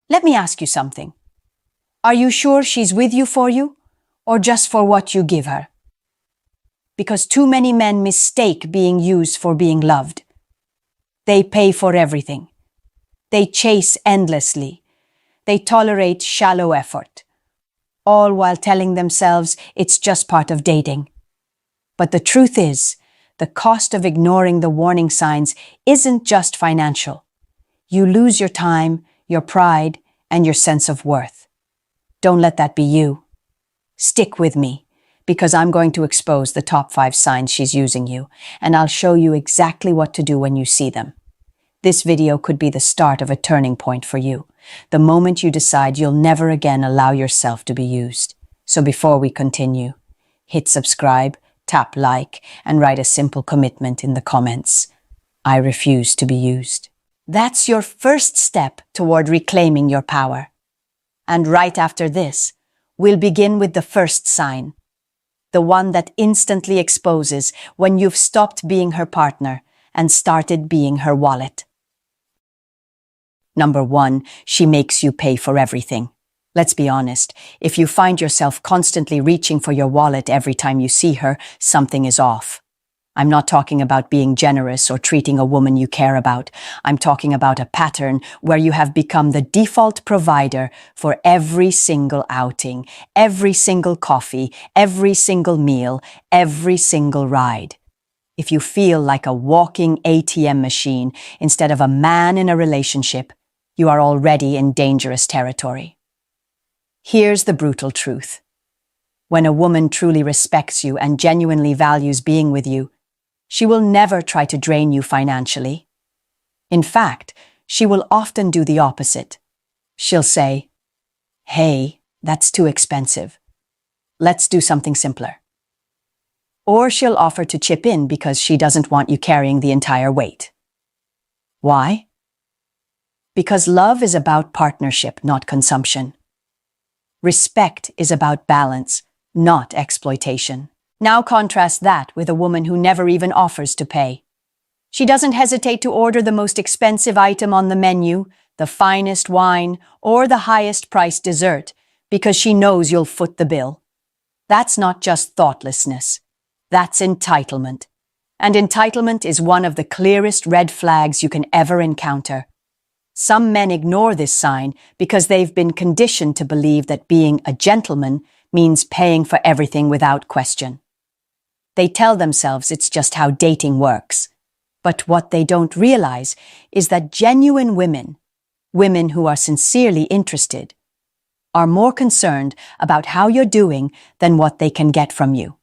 Let me ask you something. Are you sure she's with you for you, or just for what you give her? Because too many men mistake being used for being loved. They pay for everything. They chase endlessly. They tolerate shallow effort, all while telling themselves it's just part of dating. But the truth is, the cost of ignoring the warning signs isn't just financial. You lose your time, your pride, and your sense of worth. Don't let that be you. Stick with me, because I'm going to expose the top 5 signs she's using you, and I'll show you exactly what to do when you see them. This video could be the start of a turning point for you, the moment you decide you'll never again allow yourself to be used. So before we continue, hit subscribe, tap like, and write a simple commitment in the comments. I refuse to be used. That's your first step toward reclaiming your power. And right after this, we'll begin with the first sign, the one that instantly exposes when you've stopped being her partner and started being her wallet. Number 1, she makes you pay for everything. Let's be honest, if you find yourself constantly reaching for your wallet every time you see her, something is off. I'm not talking about being generous or treating a woman you care about. I'm talking about a pattern where you have become the default provider for every single outing, every single coffee, every single meal, every single ride. If you feel like a walking ATM machine instead of a man in a relationship, you are already in dangerous territory. Here's the brutal truth. When a woman truly respects you and genuinely values being with you, she will never try to drain you financially. In fact, she will often do the opposite. She'll say, "Hey, that's too expensive. Let's do something simpler." Or she'll offer to chip in because she doesn't want you carrying the entire weight. Why? Because love is about partnership, not consumption. Respect is about balance, not exploitation. Now contrast that with a woman who never even offers to pay. She doesn't hesitate to order the most expensive item on the menu, the finest wine, or the highest priced dessert, because she knows you'll foot the bill. That's not just thoughtlessness. That's entitlement. And entitlement is one of the clearest red flags you can ever encounter. Some men ignore this sign because they've been conditioned to believe that being a gentleman means paying for everything without question. They tell themselves it's just how dating works. But what they don't realize is that genuine women who are sincerely interested, are more concerned about how you're doing than what they can get from you.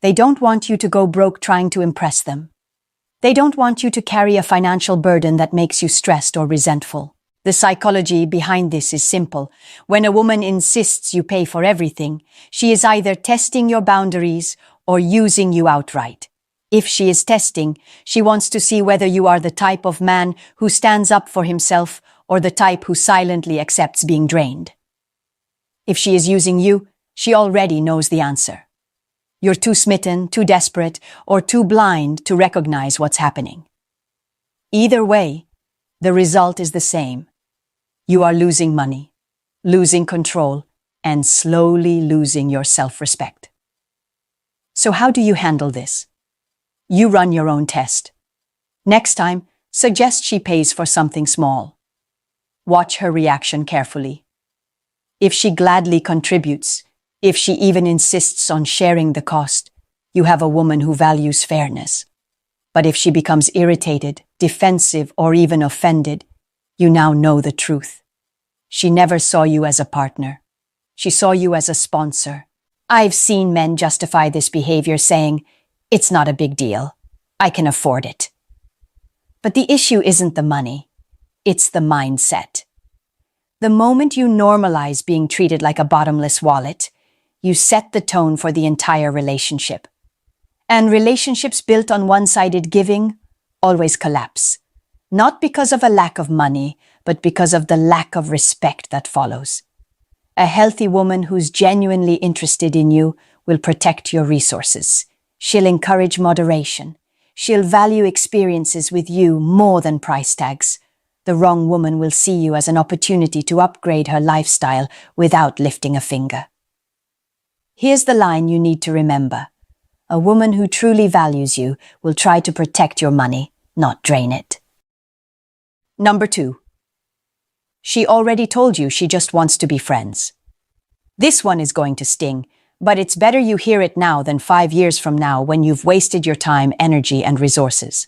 They don't want you to go broke trying to impress them. They don't want you to carry a financial burden that makes you stressed or resentful. The psychology behind this is simple. When a woman insists you pay for everything, she is either testing your boundaries or using you outright. If she is testing, she wants to see whether you are the type of man who stands up for himself or the type who silently accepts being drained. If she is using you, she already knows the answer. You're too smitten, too desperate, or too blind to recognize what's happening. Either way, the result is the same. You are losing money, losing control, and slowly losing your self-respect. So how do you handle this? You run your own test. Next time, suggest she pays for something small. Watch her reaction carefully. If she gladly contributes, if she even insists on sharing the cost, you have a woman who values fairness. But if she becomes irritated, defensive, or even offended, you now know the truth. She never saw you as a partner. She saw you as a sponsor. I've seen men justify this behavior saying, "It's not a big deal. I can afford it." But the issue isn't the money. It's the mindset. The moment you normalize being treated like a bottomless wallet, you set the tone for the entire relationship. And relationships built on one-sided giving always collapse. Not because of a lack of money, but because of the lack of respect that follows. A healthy woman who's genuinely interested in you will protect your resources. She'll encourage moderation. She'll value experiences with you more than price tags. the wrong woman will see you as an opportunity to upgrade her lifestyle without lifting a finger. Here's the line you need to remember. A woman who truly values you will try to protect your money, not drain it. Number 2. She already told you she just wants to be friends. This one is going to sting, but it's better you hear it now than 5 years from now when you've wasted your time, energy, and resources.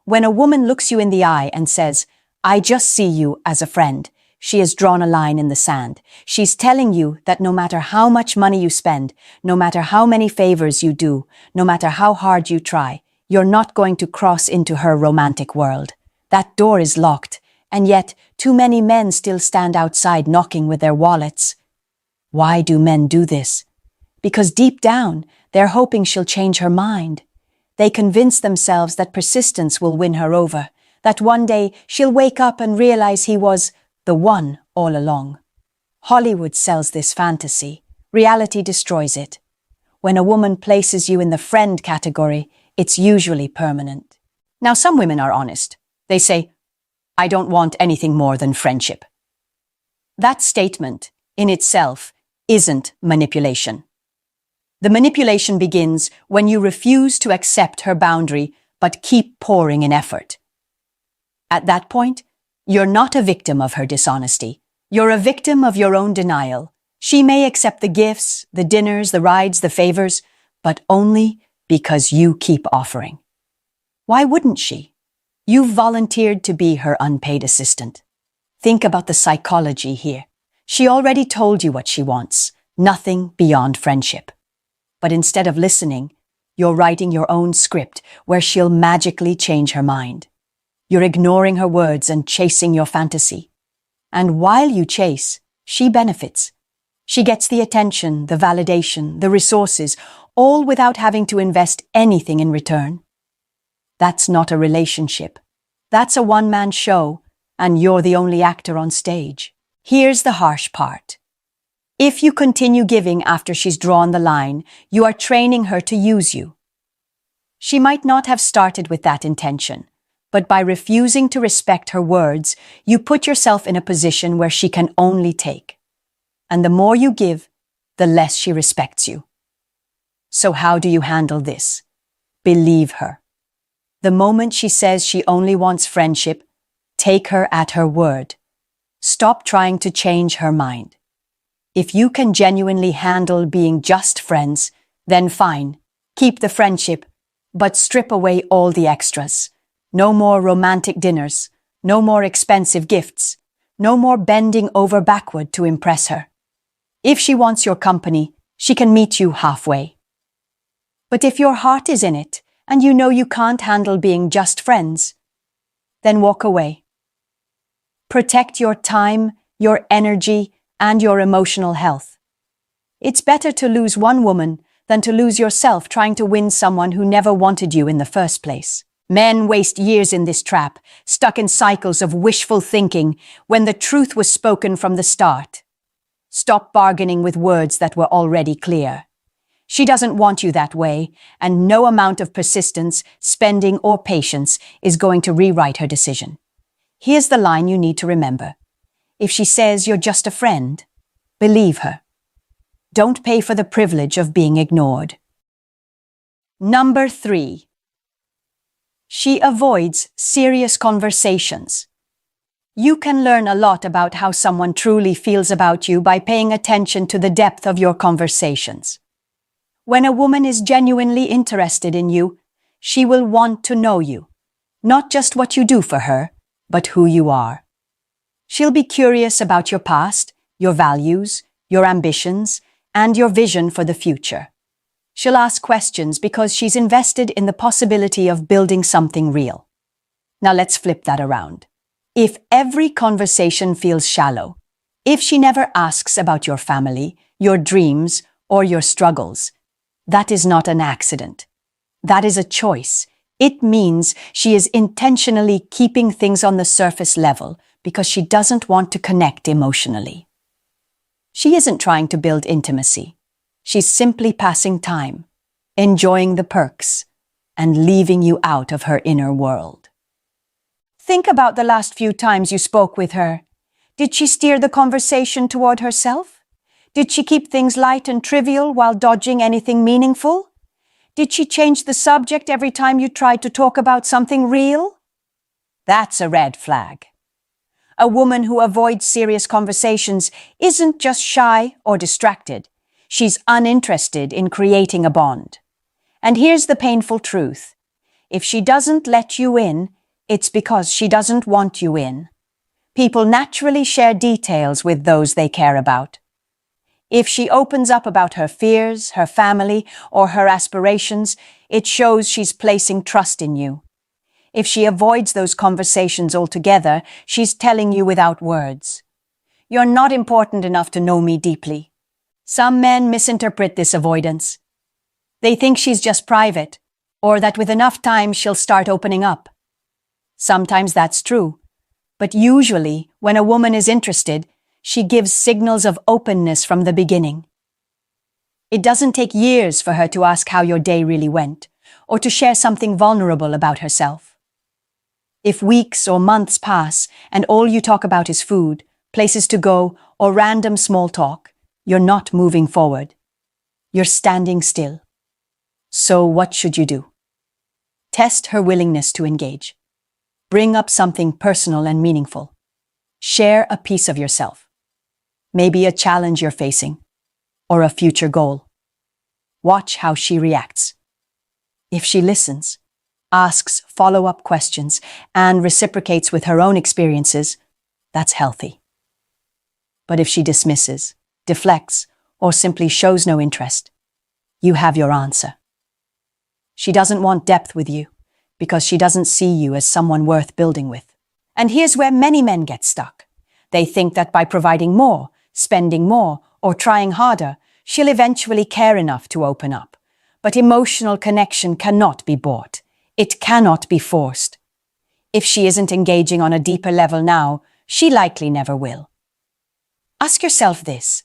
When a woman looks you in the eye and says, "I just see you as a friend," she has drawn a line in the sand. She's telling you that no matter how much money you spend, no matter how many favors you do, no matter how hard you try, you're not going to cross into her romantic world. That door is locked, and yet too many men still stand outside knocking with their wallets. Why do men do this? Because deep down, they're hoping she'll change her mind. They convince themselves that persistence will win her over, that one day she'll wake up and realize he was the one all along. Hollywood sells this fantasy. Reality destroys it. When a woman places you in the friend category, it's usually permanent. Now, some women are honest. They say, "I don't want anything more than friendship." That statement, in itself, isn't manipulation. The manipulation begins when you refuse to accept her boundary but keep pouring in effort. At that point, you're not a victim of her dishonesty. You're a victim of your own denial. She may accept the gifts, the dinners, the rides, the favors, but only because you keep offering. Why wouldn't she? You've volunteered to be her unpaid assistant. Think about the psychology here. She already told you what she wants, nothing beyond friendship. But instead of listening, you're writing your own script where she'll magically change her mind. You're ignoring her words and chasing your fantasy. And while you chase, she benefits. She gets the attention, the validation, the resources, all without having to invest anything in return. That's not a relationship. That's a one-man show, and you're the only actor on stage. Here's the harsh part. If you continue giving after she's drawn the line, you are training her to use you. She might not have started with that intention, but by refusing to respect her words, you put yourself in a position where she can only take. And the more you give, the less she respects you. So how do you handle this? Believe her. The moment she says she only wants friendship, take her at her word. Stop trying to change her mind. If you can genuinely handle being just friends, then fine, keep the friendship, but strip away all the extras. No more romantic dinners, no more expensive gifts, no more bending over backward to impress her. If she wants your company, she can meet you halfway. But if your heart is in it, and you know you can't handle being just friends, then walk away. Protect your time, your energy, and your emotional health. It's better to lose one woman than to lose yourself trying to win someone who never wanted you in the first place. Men waste years in this trap, stuck in cycles of wishful thinking when the truth was spoken from the start. Stop bargaining with words that were already clear. She doesn't want you that way, and no amount of persistence, spending, or patience is going to rewrite her decision. Here's the line you need to remember. If she says you're just a friend, believe her. Don't pay for the privilege of being ignored. Number 3. She avoids serious conversations. You can learn a lot about how someone truly feels about you by paying attention to the depth of your conversations. When a woman is genuinely interested in you, she will want to know you, not just what you do for her, but who you are. She'll be curious about your past, your values, your ambitions, and your vision for the future. She'll ask questions because she's invested in the possibility of building something real. Now let's flip that around. If every conversation feels shallow, if she never asks about your family, your dreams, or your struggles, that is not an accident. That is a choice. It means she is intentionally keeping things on the surface level because she doesn't want to connect emotionally. She isn't trying to build intimacy. She's simply passing time, enjoying the perks, and leaving you out of her inner world. Think about the last few times you spoke with her. Did she steer the conversation toward herself? Did she keep things light and trivial while dodging anything meaningful? Did she change the subject every time you tried to talk about something real? That's a red flag. A woman who avoids serious conversations isn't just shy or distracted. She's uninterested in creating a bond. And here's the painful truth. If she doesn't let you in, it's because she doesn't want you in. People naturally share details with those they care about. If she opens up about her fears, her family, or her aspirations, it shows she's placing trust in you. If she avoids those conversations altogether, she's telling you without words, "You're not important enough to know me deeply." Some men misinterpret this avoidance. They think she's just private, or that with enough time she'll start opening up. Sometimes that's true, but usually when a woman is interested, she gives signals of openness from the beginning. It doesn't take years for her to ask how your day really went, or to share something vulnerable about herself. If weeks or months pass and all you talk about is food, places to go, or random small talk, you're not moving forward. You're standing still. So what should you do? Test her willingness to engage. Bring up something personal and meaningful. Share a piece of yourself. Maybe a challenge you're facing, or a future goal. Watch how she reacts. If she listens, asks follow-up questions, and reciprocates with her own experiences, that's healthy. But if she dismisses, deflects, or simply shows no interest, you have your answer. She doesn't want depth with you because she doesn't see you as someone worth building with. And here's where many men get stuck. They think that by providing more, spending more, or trying harder, she'll eventually care enough to open up. But emotional connection cannot be bought. It cannot be forced. If she isn't engaging on a deeper level now, she likely never will. Ask yourself this.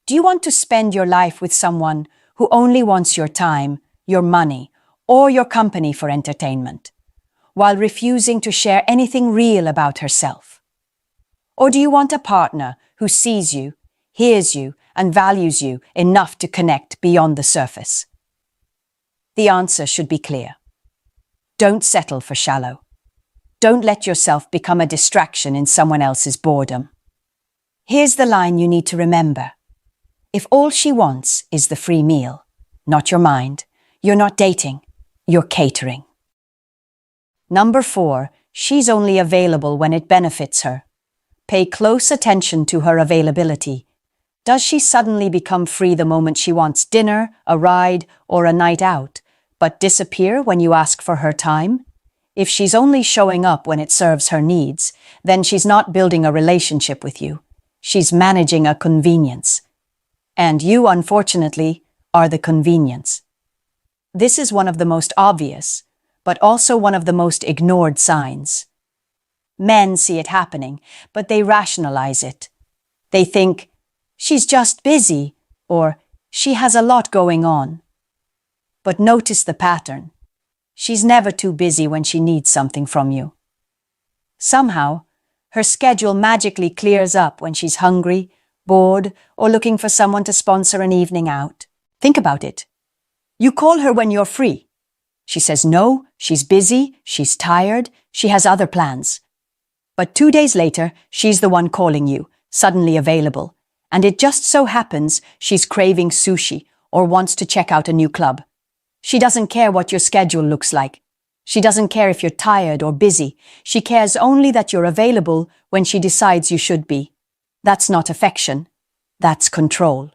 Do you want to spend your life with someone who only wants your time, your money, or your company for entertainment, while refusing to share anything real about herself? Or do you want a partner who sees you, hears you, and values you enough to connect beyond the surface? The answer should be clear. Don't settle for shallow. Don't let yourself become a distraction in someone else's boredom. Here's the line you need to remember. If all she wants is the free meal, not your mind, you're not dating, you're catering. Number 4, she's only available when it benefits her. Pay close attention to her availability. Does she suddenly become free the moment she wants dinner, a ride, or a night out, but disappear when you ask for her time? If she's only showing up when it serves her needs, then she's not building a relationship with you. She's managing a convenience. And you, unfortunately, are the convenience. This is one of the most obvious, but also one of the most ignored signs. Men see it happening, but they rationalize it. They think, she's just busy, or she has a lot going on. But notice the pattern. She's never too busy when she needs something from you. Somehow, her schedule magically clears up when she's hungry, bored, or looking for someone to sponsor an evening out. Think about it. You call her when you're free. She says no, she's busy, she's tired, she has other plans. But 2 days later, she's the one calling you, suddenly available, and it just so happens she's craving sushi or wants to check out a new club. She doesn't care what your schedule looks like. She doesn't care if you're tired or busy. She cares only that you're available when she decides you should be. That's not affection. That's control.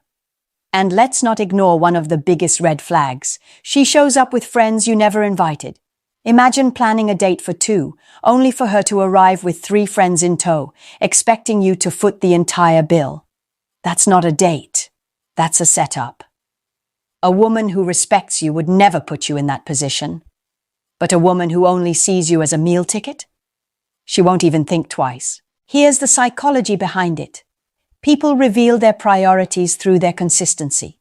And let's not ignore one of the biggest red flags. She shows up with friends you never invited. Imagine planning a date for 2, only for her to arrive with 3 friends in tow, expecting you to foot the entire bill. That's not a date. That's a setup. A woman who respects you would never put you in that position. But a woman who only sees you as a meal ticket? She won't even think twice. Here's the psychology behind it. People reveal their priorities through their consistency.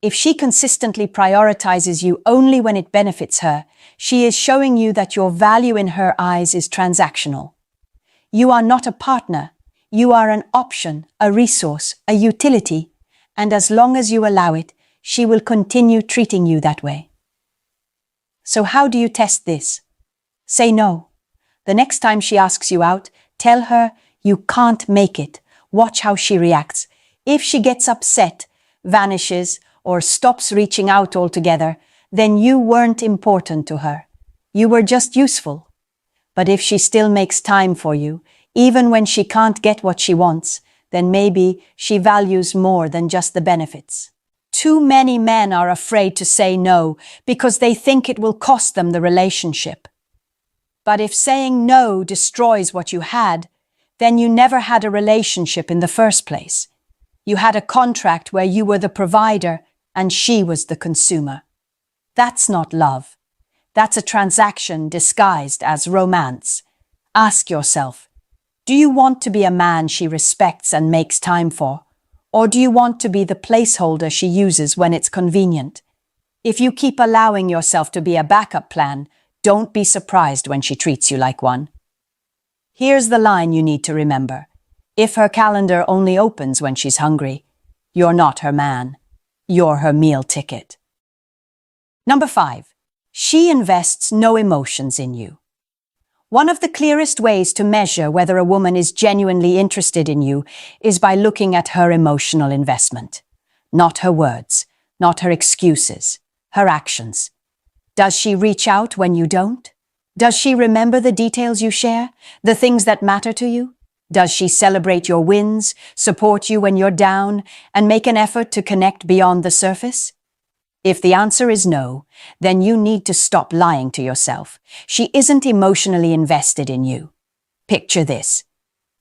If she consistently prioritizes you only when it benefits her, she is showing you that your value in her eyes is transactional. You are not a partner. You are an option, a resource, a utility, and as long as you allow it, she will continue treating you that way. So how do you test this? Say no. The next time she asks you out, tell her you can't make it. Watch how she reacts. If she gets upset, vanishes, or stops reaching out altogether, then you weren't important to her. You were just useful. But if she still makes time for you, even when she can't get what she wants, then maybe she values more than just the benefits. Too many men are afraid to say no because they think it will cost them the relationship. But if saying no destroys what you had, then you never had a relationship in the first place. You had a contract where you were the provider and she was the consumer. That's not love. That's a transaction disguised as romance. Ask yourself, do you want to be a man she respects and makes time for? Or do you want to be the placeholder she uses when it's convenient? If you keep allowing yourself to be a backup plan, don't be surprised when she treats you like one. Here's the line you need to remember. If her calendar only opens when she's hungry, you're not her man. You're her meal ticket. Number 5. She invests no emotions in you. One of the clearest ways to measure whether a woman is genuinely interested in you is by looking at her emotional investment. Not her words, not her excuses, her actions. Does she reach out when you don't? Does she remember the details you share, the things that matter to you? Does she celebrate your wins, support you when you're down, and make an effort to connect beyond the surface? If the answer is no, then you need to stop lying to yourself. She isn't emotionally invested in you. Picture this.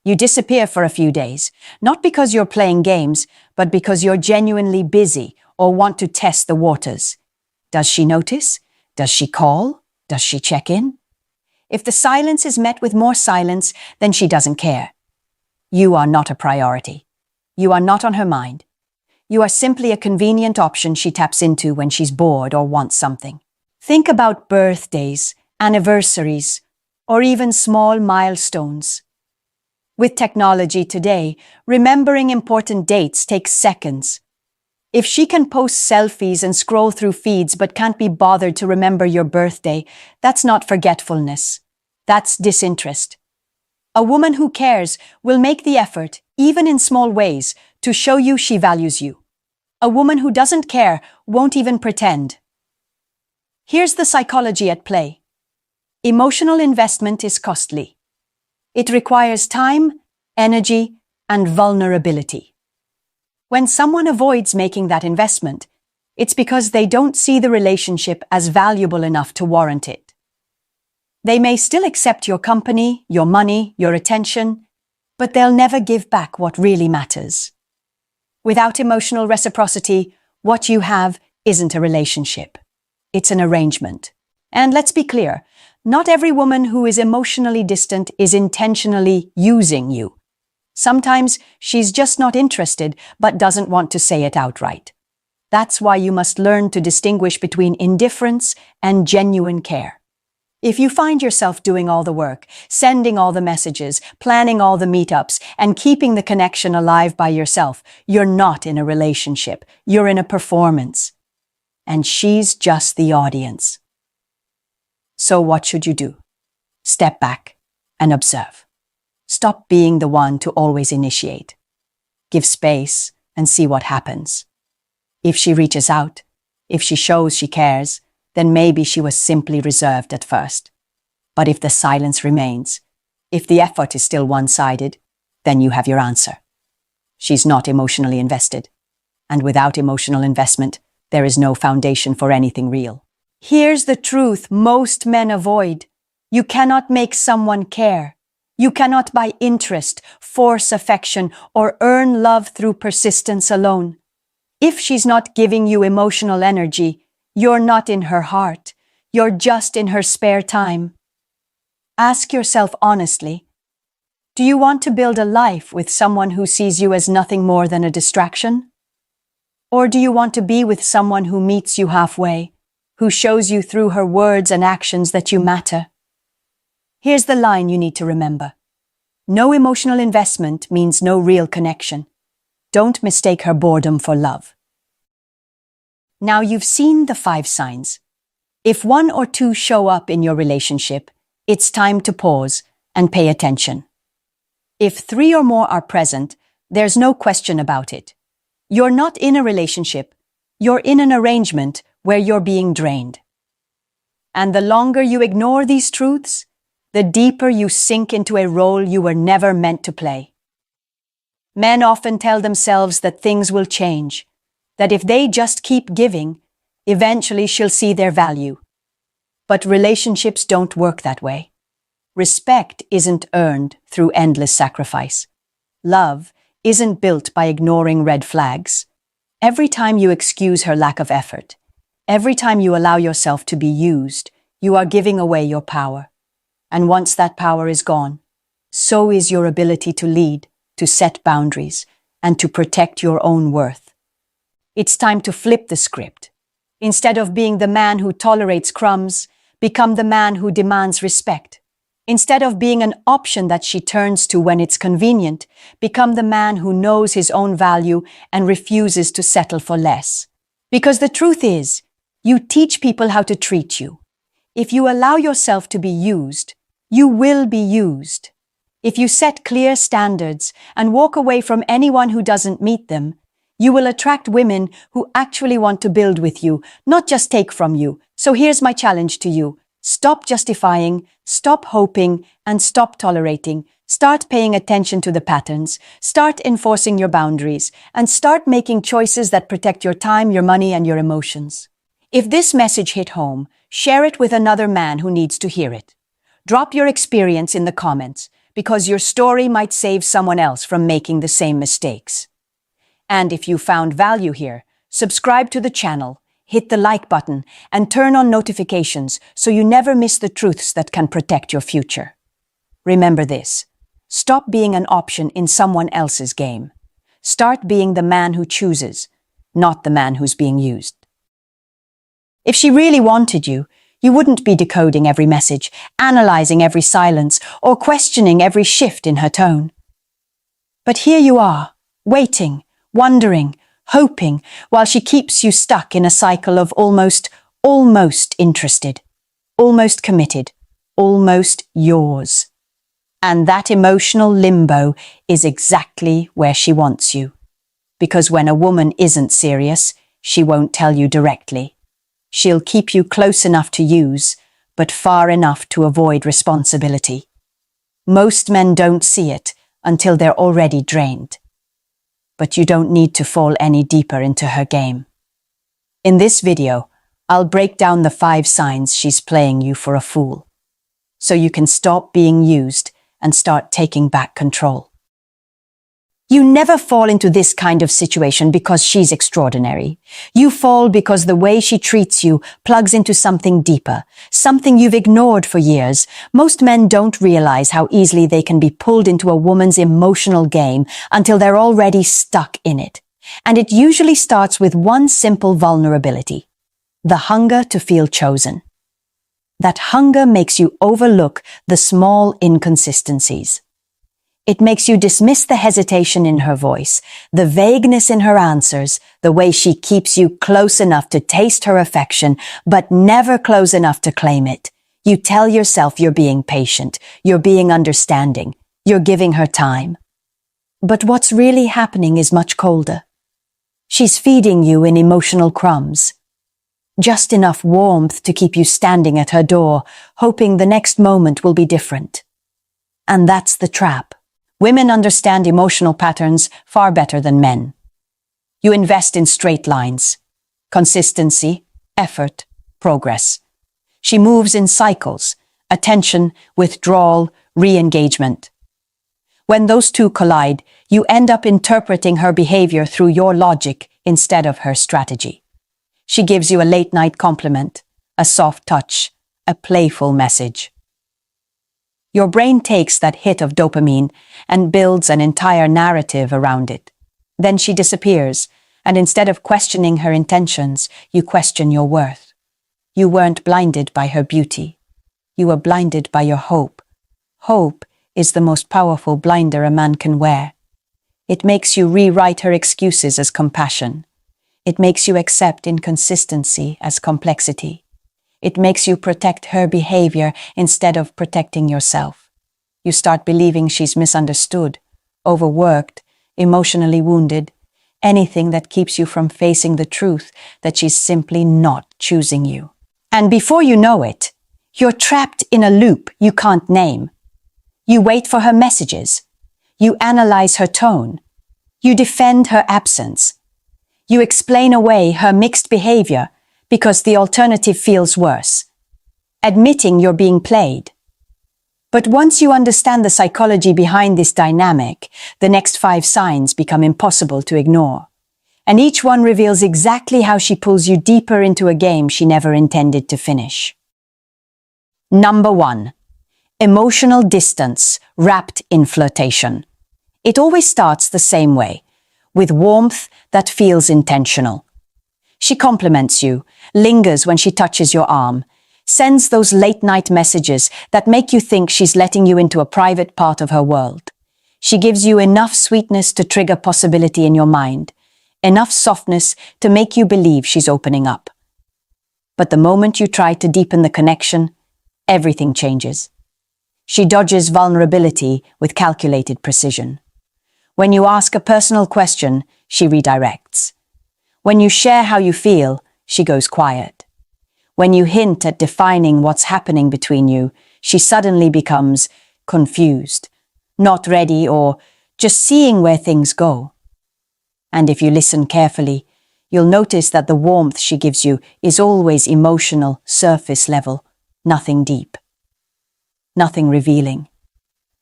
You disappear for a few days, not because you're playing games, but because you're genuinely busy or want to test the waters. Does she notice? Does she call? Does she check in? If the silence is met with more silence, then she doesn't care. You are not a priority. You are not on her mind. You are simply a convenient option she taps into when she's bored or wants something. Think about birthdays, anniversaries, or even small milestones. With technology today, remembering important dates takes seconds. If she can post selfies and scroll through feeds but can't be bothered to remember your birthday, that's not forgetfulness. That's disinterest. A woman who cares will make the effort, even in small ways, to show you she values you. A woman who doesn't care won't even pretend. Here's the psychology at play. Emotional investment is costly. It requires time, energy, and vulnerability. When someone avoids making that investment, it's because they don't see the relationship as valuable enough to warrant it. They may still accept your company, your money, your attention, but they'll never give back what really matters. Without emotional reciprocity, what you have isn't a relationship. It's an arrangement. And let's be clear, not every woman who is emotionally distant is intentionally using you. Sometimes she's just not interested, but doesn't want to say it outright. That's why you must learn to distinguish between indifference and genuine care. If you find yourself doing all the work, sending all the messages, planning all the meetups, and keeping the connection alive by yourself, you're not in a relationship. You're in a performance. And she's just the audience. So what should you do? Step back and observe. Stop being the one to always initiate. Give space and see what happens. If she reaches out, if she shows she cares, then maybe she was simply reserved at first. But if the silence remains, if the effort is still one-sided, then you have your answer. She's not emotionally invested. And without emotional investment, there is no foundation for anything real. Here's the truth most men avoid. You cannot make someone care. You cannot by interest, force affection, or earn love through persistence alone. If she's not giving you emotional energy, you're not in her heart. You're just in her spare time. Ask yourself honestly, do you want to build a life with someone who sees you as nothing more than a distraction? Or do you want to be with someone who meets you halfway, who shows you through her words and actions that you matter? Here's the line you need to remember. No emotional investment means no real connection. Don't mistake her boredom for love. Now you've seen the 5 signs. If 1 or 2 show up in your relationship, it's time to pause and pay attention. If 3 or more are present, there's no question about it. You're not in a relationship, you're in an arrangement where you're being drained. And the longer you ignore these truths, the deeper you sink into a role you were never meant to play. Men often tell themselves that things will change, that if they just keep giving, eventually she'll see their value. But relationships don't work that way. Respect isn't earned through endless sacrifice. Love isn't built by ignoring red flags. Every time you excuse her lack of effort, every time you allow yourself to be used, you are giving away your power. And once that power is gone, so is your ability to lead, to set boundaries, and to protect your own worth. It's time to flip the script. Instead of being the man who tolerates crumbs, become the man who demands respect. Instead of being an option that she turns to when it's convenient, become the man who knows his own value and refuses to settle for less. Because the truth is, you teach people how to treat you. If you allow yourself to be used, you will be used. If you set clear standards and walk away from anyone who doesn't meet them, you will attract women who actually want to build with you, not just take from you. So here's my challenge to you. Stop justifying, stop hoping, and stop tolerating. Start paying attention to the patterns, start enforcing your boundaries, and start making choices that protect your time, your money, and your emotions. If this message hit home, share it with another man who needs to hear it. Drop your experience in the comments, because your story might save someone else from making the same mistakes. And if you found value here, subscribe to the channel, hit the like button, and turn on notifications so you never miss the truths that can protect your future. Remember this: stop being an option in someone else's game. Start being the man who chooses, not the man who's being used. If she really wanted you, you wouldn't be decoding every message, analyzing every silence, or questioning every shift in her tone. But here you are, waiting, wondering, hoping, while she keeps you stuck in a cycle of almost interested, almost committed, almost yours. And that emotional limbo is exactly where she wants you. Because when a woman isn't serious, she won't tell you directly. She'll keep you close enough to use, but far enough to avoid responsibility. Most men don't see it until they're already drained. But you don't need to fall any deeper into her game. In this video, I'll break down the 5 signs she's playing you for a fool, so you can stop being used and start taking back control. You never fall into this kind of situation because she's extraordinary. You fall because the way she treats you plugs into something deeper, something you've ignored for years. Most men don't realize how easily they can be pulled into a woman's emotional game until they're already stuck in it. And it usually starts with one simple vulnerability: the hunger to feel chosen. That hunger makes you overlook the small inconsistencies. It makes you dismiss the hesitation in her voice, the vagueness in her answers, the way she keeps you close enough to taste her affection, but never close enough to claim it. You tell yourself you're being patient, you're being understanding, you're giving her time. But what's really happening is much colder. She's feeding you in emotional crumbs. Just enough warmth to keep you standing at her door, hoping the next moment will be different. And that's the trap. Women understand emotional patterns far better than men. You invest in straight lines: consistency, effort, progress. She moves in cycles: attention, withdrawal, re-engagement. When those two collide, you end up interpreting her behavior through your logic instead of her strategy. She gives you a late-night compliment, a soft touch, a playful message. Your brain takes that hit of dopamine and builds an entire narrative around it. Then she disappears, And instead of questioning her intentions, you question your worth. You weren't blinded by her beauty. You were blinded by your hope. Hope is the most powerful blinder a man can wear. It makes you rewrite her excuses as compassion. It makes you accept inconsistency as complexity. It makes you protect her behavior instead of protecting yourself. You start believing she's misunderstood, overworked, emotionally wounded, anything that keeps you from facing the truth that she's simply not choosing you. And before you know it, you're trapped in a loop you can't name. You wait for her messages. You analyze her tone. You defend her absence. You explain away her mixed behavior because the alternative feels worse, admitting you're being played. But once you understand the psychology behind this dynamic, the next 5 signs become impossible to ignore. And each one reveals exactly how she pulls you deeper into a game she never intended to finish. Number 1. Emotional distance wrapped in flirtation. It always starts the same way, with warmth that feels intentional. She compliments you, lingers when she touches your arm, sends those late-night messages that make you think she's letting you into a private part of her world. She gives you enough sweetness to trigger possibility in your mind, enough softness to make you believe she's opening up. But the moment you try to deepen the connection, everything changes. She dodges vulnerability with calculated precision. When you ask a personal question, she redirects. When you share how you feel, she goes quiet. When you hint at defining what's happening between you, she suddenly becomes confused, not ready, or just seeing where things go. And if you listen carefully, you'll notice that the warmth she gives you is always emotional, surface level, nothing deep. Nothing revealing.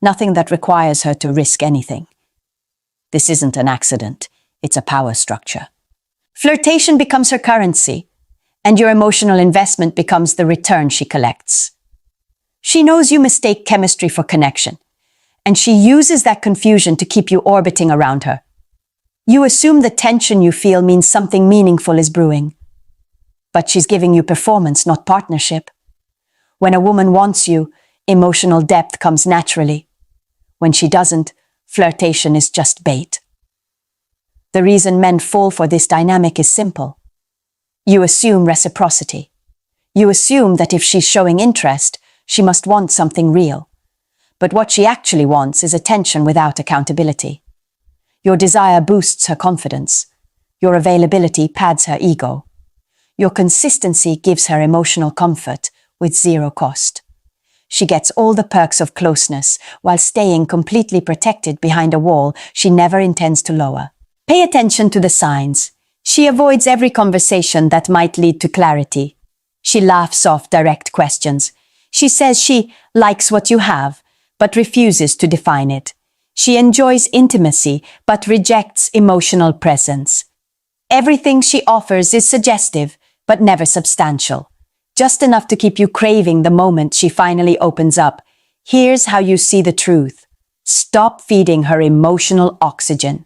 Nothing that requires her to risk anything. This isn't an accident, it's a power structure. Flirtation becomes her currency, and your emotional investment becomes the return she collects. She knows you mistake chemistry for connection, and she uses that confusion to keep you orbiting around her. You assume the tension you feel means something meaningful is brewing. But she's giving you performance, not partnership. When a woman wants you, emotional depth comes naturally. When she doesn't, flirtation is just bait. The reason men fall for this dynamic is simple. You assume reciprocity. You assume that if she's showing interest, she must want something real. But what she actually wants is attention without accountability. Your desire boosts her confidence. Your availability pads her ego. Your consistency gives her emotional comfort with zero cost. She gets all the perks of closeness while staying completely protected behind a wall she never intends to lower. Pay attention to the signs. She avoids every conversation that might lead to clarity. She laughs off direct questions. She says she likes what you have, but refuses to define it. She enjoys intimacy, but rejects emotional presence. Everything she offers is suggestive, but never substantial. Just enough to keep you craving the moment she finally opens up. Here's how you see the truth. Stop feeding her emotional oxygen.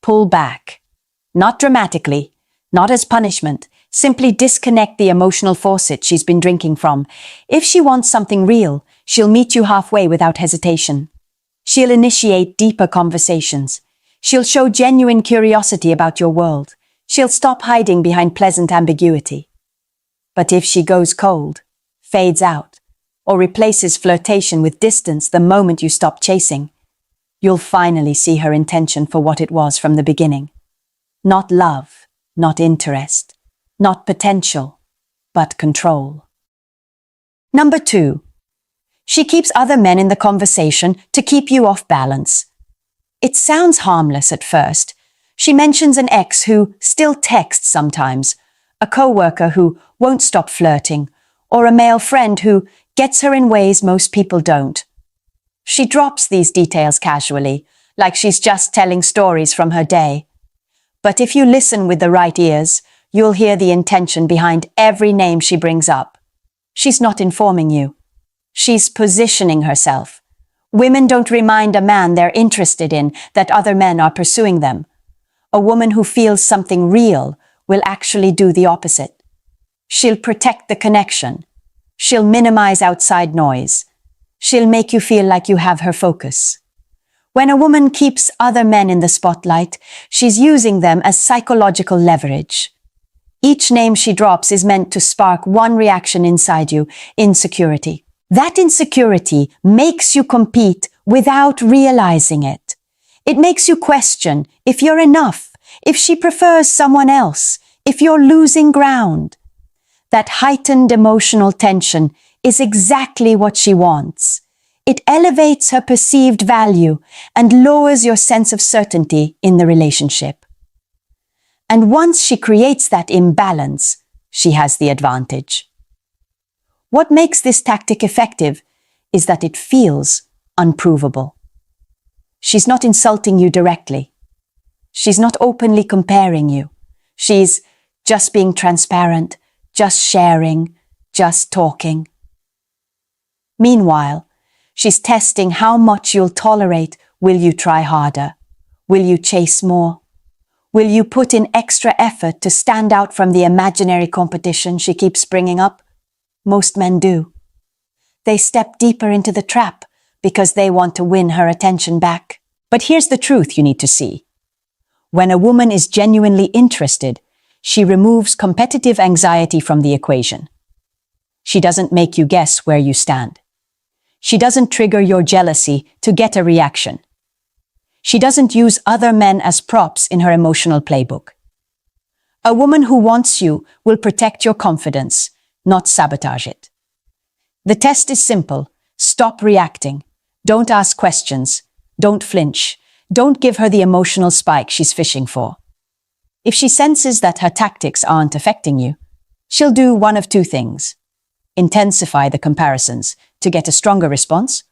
Pull back. Not dramatically, not as punishment. Simply disconnect the emotional faucet she's been drinking from. If she wants something real, she'll meet you halfway without hesitation. She'll initiate deeper conversations. She'll show genuine curiosity about your world. She'll stop hiding behind pleasant ambiguity. But if she goes cold, fades out, or replaces flirtation with distance the moment you stop chasing, you'll finally see her intention for what it was from the beginning. Not love, not interest, not potential, but control. Number 2. She keeps other men in the conversation to keep you off balance. It sounds harmless at first. She mentions an ex who still texts sometimes, a coworker who won't stop flirting, or a male friend who gets her in ways most people don't. She drops these details casually, like she's just telling stories from her day. But if you listen with the right ears, you'll hear the intention behind every name she brings up. She's not informing you. She's positioning herself. Women don't remind a man they're interested in that other men are pursuing them. A woman who feels something real will actually do the opposite. She'll protect the connection. She'll minimize outside noise. She'll make you feel like you have her focus. When a woman keeps other men in the spotlight, she's using them as psychological leverage. Each name she drops is meant to spark one reaction inside you: insecurity. That insecurity makes you compete without realizing it. It makes you question if you're enough, if she prefers someone else, if you're losing ground. That heightened emotional tension is exactly what she wants. It elevates her perceived value and lowers your sense of certainty in the relationship. And once she creates that imbalance, she has the advantage. What makes this tactic effective is that it feels unprovable. She's not insulting you directly. She's not openly comparing you. She's just being transparent, just sharing, just talking. Meanwhile, she's testing how much you'll tolerate. Will you try harder? Will you chase more? Will you put in extra effort to stand out from the imaginary competition she keeps bringing up? Most men do. They step deeper into the trap because they want to win her attention back. But here's the truth you need to see. When a woman is genuinely interested, she removes competitive anxiety from the equation. She doesn't make you guess where you stand. She doesn't trigger your jealousy to get a reaction. She doesn't use other men as props in her emotional playbook. A woman who wants you will protect your confidence, not sabotage it. The test is simple. Stop reacting. Don't ask questions. Don't flinch. Don't give her the emotional spike she's fishing for. If she senses that her tactics aren't affecting you, she'll do one of two things: intensify the comparisons to get a stronger response,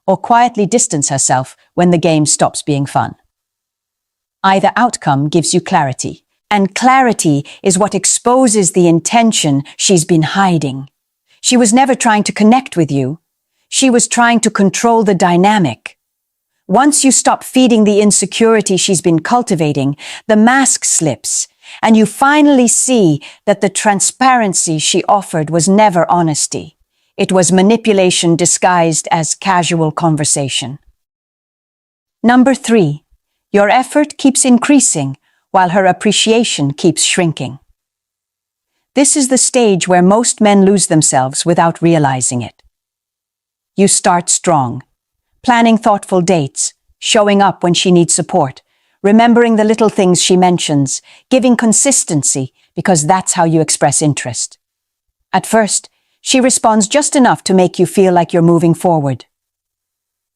or quietly distance herself when the game stops being fun. Either outcome gives you clarity, and clarity is what exposes the intention she's been hiding. She was never trying to connect with you. She was trying to control the dynamic. Once you stop feeding the insecurity she's been cultivating, the mask slips, and you finally see that the transparency she offered was never honesty. It was manipulation disguised as casual conversation. Number 3, your effort keeps increasing while her appreciation keeps shrinking. This is the stage where most men lose themselves without realizing it. You start strong, planning thoughtful dates, showing up when she needs support, remembering the little things she mentions, giving consistency because that's how you express interest. At first, she responds just enough to make you feel like you're moving forward.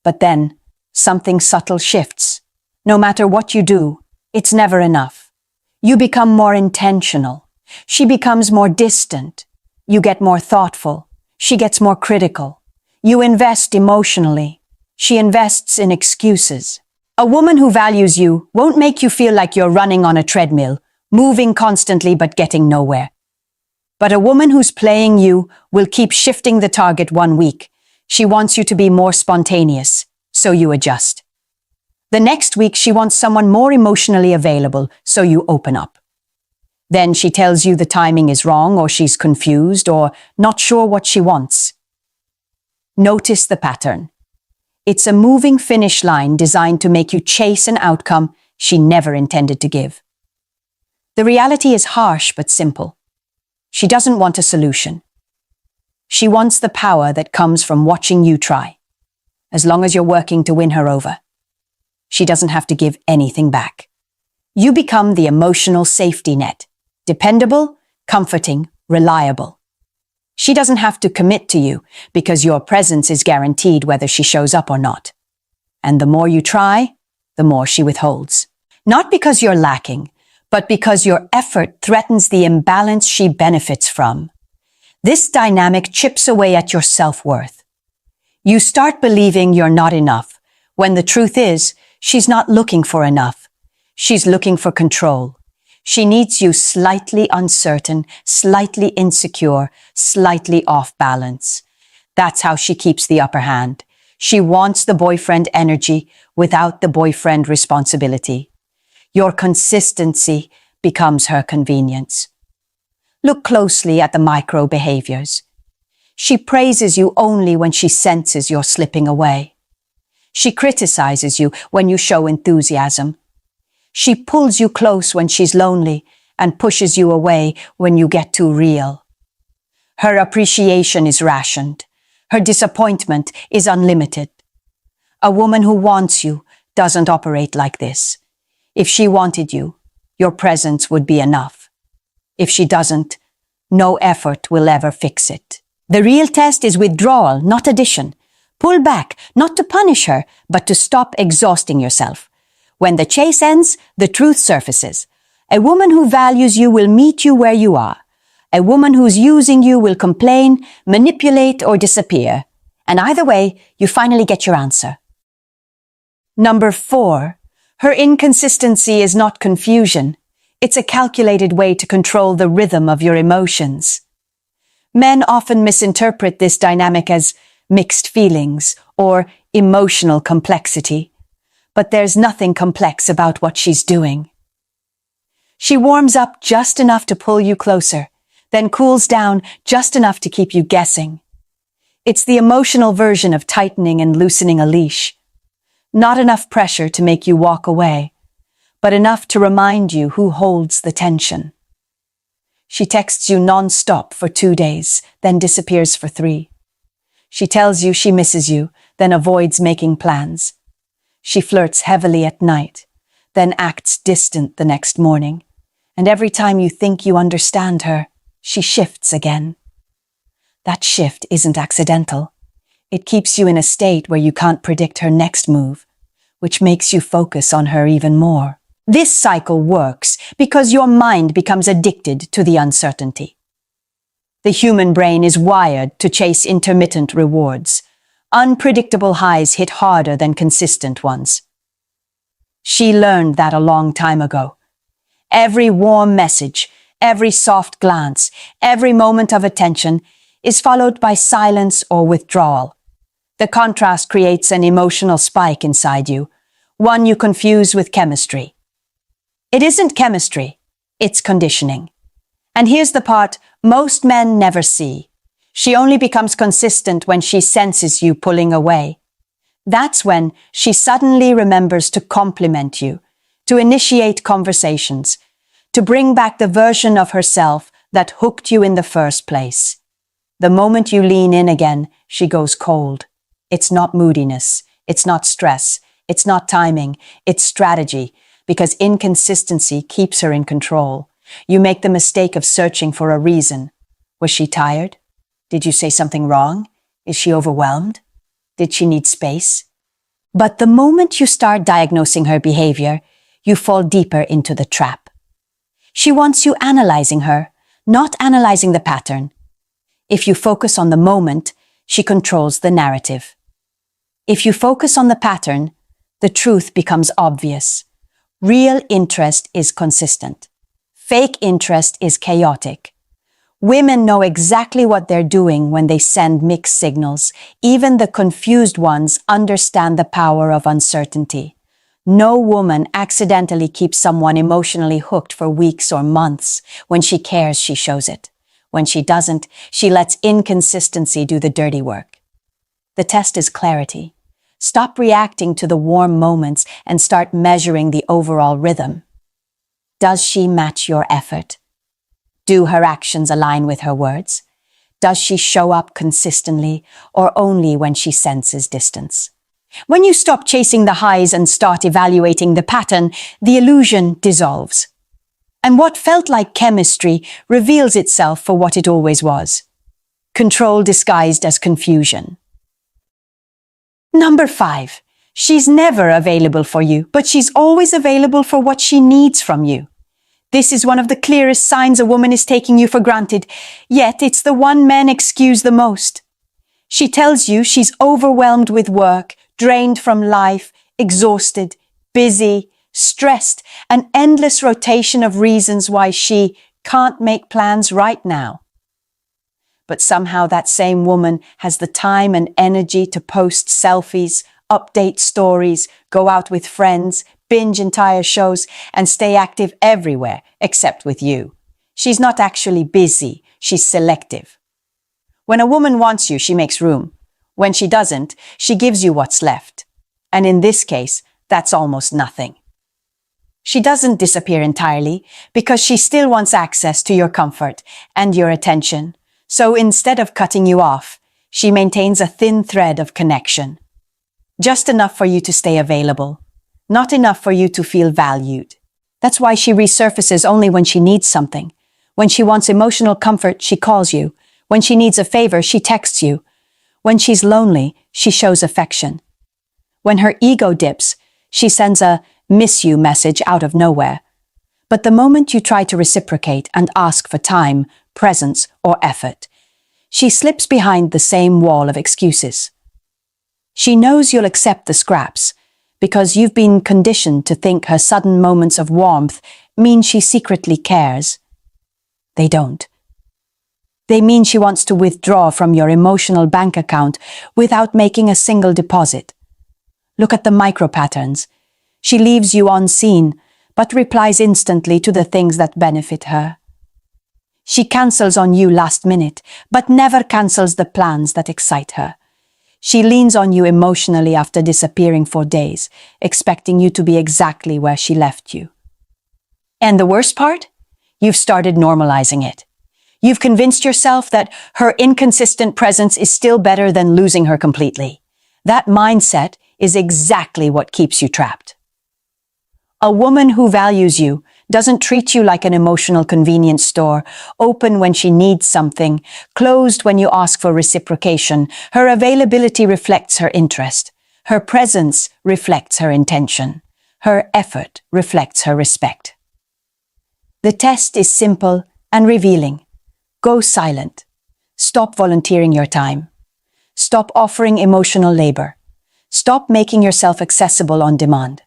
But then, something subtle shifts. No matter what you do, it's never enough. You become more intentional. She becomes more distant. You get more thoughtful. She gets more critical. You invest emotionally. She invests in excuses. A woman who values you won't make you feel like you're running on a treadmill, moving constantly but getting nowhere. But a woman who's playing you will keep shifting the target 1 week. She wants you to be more spontaneous, so you adjust. The next week she wants someone more emotionally available, so you open up. Then she tells you the timing is wrong, or she's confused, or not sure what she wants. Notice the pattern. It's a moving finish line designed to make you chase an outcome she never intended to give. The reality is harsh but simple. She doesn't want a solution. She wants the power that comes from watching you try, as long as you're working to win her over. She doesn't have to give anything back. You become the emotional safety net, dependable, comforting, reliable. She doesn't have to commit to you because your presence is guaranteed whether she shows up or not. And the more you try, the more she withholds. Not because you're lacking, but because your effort threatens the imbalance she benefits from. This dynamic chips away at your self-worth. You start believing you're not enough, when the truth is, she's not looking for enough. She's looking for control. She needs you slightly uncertain, slightly insecure, slightly off balance. That's how she keeps the upper hand. She wants the boyfriend energy without the boyfriend responsibility. Your consistency becomes her convenience. Look closely at the micro behaviors. She praises you only when she senses you're slipping away. She criticizes you when you show enthusiasm. She pulls you close when she's lonely and pushes you away when you get too real. Her appreciation is rationed. Her disappointment is unlimited. A woman who wants you doesn't operate like this. If she wanted you, your presence would be enough. If she doesn't, no effort will ever fix it. The real test is withdrawal, not addition. Pull back, not to punish her, but to stop exhausting yourself. When the chase ends, the truth surfaces. A woman who values you will meet you where you are. A woman who's using you will complain, manipulate, or disappear. And either way, you finally get your answer. Number 4. Her inconsistency is not confusion. It's a calculated way to control the rhythm of your emotions. Men often misinterpret this dynamic as mixed feelings or emotional complexity. But there's nothing complex about what she's doing. She warms up just enough to pull you closer, then cools down just enough to keep you guessing. It's the emotional version of tightening and loosening a leash. Not enough pressure to make you walk away, but enough to remind you who holds the tension. She texts you non-stop for 2 days, then disappears for 3. She tells you she misses you, then avoids making plans. She flirts heavily at night, then acts distant the next morning. And every time you think you understand her, she shifts again. That shift isn't accidental. It keeps you in a state where you can't predict her next move, which makes you focus on her even more. This cycle works because your mind becomes addicted to the uncertainty. The human brain is wired to chase intermittent rewards. Unpredictable highs hit harder than consistent ones. She learned that a long time ago. Every warm message, every soft glance, every moment of attention is followed by silence or withdrawal. The contrast creates an emotional spike inside you, one you confuse with chemistry. It isn't chemistry, it's conditioning. And here's the part most men never see. She only becomes consistent when she senses you pulling away. That's when she suddenly remembers to compliment you, to initiate conversations, to bring back the version of herself that hooked you in the first place. The moment you lean in again, she goes cold. It's not moodiness, it's not stress, it's not timing, it's strategy, because inconsistency keeps her in control. You make the mistake of searching for a reason. Was she tired? Did you say something wrong? Is she overwhelmed? Did she need space? But the moment you start diagnosing her behavior, you fall deeper into the trap. She wants you analyzing her, not analyzing the pattern. If you focus on the moment, she controls the narrative. If you focus on the pattern, the truth becomes obvious. Real interest is consistent. Fake interest is chaotic. Women know exactly what they're doing when they send mixed signals. Even the confused ones understand the power of uncertainty. No woman accidentally keeps someone emotionally hooked for weeks or months. When she cares, she shows it. When she doesn't, she lets inconsistency do the dirty work. The test is clarity. Stop reacting to the warm moments and start measuring the overall rhythm. Does she match your effort? Do her actions align with her words? Does she show up consistently or only when she senses distance? When you stop chasing the highs and start evaluating the pattern, the illusion dissolves. And what felt like chemistry reveals itself for what it always was. Control disguised as confusion. Number 5. She's never available for you, but she's always available for what she needs from you. This is one of the clearest signs a woman is taking you for granted, yet it's the one men excuse the most. She tells you she's overwhelmed with work, drained from life, exhausted, busy, stressed, an endless rotation of reasons why she can't make plans right now. But somehow that same woman has the time and energy to post selfies, update stories, go out with friends, binge entire shows, and stay active everywhere except with you. She's not actually busy, she's selective. When a woman wants you, she makes room. When she doesn't, she gives you what's left. And in this case, that's almost nothing. She doesn't disappear entirely because she still wants access to your comfort and your attention. So instead of cutting you off, she maintains a thin thread of connection. Just enough for you to stay available, not enough for you to feel valued. That's why she resurfaces only when she needs something. When she wants emotional comfort, she calls you. When she needs a favor, she texts you. When she's lonely, she shows affection. When her ego dips, she sends a miss you message out of nowhere. But the moment you try to reciprocate and ask for time, presence, or effort, she slips behind the same wall of excuses. She knows you'll accept the scraps because you've been conditioned to think her sudden moments of warmth mean she secretly cares. They don't. They mean she wants to withdraw from your emotional bank account without making a single deposit. Look at the micro patterns. She leaves you unseen, but replies instantly to the things that benefit her. She cancels on you last minute, but never cancels the plans that excite her. She leans on you emotionally after disappearing for days, expecting you to be exactly where she left you. And the worst part? You've started normalizing it. You've convinced yourself that her inconsistent presence is still better than losing her completely. That mindset is exactly what keeps you trapped. A woman who values you doesn't treat you like an emotional convenience store, open when she needs something, closed when you ask for reciprocation. Her availability reflects her interest. Her presence reflects her intention. Her effort reflects her respect. The test is simple and revealing. Go silent. Stop volunteering your time. Stop offering emotional labor. Stop making yourself accessible on demand.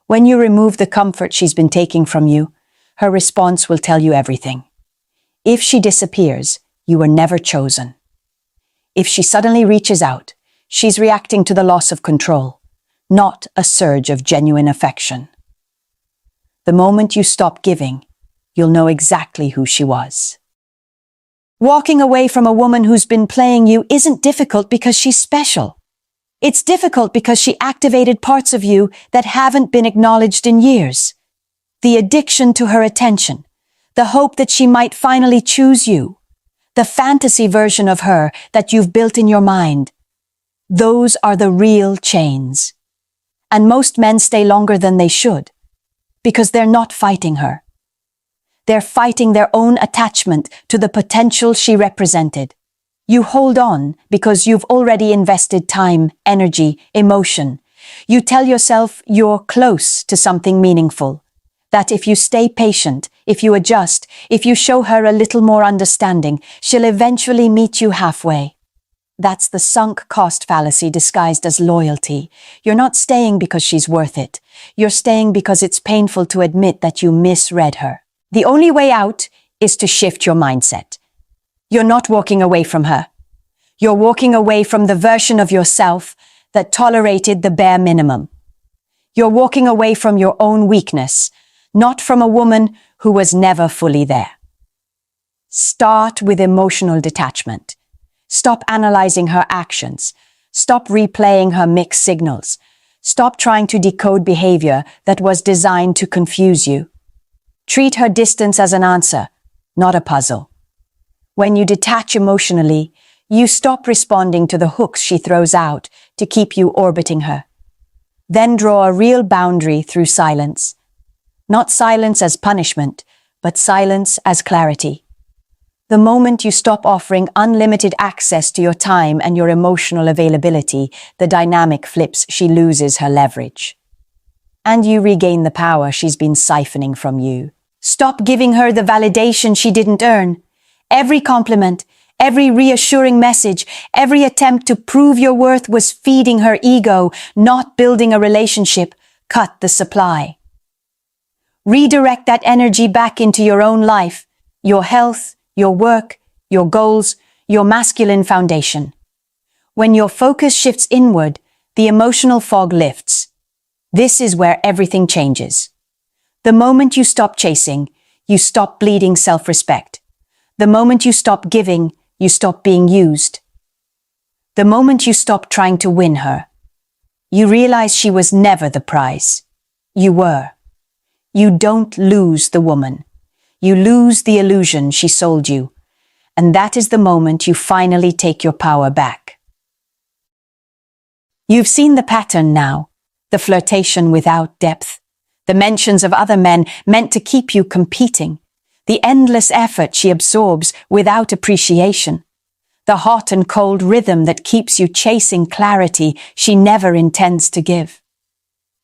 When you remove the comfort she's been taking from you, her response will tell you everything. If she disappears, you were never chosen. If she suddenly reaches out, she's reacting to the loss of control, not a surge of genuine affection. The moment you stop giving, you'll know exactly who she was. Walking away from a woman who's been playing you isn't difficult because she's special. It's difficult because she activated parts of you that haven't been acknowledged in years. The addiction to her attention, the hope that she might finally choose you, the fantasy version of her that you've built in your mind. Those are the real chains. And most men stay longer than they should, because they're not fighting her. They're fighting their own attachment to the potential she represented. You hold on because you've already invested time, energy, emotion. You tell yourself you're close to something meaningful, that if you stay patient, if you adjust, if you show her a little more understanding, she'll eventually meet you halfway. That's the sunk cost fallacy disguised as loyalty. You're not staying because she's worth it. You're staying because it's painful to admit that you misread her. The only way out is to shift your mindset. You're not walking away from her. You're walking away from the version of yourself that tolerated the bare minimum. You're walking away from your own weakness, not from a woman who was never fully there. Start with emotional detachment. Stop analyzing her actions. Stop replaying her mixed signals. Stop trying to decode behavior that was designed to confuse you. Treat her distance as an answer, not a puzzle. When you detach emotionally, you stop responding to the hooks she throws out to keep you orbiting her. Then draw a real boundary through silence. Not silence as punishment, but silence as clarity. The moment you stop offering unlimited access to your time and your emotional availability, the dynamic flips. She loses her leverage. And you regain the power she's been siphoning from you. Stop giving her the validation she didn't earn. Every compliment, every reassuring message, every attempt to prove your worth was feeding her ego, not building a relationship. Cut the supply. Redirect that energy back into your own life, your health, your work, your goals, your masculine foundation. When your focus shifts inward, the emotional fog lifts. This is where everything changes. The moment you stop chasing, you stop bleeding self-respect. The moment you stop giving, you stop being used. The moment you stop trying to win her, you realize she was never the prize. You were. You don't lose the woman. You lose the illusion she sold you. And that is the moment you finally take your power back. You've seen the pattern now, the flirtation without depth, the mentions of other men meant to keep you competing, the endless effort she absorbs without appreciation, the hot and cold rhythm that keeps you chasing clarity she never intends to give,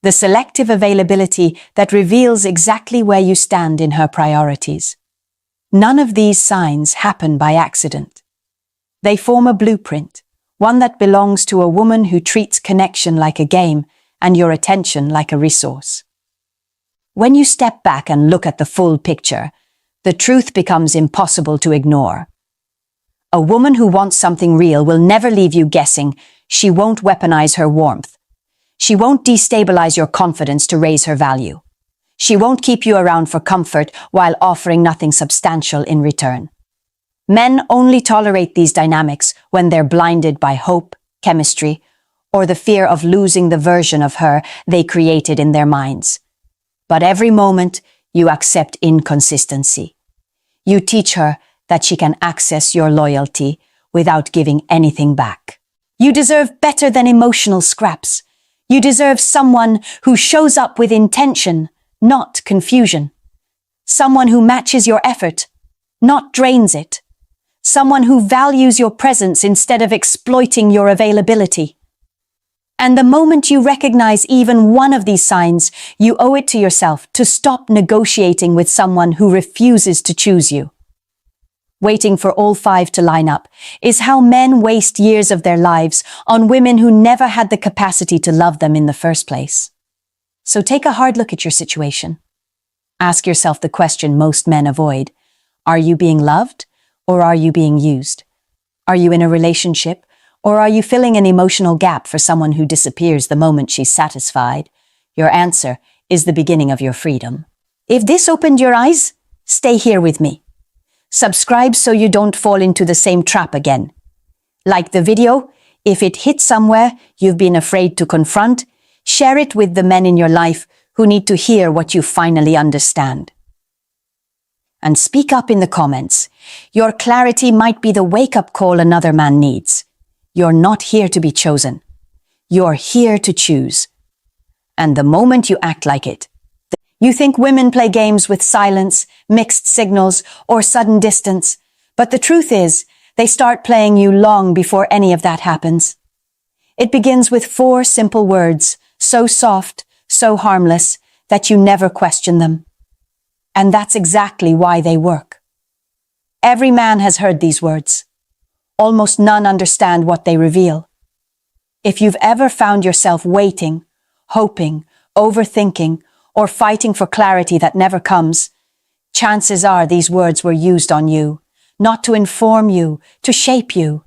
the selective availability that reveals exactly where you stand in her priorities. None of these signs happen by accident. They form a blueprint, one that belongs to a woman who treats connection like a game and your attention like a resource. When you step back and look at the full picture, the truth becomes impossible to ignore. A woman who wants something real will never leave you guessing. She won't weaponize her warmth. She won't destabilize your confidence to raise her value. She won't keep you around for comfort while offering nothing substantial in return. Men only tolerate these dynamics when they're blinded by hope, chemistry, or the fear of losing the version of her they created in their minds. But every moment, you accept inconsistency. You teach her that she can access your loyalty without giving anything back. You deserve better than emotional scraps. You deserve someone who shows up with intention, not confusion. Someone who matches your effort, not drains it. Someone who values your presence instead of exploiting your availability. And the moment you recognize even one of these signs, you owe it to yourself to stop negotiating with someone who refuses to choose you. Waiting for all five to line up is how men waste years of their lives on women who never had the capacity to love them in the first place. So take a hard look at your situation. Ask yourself the question most men avoid. Are you being loved? Or are you being used? Are you in a relationship? Or are you filling an emotional gap for someone who disappears the moment she's satisfied? Your answer is the beginning of your freedom. If this opened your eyes, stay here with me. Subscribe so you don't fall into the same trap again. Like the video, if it hits somewhere you've been afraid to confront, share it with the men in your life who need to hear what you finally understand. And speak up in the comments. Your clarity might be the wake-up call another man needs. You're not here to be chosen. You're here to choose. And the moment you act like it, you think women play games with silence, mixed signals, or sudden distance. But the truth is, they start playing you long before any of that happens. It begins with 4 simple words, so soft, so harmless, that you never question them. And that's exactly why they work. Every man has heard these words. Almost none understand what they reveal. If you've ever found yourself waiting, hoping, overthinking, or fighting for clarity that never comes, chances are these words were used on you, not to inform you, to shape you.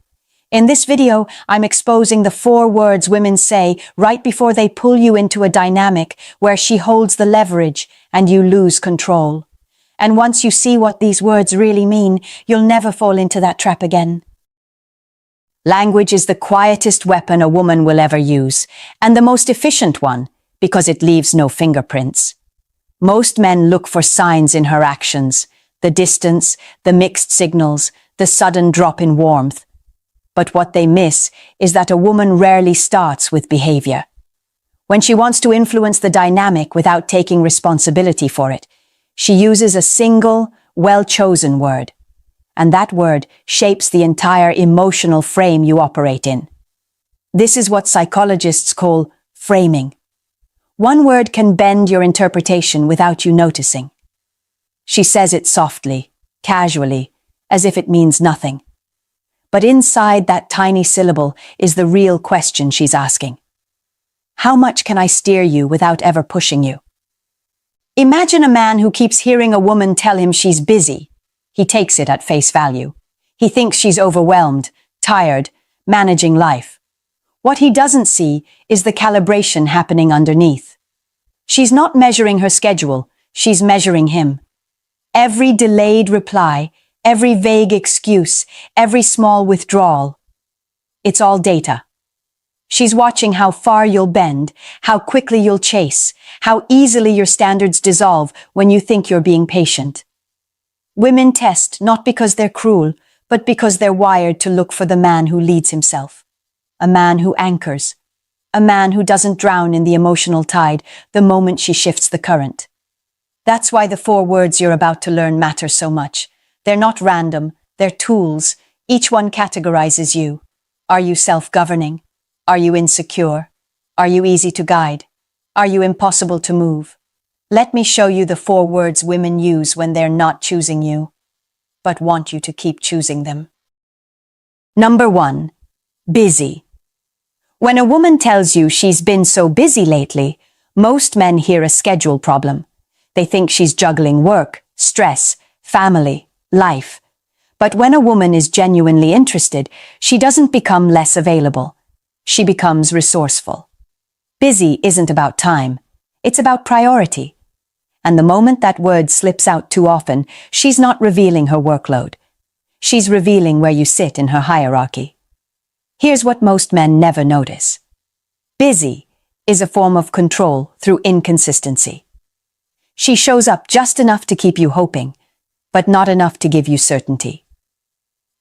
In this video, I'm exposing the 4 words women say right before they pull you into a dynamic where she holds the leverage and you lose control. And once you see what these words really mean, you'll never fall into that trap again. Language is the quietest weapon a woman will ever use, and the most efficient one, because it leaves no fingerprints. Most men look for signs in her actions, the distance, the mixed signals, the sudden drop in warmth. But what they miss is that a woman rarely starts with behavior. When she wants to influence the dynamic without taking responsibility for it, she uses a single, well-chosen word. And that word shapes the entire emotional frame you operate in. This is what psychologists call framing. One word can bend your interpretation without you noticing. She says it softly, casually, as if it means nothing. But inside that tiny syllable is the real question she's asking. How much can I steer you without ever pushing you? Imagine a man who keeps hearing a woman tell him she's busy. He takes it at face value. He thinks she's overwhelmed, tired, managing life. What he doesn't see is the calibration happening underneath. She's not measuring her schedule, she's measuring him. Every delayed reply, every vague excuse, every small withdrawal. It's all data. She's watching how far you'll bend, how quickly you'll chase, how easily your standards dissolve when you think you're being patient. Women test not because they're cruel, but because they're wired to look for the man who leads himself. A man who anchors. A man who doesn't drown in the emotional tide the moment she shifts the current. That's why the 4 words you're about to learn matter so much. They're not random, they're tools. Each one categorizes you. Are you self-governing? Are you insecure? Are you easy to guide? Are you impossible to move? Let me show you the 4 words women use when they're not choosing you, but want you to keep choosing them. Number 1, busy. When a woman tells you she's been so busy lately, most men hear a schedule problem. They think she's juggling work, stress, family, life. But when a woman is genuinely interested, she doesn't become less available. She becomes resourceful. Busy isn't about time. It's about priority. And the moment that word slips out too often, she's not revealing her workload. She's revealing where you sit in her hierarchy. Here's what most men never notice. Busy is a form of control through inconsistency. She shows up just enough to keep you hoping, but not enough to give you certainty.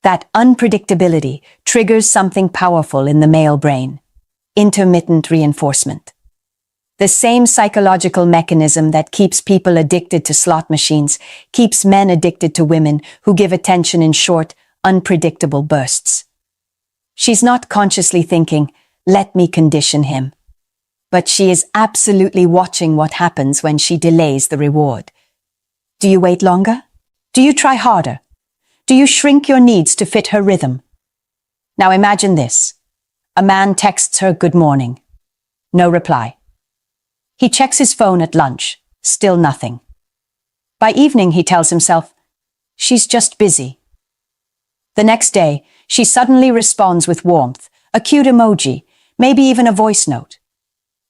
That unpredictability triggers something powerful in the male brain: intermittent reinforcement. The same psychological mechanism that keeps people addicted to slot machines keeps men addicted to women who give attention in short, unpredictable bursts. She's not consciously thinking, let me condition him. But she is absolutely watching what happens when she delays the reward. Do you wait longer? Do you try harder? Do you shrink your needs to fit her rhythm? Now imagine this. A man texts her good morning. No reply. He checks his phone at lunch. Still nothing. By evening, he tells himself, she's just busy. The next day, she suddenly responds with warmth, a cute emoji, maybe even a voice note.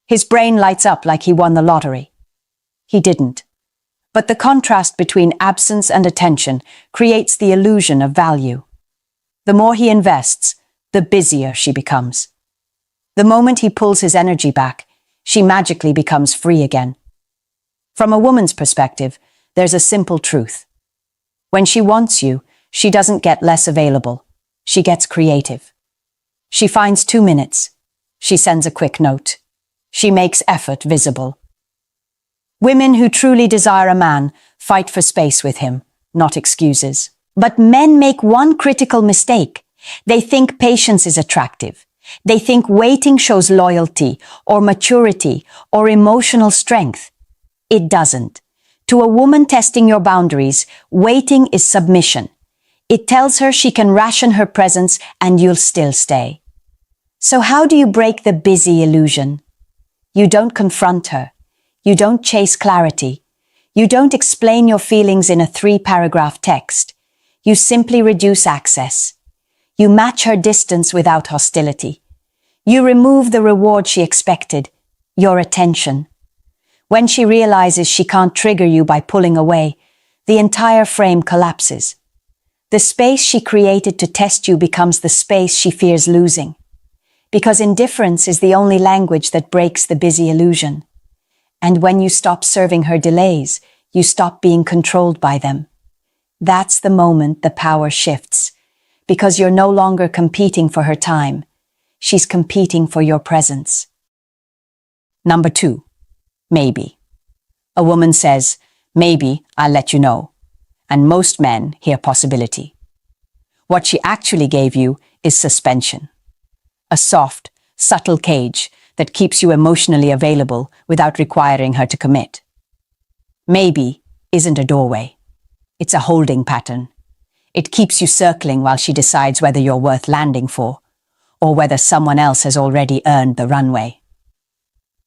His brain lights up like he won the lottery. He didn't. But the contrast between absence and attention creates the illusion of value. The more he invests, the busier she becomes. The moment he pulls his energy back, she magically becomes free again. From a woman's perspective, there's a simple truth. When she wants you, she doesn't get less available. She gets creative. She finds 2 minutes. She sends a quick note. She makes effort visible. Women who truly desire a man fight for space with him, not excuses. But men make one critical mistake. They think patience is attractive. They think waiting shows loyalty or maturity or emotional strength. It doesn't. To a woman testing your boundaries, waiting is submission. It tells her she can ration her presence and you'll still stay. So how do you break the busy illusion? You don't confront her. You don't chase clarity. You don't explain your feelings in a 3-paragraph text. You simply reduce access. You match her distance without hostility. You remove the reward she expected, your attention. When she realizes she can't trigger you by pulling away, the entire frame collapses. The space she created to test you becomes the space she fears losing. Because indifference is the only language that breaks the busy illusion. And when you stop serving her delays, you stop being controlled by them. That's the moment the power shifts. Because you're no longer competing for her time. She's competing for your presence. Number 2, maybe. A woman says, maybe I'll let you know. And most men hear possibility. What she actually gave you is suspension. A soft, subtle cage that keeps you emotionally available without requiring her to commit. Maybe isn't a doorway. It's a holding pattern. It keeps you circling while she decides whether you're worth landing for, or whether someone else has already earned the runway.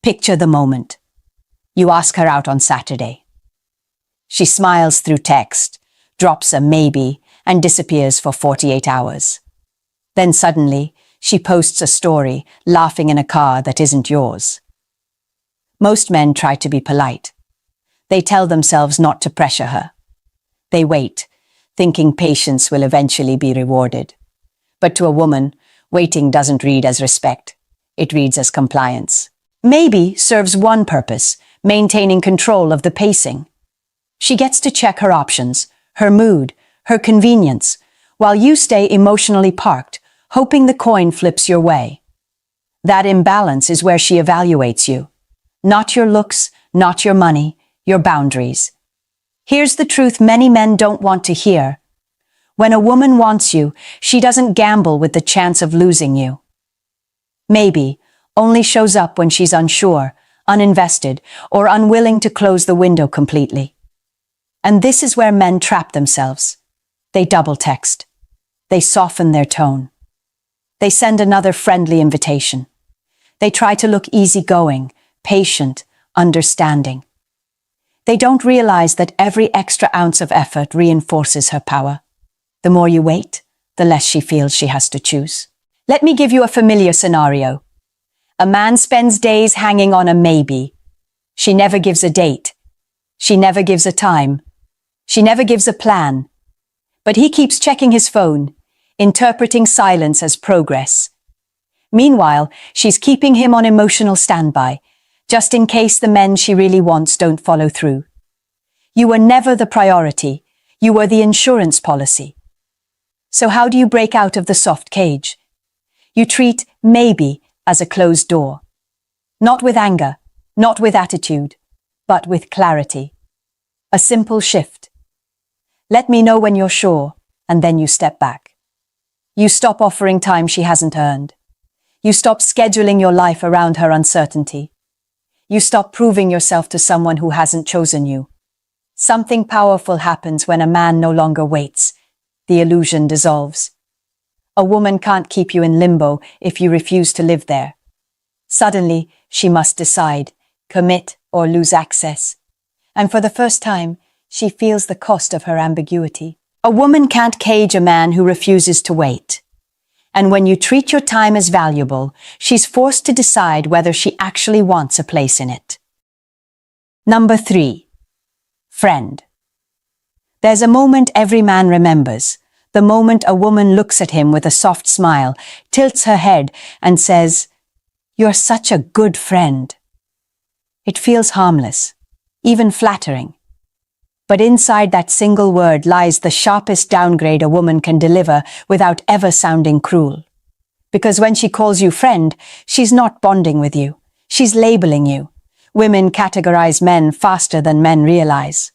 Picture the moment. You ask her out on Saturday. She smiles through text, drops a maybe, and disappears for 48 hours. Then suddenly, she posts a story, laughing in a car that isn't yours. Most men try to be polite. They tell themselves not to pressure her. They wait, thinking patience will eventually be rewarded. But to a woman, waiting doesn't read as respect. It reads as compliance. Maybe serves one purpose, maintaining control of the pacing. She gets to check her options, her mood, her convenience, while you stay emotionally parked, hoping the coin flips your way. That imbalance is where she evaluates you. Not your looks, not your money, your boundaries. Here's the truth many men don't want to hear. When a woman wants you, she doesn't gamble with the chance of losing you. Maybe only shows up when she's unsure, uninvested, or unwilling to close the window completely. And this is where men trap themselves. They double text. They soften their tone. They send another friendly invitation. They try to look easygoing, patient, understanding. They don't realize that every extra ounce of effort reinforces her power. The more you wait, the less she feels she has to choose. Let me give you a familiar scenario. A man spends days hanging on a maybe. She never gives a date. She never gives a time. She never gives a plan. But he keeps checking his phone, interpreting silence as progress. Meanwhile, she's keeping him on emotional standby, just in case the men she really wants don't follow through. You were never the priority. You were the insurance policy. So how do you break out of the soft cage? You treat maybe as a closed door. Not with anger, not with attitude, but with clarity. A simple shift. Let me know when you're sure, and then you step back. You stop offering time she hasn't earned. You stop scheduling your life around her uncertainty. You stop proving yourself to someone who hasn't chosen you. Something powerful happens when a man no longer waits. The illusion dissolves. A woman can't keep you in limbo if you refuse to live there. Suddenly, she must decide, commit or lose access. And for the first time, she feels the cost of her ambiguity. A woman can't cage a man who refuses to wait. And when you treat your time as valuable, she's forced to decide whether she actually wants a place in it. Number 3. Friend. There's a moment every man remembers. The moment a woman looks at him with a soft smile, tilts her head, and says, "You're such a good friend." It feels harmless, even flattering. But inside that single word lies the sharpest downgrade a woman can deliver without ever sounding cruel. Because when she calls you friend, she's not bonding with you. She's labeling you. Women categorize men faster than men realize.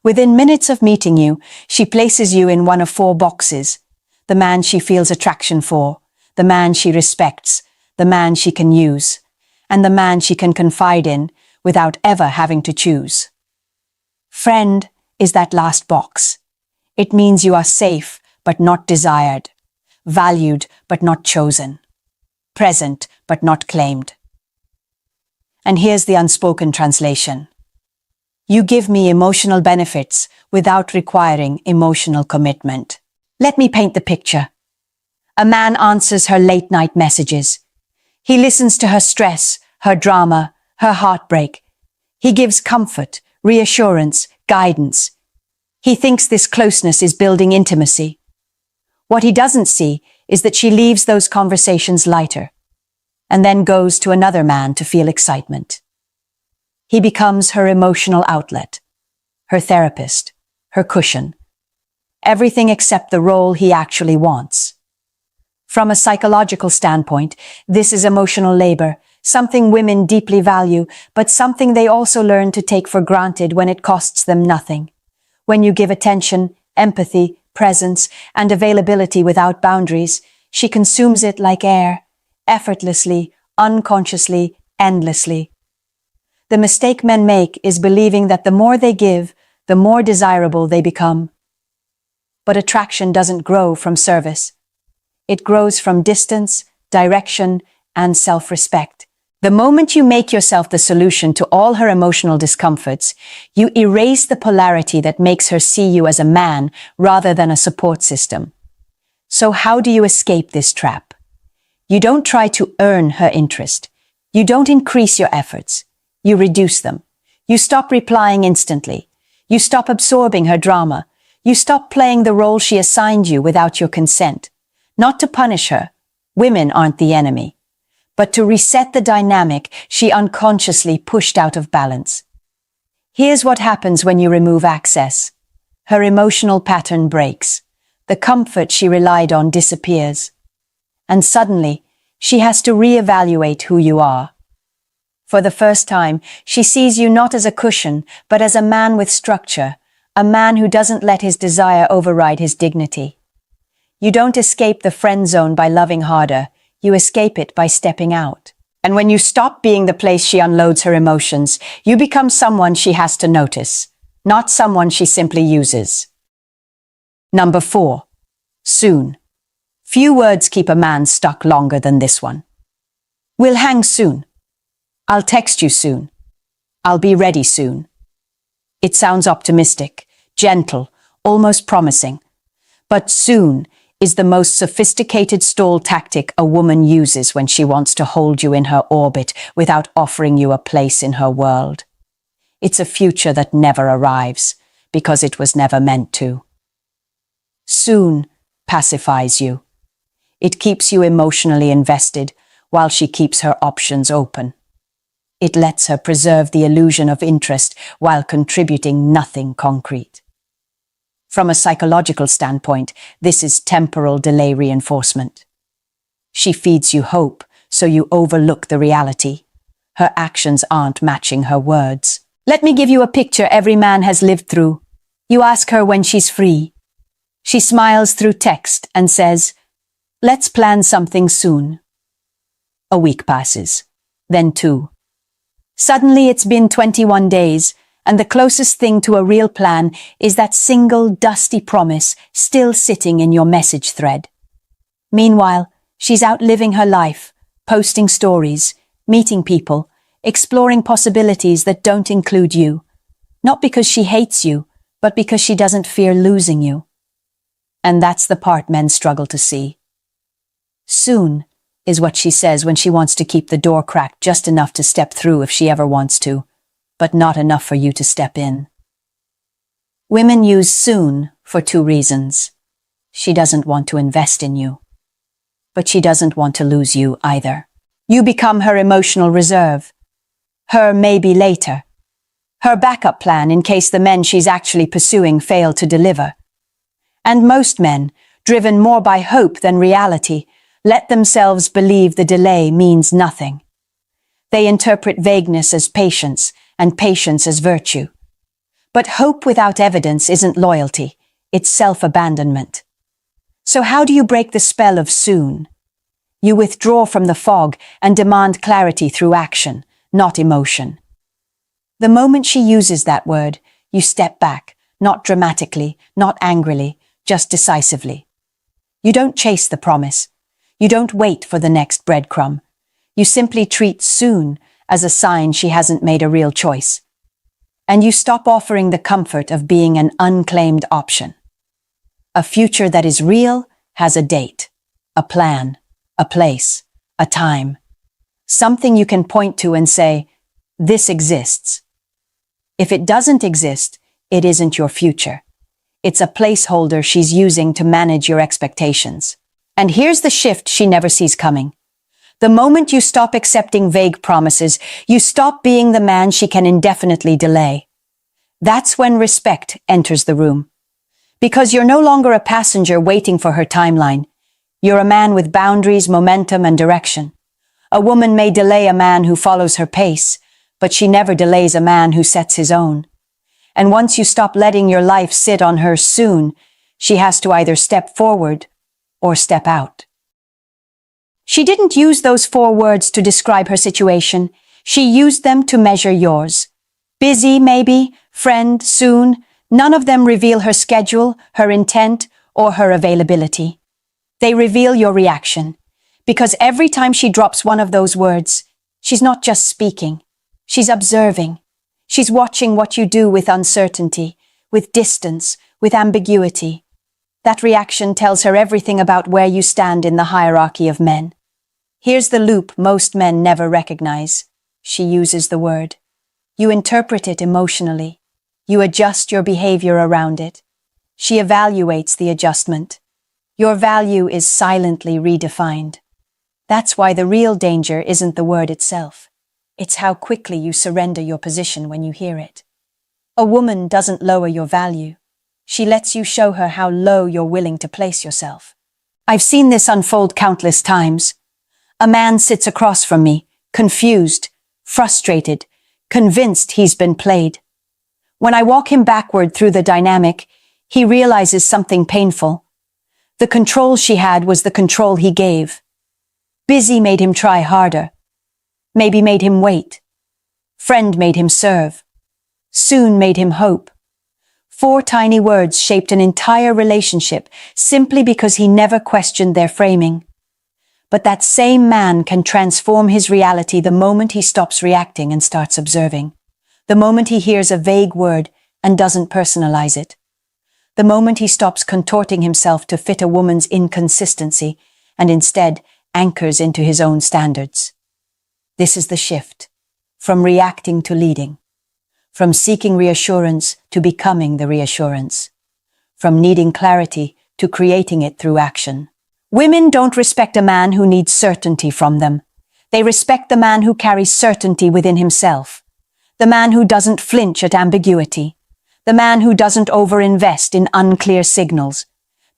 Within minutes of meeting you, she places you in one of 4 boxes. The man she feels attraction for, the man she respects, the man she can use, and the man she can confide in without ever having to choose. Friend is that last box. It means you are safe but not desired, valued but not chosen, present but not claimed. And here's the unspoken translation. You give me emotional benefits without requiring emotional commitment. Let me paint the picture. A man answers her late-night messages. He listens to her stress, her drama, her heartbreak. He gives comfort, reassurance, guidance. He thinks this closeness is building intimacy. What he doesn't see is that she leaves those conversations lighter, and then goes to another man to feel excitement. He becomes her emotional outlet, her therapist, her cushion. Everything except the role he actually wants. From a psychological standpoint, this is emotional labor, something women deeply value, but something they also learn to take for granted when it costs them nothing. When you give attention, empathy, presence, and availability without boundaries, she consumes it like air, effortlessly, unconsciously, endlessly. The mistake men make is believing that the more they give, the more desirable they become. But attraction doesn't grow from service. It grows from distance, direction, and self-respect. The moment you make yourself the solution to all her emotional discomforts, you erase the polarity that makes her see you as a man rather than a support system. So how do you escape this trap? You don't try to earn her interest. You don't increase your efforts. You reduce them. You stop replying instantly. You stop absorbing her drama. You stop playing the role she assigned you without your consent. Not to punish her. Women aren't the enemy. But to reset the dynamic she unconsciously pushed out of balance. Here's what happens when you remove access. Her emotional pattern breaks. The comfort she relied on disappears. And suddenly, she has to reevaluate who you are. For the first time, she sees you not as a cushion, but as a man with structure, a man who doesn't let his desire override his dignity. You don't escape the friend zone by loving harder, you escape it by stepping out. And when you stop being the place she unloads her emotions, you become someone she has to notice, not someone she simply uses. Number 4. Soon. Few words keep a man stuck longer than this one. We'll hang soon. I'll text you soon. I'll be ready soon. It sounds optimistic, gentle, almost promising. But soon is the most sophisticated stall tactic a woman uses when she wants to hold you in her orbit without offering you a place in her world. It's a future that never arrives, because it was never meant to. Soon pacifies you. It keeps you emotionally invested while she keeps her options open. It lets her preserve the illusion of interest while contributing nothing concrete. From a psychological standpoint, this is temporal delay reinforcement. She feeds you hope, so you overlook the reality. Her actions aren't matching her words. Let me give you a picture every man has lived through. You ask her when she's free. She smiles through text and says, "Let's plan something soon." A week passes, then 2. Suddenly it's been 21 days, and the closest thing to a real plan is that single dusty promise still sitting in your message thread. Meanwhile, she's out living her life, posting stories, meeting people, exploring possibilities that don't include you. Not because she hates you, but because she doesn't fear losing you. And that's the part men struggle to see. Soon is what she says when she wants to keep the door cracked just enough to step through if she ever wants to, but not enough for you to step in. Women use soon for 2 reasons. She doesn't want to invest in you, but she doesn't want to lose you either. You become her emotional reserve, her maybe later, her backup plan in case the men she's actually pursuing fail to deliver. And most men, driven more by hope than reality, let themselves believe the delay means nothing. They interpret vagueness as patience and patience as virtue. But hope without evidence isn't loyalty, it's self-abandonment. So how do you break the spell of soon? You withdraw from the fog and demand clarity through action, not emotion. The moment she uses that word, you step back, not dramatically, not angrily, just decisively. You don't chase the promise. You don't wait for the next breadcrumb. You simply treat soon as a sign she hasn't made a real choice. And you stop offering the comfort of being an unclaimed option. A future that is real has a date, a plan, a place, a time. Something you can point to and say, this exists. If it doesn't exist, it isn't your future. It's a placeholder she's using to manage your expectations. And here's the shift she never sees coming. The moment you stop accepting vague promises, you stop being the man she can indefinitely delay. That's when respect enters the room. Because you're no longer a passenger waiting for her timeline. You're a man with boundaries, momentum, and direction. A woman may delay a man who follows her pace, but she never delays a man who sets his own. And once you stop letting your life sit on her soon, she has to either step forward or step out. She didn't use those 4 words to describe her situation. She used them to measure yours. Busy, maybe, friend, soon. None of them reveal her schedule, her intent, or her availability. They reveal your reaction. Because every time she drops one of those words, she's not just speaking. She's observing. She's watching what you do with uncertainty, with distance, with ambiguity. That reaction tells her everything about where you stand in the hierarchy of men. Here's the loop most men never recognize. She uses the word. You interpret it emotionally. You adjust your behavior around it. She evaluates the adjustment. Your value is silently redefined. That's why the real danger isn't the word itself. It's how quickly you surrender your position when you hear it. A woman doesn't lower your value. She lets you show her how low you're willing to place yourself. I've seen this unfold countless times. A man sits across from me, confused, frustrated, convinced he's been played. When I walk him backward through the dynamic, he realizes something painful. The control she had was the control he gave. Busy made him try harder. Maybe made him wait. Friend made him serve. Soon made him hope. 4 tiny words shaped an entire relationship simply because he never questioned their framing. But that same man can transform his reality the moment he stops reacting and starts observing. The moment he hears a vague word and doesn't personalize it. The moment he stops contorting himself to fit a woman's inconsistency and instead anchors into his own standards. This is the shift, from reacting to leading, from seeking reassurance to becoming the reassurance, from needing clarity to creating it through action. Women don't respect a man who needs certainty from them. They respect the man who carries certainty within himself, the man who doesn't flinch at ambiguity, the man who doesn't overinvest in unclear signals,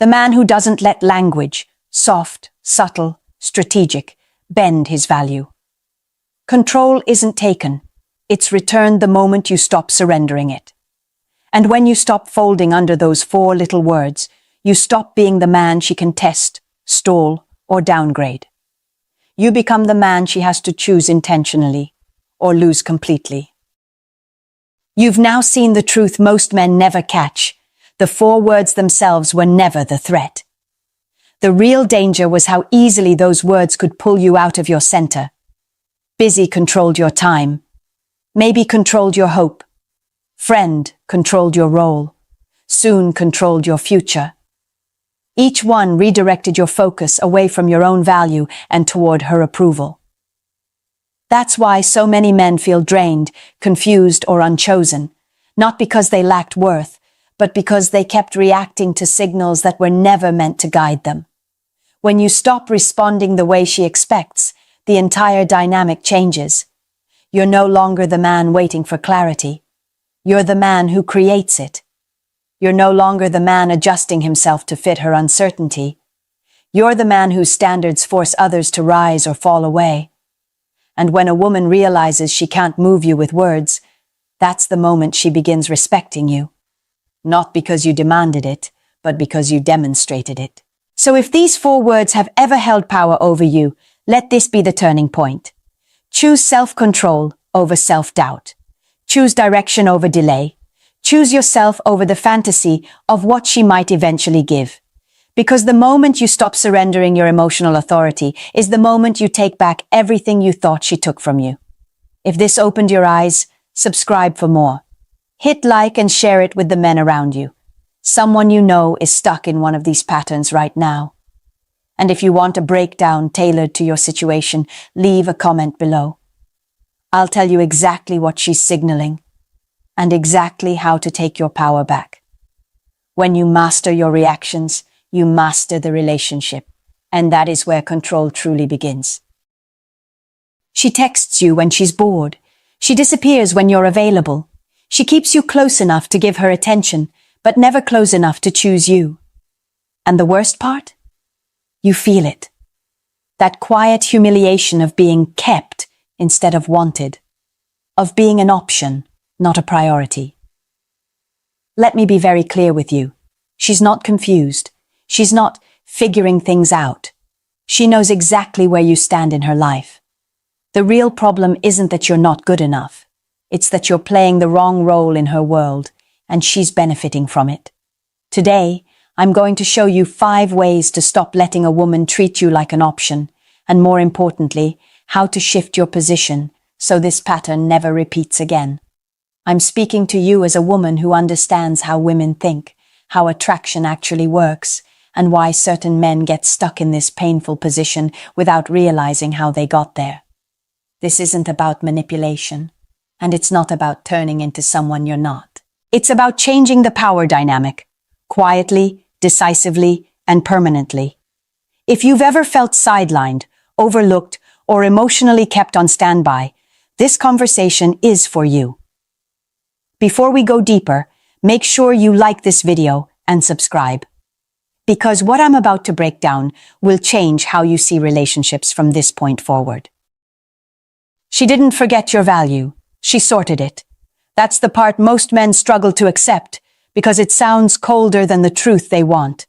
the man who doesn't let language, soft, subtle, strategic, bend his value. Control isn't taken. It's returned the moment you stop surrendering it. And when you stop folding under those 4 little words, you stop being the man she can test, stall, or downgrade. You become the man she has to choose intentionally, or lose completely. You've now seen the truth most men never catch. The 4 words themselves were never the threat. The real danger was how easily those words could pull you out of your center. Busy controlled your time. Maybe controlled your hope. Friend controlled your role. Soon controlled your future. Each one redirected your focus away from your own value and toward her approval. That's why so many men feel drained, confused, or unchosen, not because they lacked worth, but because they kept reacting to signals that were never meant to guide them. When you stop responding the way she expects, the entire dynamic changes. You're no longer the man waiting for clarity. You're the man who creates it. You're no longer the man adjusting himself to fit her uncertainty. You're the man whose standards force others to rise or fall away. And when a woman realizes she can't move you with words, that's the moment she begins respecting you. Not because you demanded it, but because you demonstrated it. So if these 4 words have ever held power over you, let this be the turning point. Choose self-control over self-doubt. Choose direction over delay. Choose yourself over the fantasy of what she might eventually give. Because the moment you stop surrendering your emotional authority is the moment you take back everything you thought she took from you. If this opened your eyes, subscribe for more. Hit like and share it with the men around you. Someone you know is stuck in one of these patterns right now. And if you want a breakdown tailored to your situation, leave a comment below. I'll tell you exactly what she's signaling and exactly how to take your power back. When you master your reactions, you master the relationship, and that is where control truly begins. She texts you when she's bored. She disappears when you're available. She keeps you close enough to give her attention, but never close enough to choose you. And the worst part? You feel it. That quiet humiliation of being kept instead of wanted, of being an option, not a priority. Let me be very clear with you. She's not confused. She's not figuring things out. She knows exactly where you stand in her life. The real problem isn't that you're not good enough. It's that you're playing the wrong role in her world, and she's benefiting from it. Today, I'm going to show you 5 ways to stop letting a woman treat you like an option, and more importantly, how to shift your position so this pattern never repeats again. I'm speaking to you as a woman who understands how women think, how attraction actually works, and why certain men get stuck in this painful position without realizing how they got there. This isn't about manipulation, And it's not about turning into someone you're not. It's about changing the power dynamic, quietly, decisively, and permanently. If you've ever felt sidelined, overlooked, or emotionally kept on standby, this conversation is for you. Before we go deeper, make sure you like this video and subscribe. Because what I'm about to break down will change how you see relationships from this point forward. She didn't forget your value. She sorted it. That's the part most men struggle to accept because it sounds colder than the truth they want.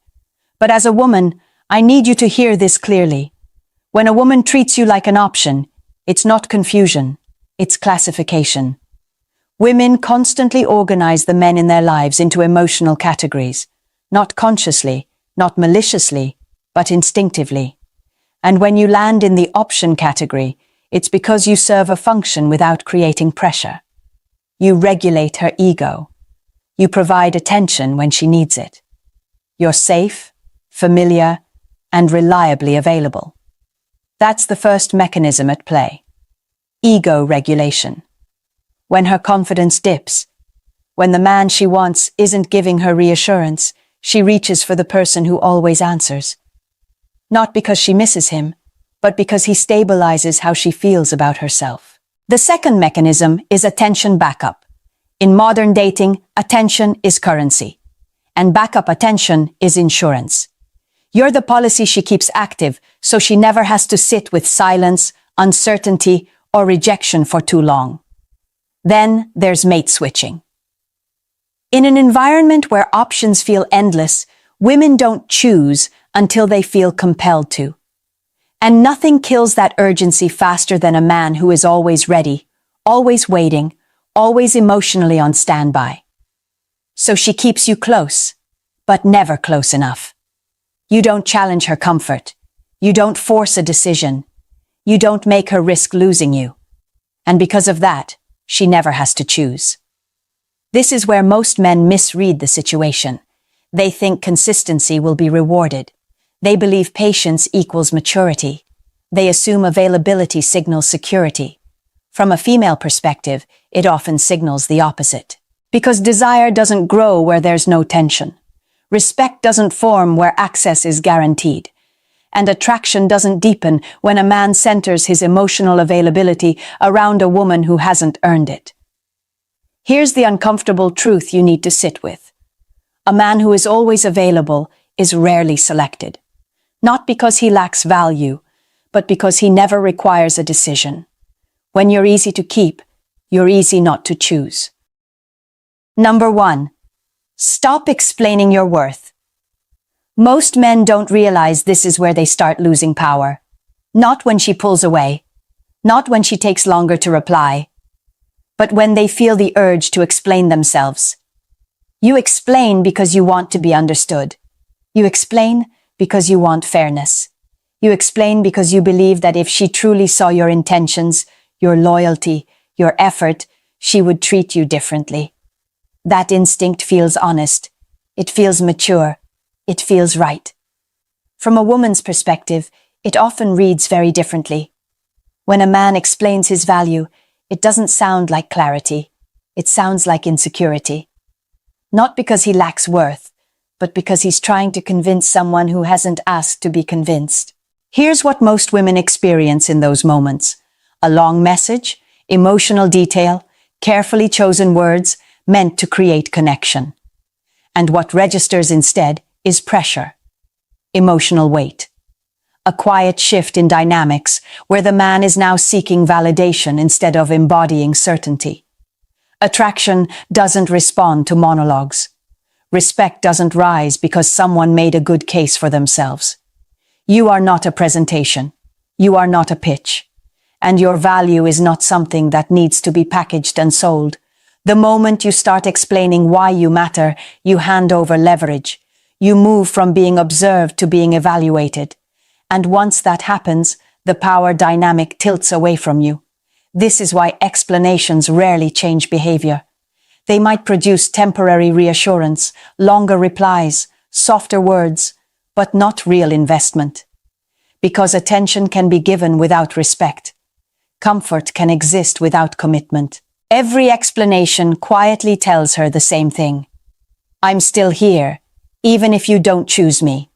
But as a woman, I need you to hear this clearly. When a woman treats you like an option, it's not confusion, it's classification. Women constantly organize the men in their lives into emotional categories, not consciously, not maliciously, but instinctively. And when you land in the option category, it's because you serve a function without creating pressure. You regulate her ego. You provide attention when she needs it. You're safe, familiar, and reliably available. That's the first mechanism at play. Ego regulation. When her confidence dips, when the man she wants isn't giving her reassurance, she reaches for the person who always answers. Not because she misses him, but because he stabilizes how she feels about herself. The second mechanism is attention backup. In modern dating, attention is currency, and backup attention is insurance. You're the policy she keeps active, so she never has to sit with silence, uncertainty, or rejection for too long. Then there's mate switching. In an environment where options feel endless, women don't choose until they feel compelled to. And nothing kills that urgency faster than a man who is always ready, always waiting, always emotionally on standby. So she keeps you close, but never close enough. You don't challenge her comfort. You don't force a decision. You don't make her risk losing you. And because of that, she never has to choose. This is where most men misread the situation. They think consistency will be rewarded. They believe patience equals maturity. They assume availability signals security. From a female perspective, it often signals the opposite. Because desire doesn't grow where there's no tension. Respect doesn't form where access is guaranteed. And attraction doesn't deepen when a man centers his emotional availability around a woman who hasn't earned it. Here's the uncomfortable truth you need to sit with. A man who is always available is rarely selected. Not because he lacks value, but because he never requires a decision. When you're easy to keep, you're easy not to choose. Number 1. Stop explaining your worth. Most men don't realize this is where they start losing power. Not when she pulls away. Not when she takes longer to reply. But when they feel the urge to explain themselves. You explain because you want to be understood. You explain because you want fairness. You explain because you believe that if she truly saw your intentions, your loyalty, your effort, she would treat you differently. That instinct feels honest. It feels mature. It feels right. From a woman's perspective, it often reads very differently. When a man explains his value, it doesn't sound like clarity. It sounds like insecurity. Not because he lacks worth, but because he's trying to convince someone who hasn't asked to be convinced. Here's what most women experience in those moments. A long message, emotional detail, carefully chosen words meant to create connection. And what registers instead is pressure, emotional weight. A quiet shift in dynamics where the man is now seeking validation instead of embodying certainty. Attraction doesn't respond to monologues. Respect doesn't rise because someone made a good case for themselves. You are not a presentation. You are not a pitch. And your value is not something that needs to be packaged and sold. The moment you start explaining why you matter, you hand over leverage. You move from being observed to being evaluated. And once that happens, the power dynamic tilts away from you. This is why explanations rarely change behavior. They might produce temporary reassurance, longer replies, softer words, but not real investment. Because attention can be given without respect. Comfort can exist without commitment. Every explanation quietly tells her the same thing. I'm still here, even if you don't choose me.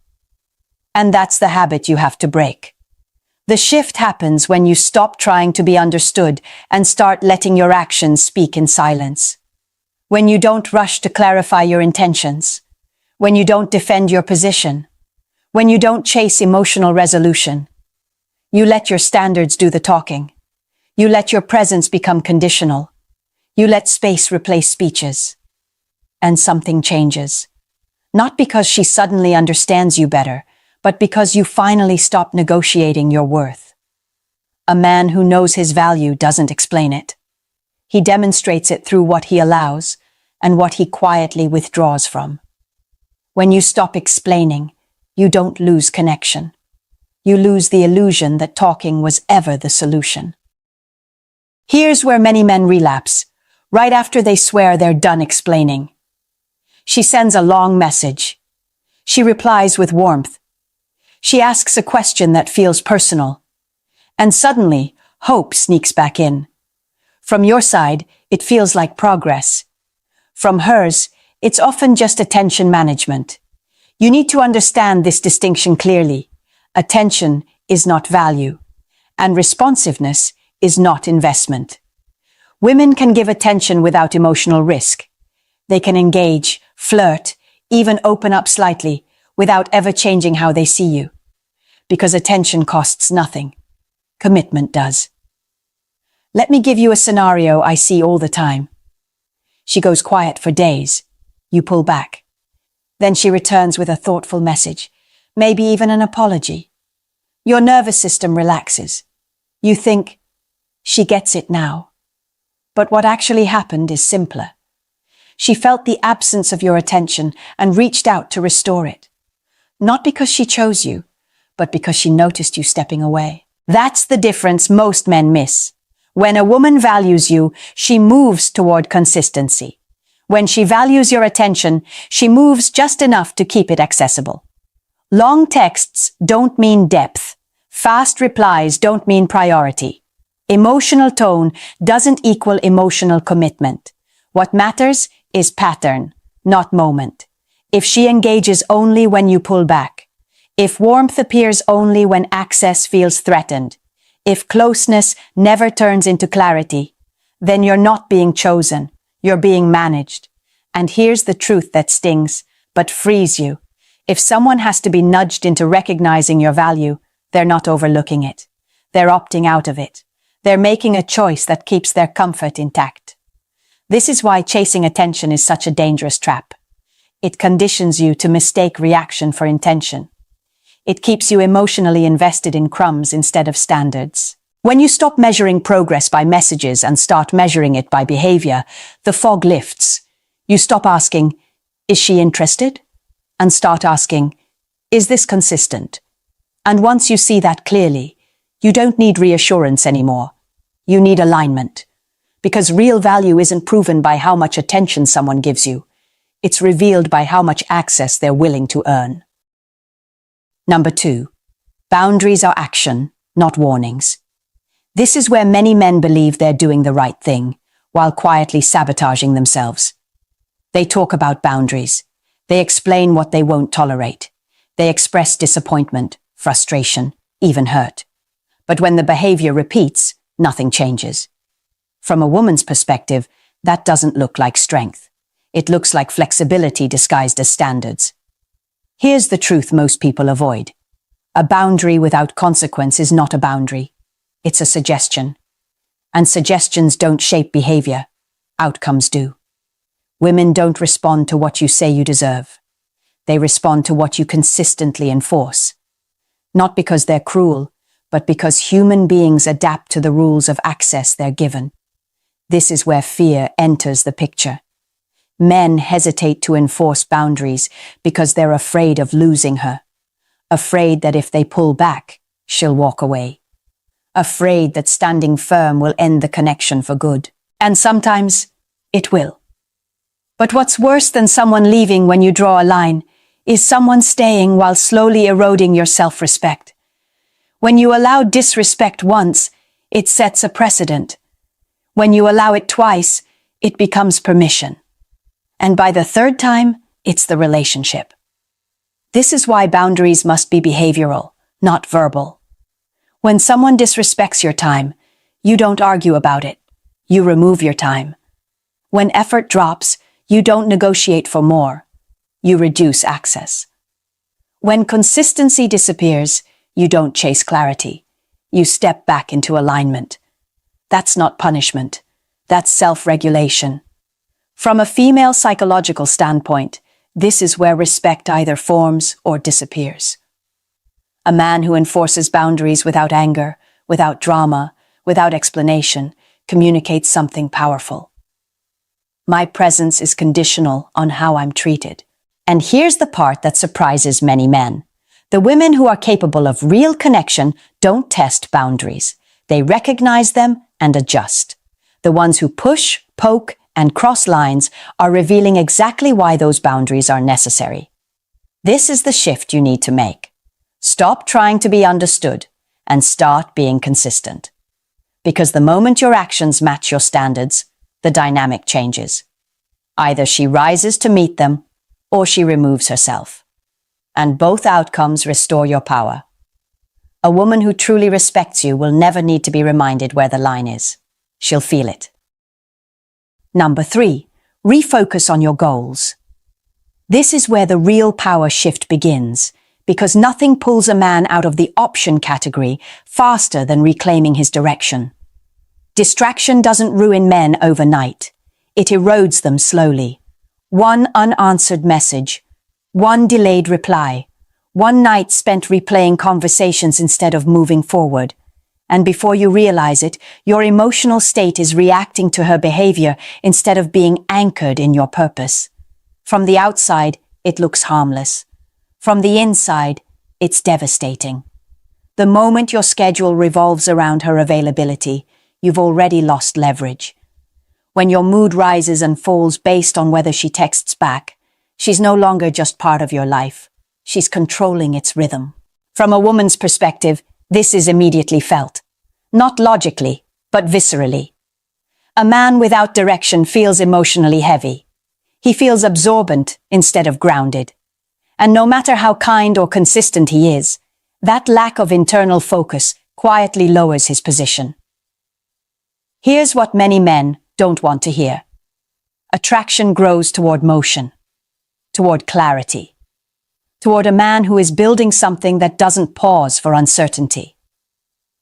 And that's the habit you have to break. The shift happens when you stop trying to be understood and start letting your actions speak in silence. When you don't rush to clarify your intentions. When you don't defend your position. When you don't chase emotional resolution. You let your standards do the talking. You let your presence become conditional. You let space replace speeches. And something changes. Not because she suddenly understands you better, but because you finally stop negotiating your worth. A man who knows his value doesn't explain it. He demonstrates it through what he allows and what he quietly withdraws from. When you stop explaining, you don't lose connection. You lose the illusion that talking was ever the solution. Here's where many men relapse, right after they swear they're done explaining. She sends a long message. She replies with warmth. She asks a question that feels personal. And suddenly, hope sneaks back in. From your side, it feels like progress. From hers, it's often just attention management. You need to understand this distinction clearly. Attention is not value, and responsiveness is not investment. Women can give attention without emotional risk. They can engage, flirt, even open up slightly without ever changing how they see you. Because attention costs nothing. Commitment does. Let me give you a scenario I see all the time. She goes quiet for days. You pull back. Then she returns with a thoughtful message, maybe even an apology. Your nervous system relaxes. You think, she gets it now. But what actually happened is simpler. She felt the absence of your attention and reached out to restore it. Not because she chose you, but because she noticed you stepping away. That's the difference most men miss. When a woman values you, she moves toward consistency. When she values your attention, she moves just enough to keep it accessible. Long texts don't mean depth. Fast replies don't mean priority. Emotional tone doesn't equal emotional commitment. What matters is pattern, not moment. If she engages only when you pull back, if warmth appears only when access feels threatened, if closeness never turns into clarity, then you're not being chosen, you're being managed. And here's the truth that stings, but frees you. If someone has to be nudged into recognizing your value, they're not overlooking it. They're opting out of it. They're making a choice that keeps their comfort intact. This is why chasing attention is such a dangerous trap. It conditions you to mistake reaction for intention. It keeps you emotionally invested in crumbs instead of standards. When you stop measuring progress by messages and start measuring it by behavior, the fog lifts. You stop asking, is she interested? And start asking, is this consistent? And once you see that clearly, you don't need reassurance anymore. You need alignment. Because real value isn't proven by how much attention someone gives you. It's revealed by how much access they're willing to earn. Number 2. Boundaries are action, not warnings. This is where many men believe they're doing the right thing, while quietly sabotaging themselves. They talk about boundaries. They explain what they won't tolerate. They express disappointment, frustration, even hurt. But when the behavior repeats, nothing changes. From a woman's perspective, that doesn't look like strength. It looks like flexibility disguised as standards. Here's the truth most people avoid. A boundary without consequence is not a boundary. It's a suggestion. And suggestions don't shape behavior. Outcomes do. Women don't respond to what you say you deserve. They respond to what you consistently enforce. Not because they're cruel, but because human beings adapt to the rules of access they're given. This is where fear enters the picture. Men hesitate to enforce boundaries because they're afraid of losing her. Afraid that if they pull back, she'll walk away. Afraid that standing firm will end the connection for good. And sometimes, it will. But what's worse than someone leaving when you draw a line is someone staying while slowly eroding your self-respect. When you allow disrespect once, it sets a precedent. When you allow it twice, it becomes permission. And by the third time, it's the relationship. This is why boundaries must be behavioral, not verbal. When someone disrespects your time, you don't argue about it. You remove your time. When effort drops, you don't negotiate for more. You reduce access. When consistency disappears, you don't chase clarity. You step back into alignment. That's not punishment. That's self-regulation. From a female psychological standpoint, this is where respect either forms or disappears. A man who enforces boundaries without anger, without drama, without explanation, communicates something powerful. My presence is conditional on how I'm treated. And here's the part that surprises many men. The women who are capable of real connection don't test boundaries. They recognize them and adjust. The ones who push, poke, and cross lines are revealing exactly why those boundaries are necessary. This is the shift you need to make. Stop trying to be understood and start being consistent. Because the moment your actions match your standards, the dynamic changes. Either she rises to meet them, or she removes herself. And both outcomes restore your power. A woman who truly respects you will never need to be reminded where the line is. She'll feel it. Number 3, refocus on your goals. This is where the real power shift begins, because nothing pulls a man out of the option category faster than reclaiming his direction. Distraction doesn't ruin men overnight. It erodes them slowly. One unanswered message, one delayed reply, one night spent replaying conversations instead of moving forward. And before you realize it, your emotional state is reacting to her behavior instead of being anchored in your purpose. From the outside, it looks harmless. From the inside, it's devastating. The moment your schedule revolves around her availability, you've already lost leverage. When your mood rises and falls based on whether she texts back, she's no longer just part of your life. She's controlling its rhythm. From a woman's perspective, this is immediately felt. Not logically, but viscerally. A man without direction feels emotionally heavy. He feels absorbent instead of grounded. And no matter how kind or consistent he is, that lack of internal focus quietly lowers his position. Here's what many men don't want to hear. Attraction grows toward motion, toward clarity, toward a man who is building something that doesn't pause for uncertainty.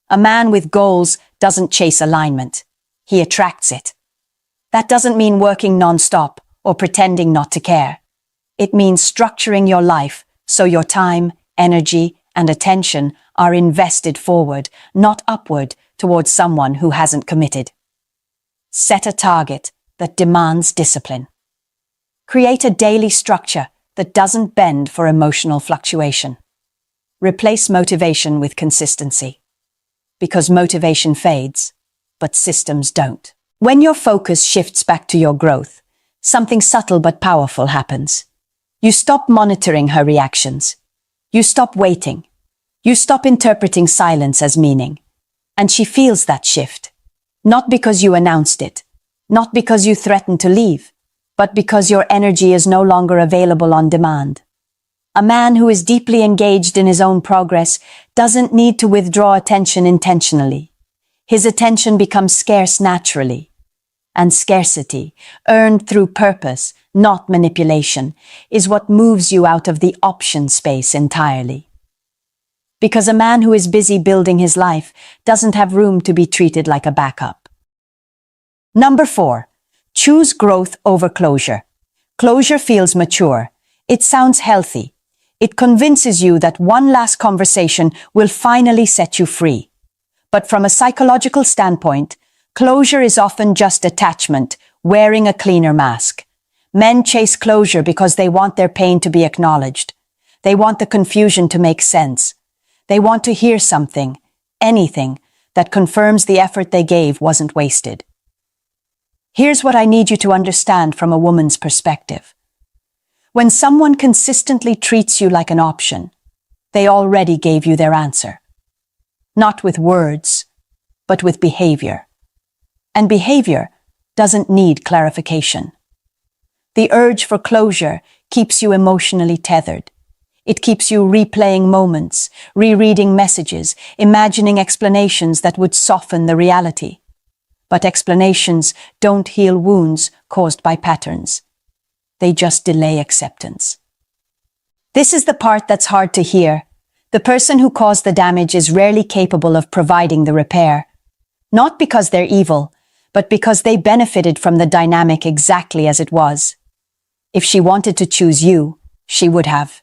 A man with goals doesn't chase alignment. He attracts it. That doesn't mean working non-stop or pretending not to care. It means structuring your life so your time, energy, and attention are invested forward, not upward, towards someone who hasn't committed. Set a target that demands discipline. Create a daily structure that doesn't bend for emotional fluctuation. Replace motivation with consistency. Because motivation fades, but systems don't. When your focus shifts back to your growth, something subtle but powerful happens. You stop monitoring her reactions. You stop waiting. You stop interpreting silence as meaning. And she feels that shift. Not because you announced it, not because you threatened to leave, but because your energy is no longer available on demand. A man who is deeply engaged in his own progress doesn't need to withdraw attention intentionally. His attention becomes scarce naturally. And scarcity, earned through purpose, not manipulation, is what moves you out of the option space entirely. Because a man who is busy building his life doesn't have room to be treated like a backup. Number 4, choose growth over closure. Closure feels mature. It sounds healthy. It convinces you that one last conversation will finally set you free. But from a psychological standpoint, closure is often just attachment, wearing a cleaner mask. Men chase closure because they want their pain to be acknowledged. They want the confusion to make sense. They want to hear something, anything, that confirms the effort they gave wasn't wasted. Here's what I need you to understand from a woman's perspective. When someone consistently treats you like an option, they already gave you their answer. Not with words, but with behavior. And behavior doesn't need clarification. The urge for closure keeps you emotionally tethered. It keeps you replaying moments, rereading messages, imagining explanations that would soften the reality. But explanations don't heal wounds caused by patterns. They just delay acceptance. This is the part that's hard to hear. The person who caused the damage is rarely capable of providing the repair. Not because they're evil, but because they benefited from the dynamic exactly as it was. If she wanted to choose you, she would have.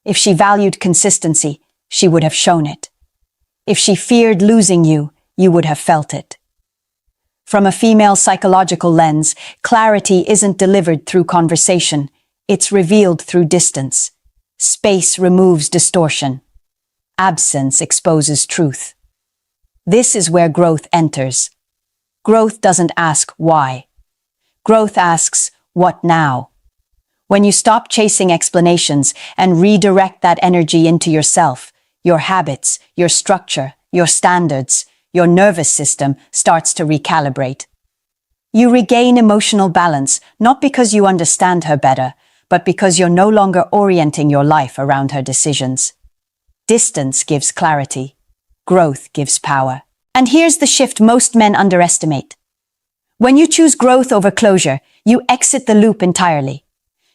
If she valued consistency, she would have shown it. If she feared losing you, you would have felt it. From a female psychological lens, clarity isn't delivered through conversation. It's revealed through distance. Space removes distortion. Absence exposes truth. This is where growth enters. Growth doesn't ask why. Growth asks, what now? When you stop chasing explanations and redirect that energy into yourself, your habits, your structure, your standards, your nervous system starts to recalibrate. You regain emotional balance, not because you understand her better, but because you're no longer orienting your life around her decisions. Distance gives clarity. Growth gives power. And here's the shift most men underestimate. When you choose growth over closure, you exit the loop entirely.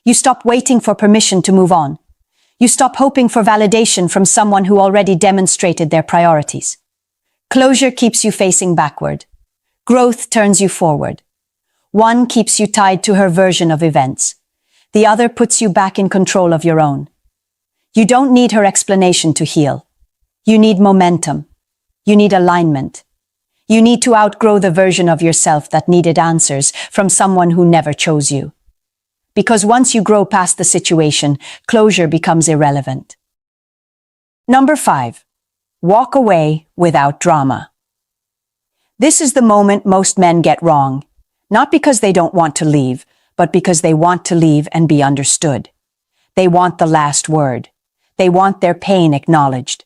You stop waiting for permission to move on. You stop hoping for validation from someone who already demonstrated their priorities. Closure keeps you facing backward. Growth turns you forward. One keeps you tied to her version of events. The other puts you back in control of your own. You don't need her explanation to heal. You need momentum. You need alignment. You need to outgrow the version of yourself that needed answers from someone who never chose you. Because once you grow past the situation, closure becomes irrelevant. Number 5. Walk away without drama. This is the moment most men get wrong, not because they don't want to leave, but because they want to leave and be understood. They want the last word. They want their pain acknowledged.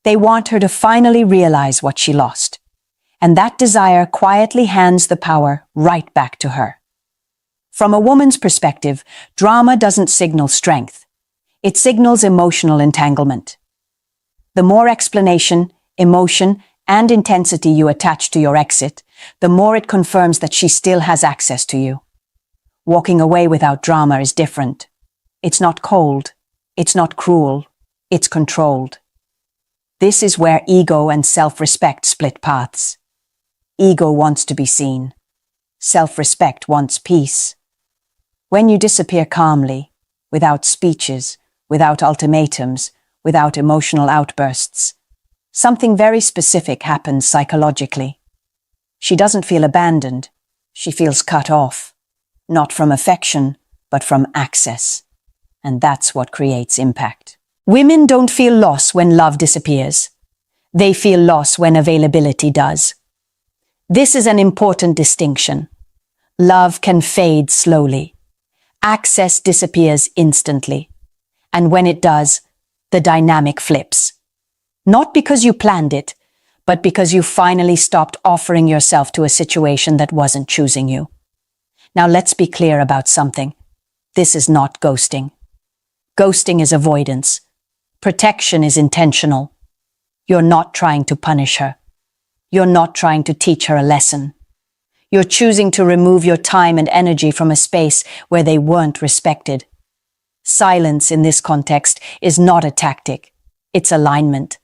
They want her to finally realize what she lost. And that desire quietly hands the power right back to her. From a woman's perspective, drama doesn't signal strength. It signals emotional entanglement. The more explanation, emotion, and intensity you attach to your exit, the more it confirms that she still has access to you. Walking away without drama is different. It's not cold. It's not cruel. It's controlled. This is where ego and self-respect split paths. Ego wants to be seen. Self-respect wants peace. When you disappear calmly, without speeches, without ultimatums, without emotional outbursts, something very specific happens psychologically. She doesn't feel abandoned. She feels cut off. Not from affection, but from access. And that's what creates impact. Women don't feel loss when love disappears. They feel loss when availability does. This is an important distinction. Love can fade slowly. Access disappears instantly. And when it does, the dynamic flips. Not because you planned it, but because you finally stopped offering yourself to a situation that wasn't choosing you. Now let's be clear about something. This is not ghosting. Ghosting is avoidance. Protection is intentional. You're not trying to punish her. You're not trying to teach her a lesson. You're choosing to remove your time and energy from a space where they weren't respected. Silence in this context is not a tactic. It's alignment.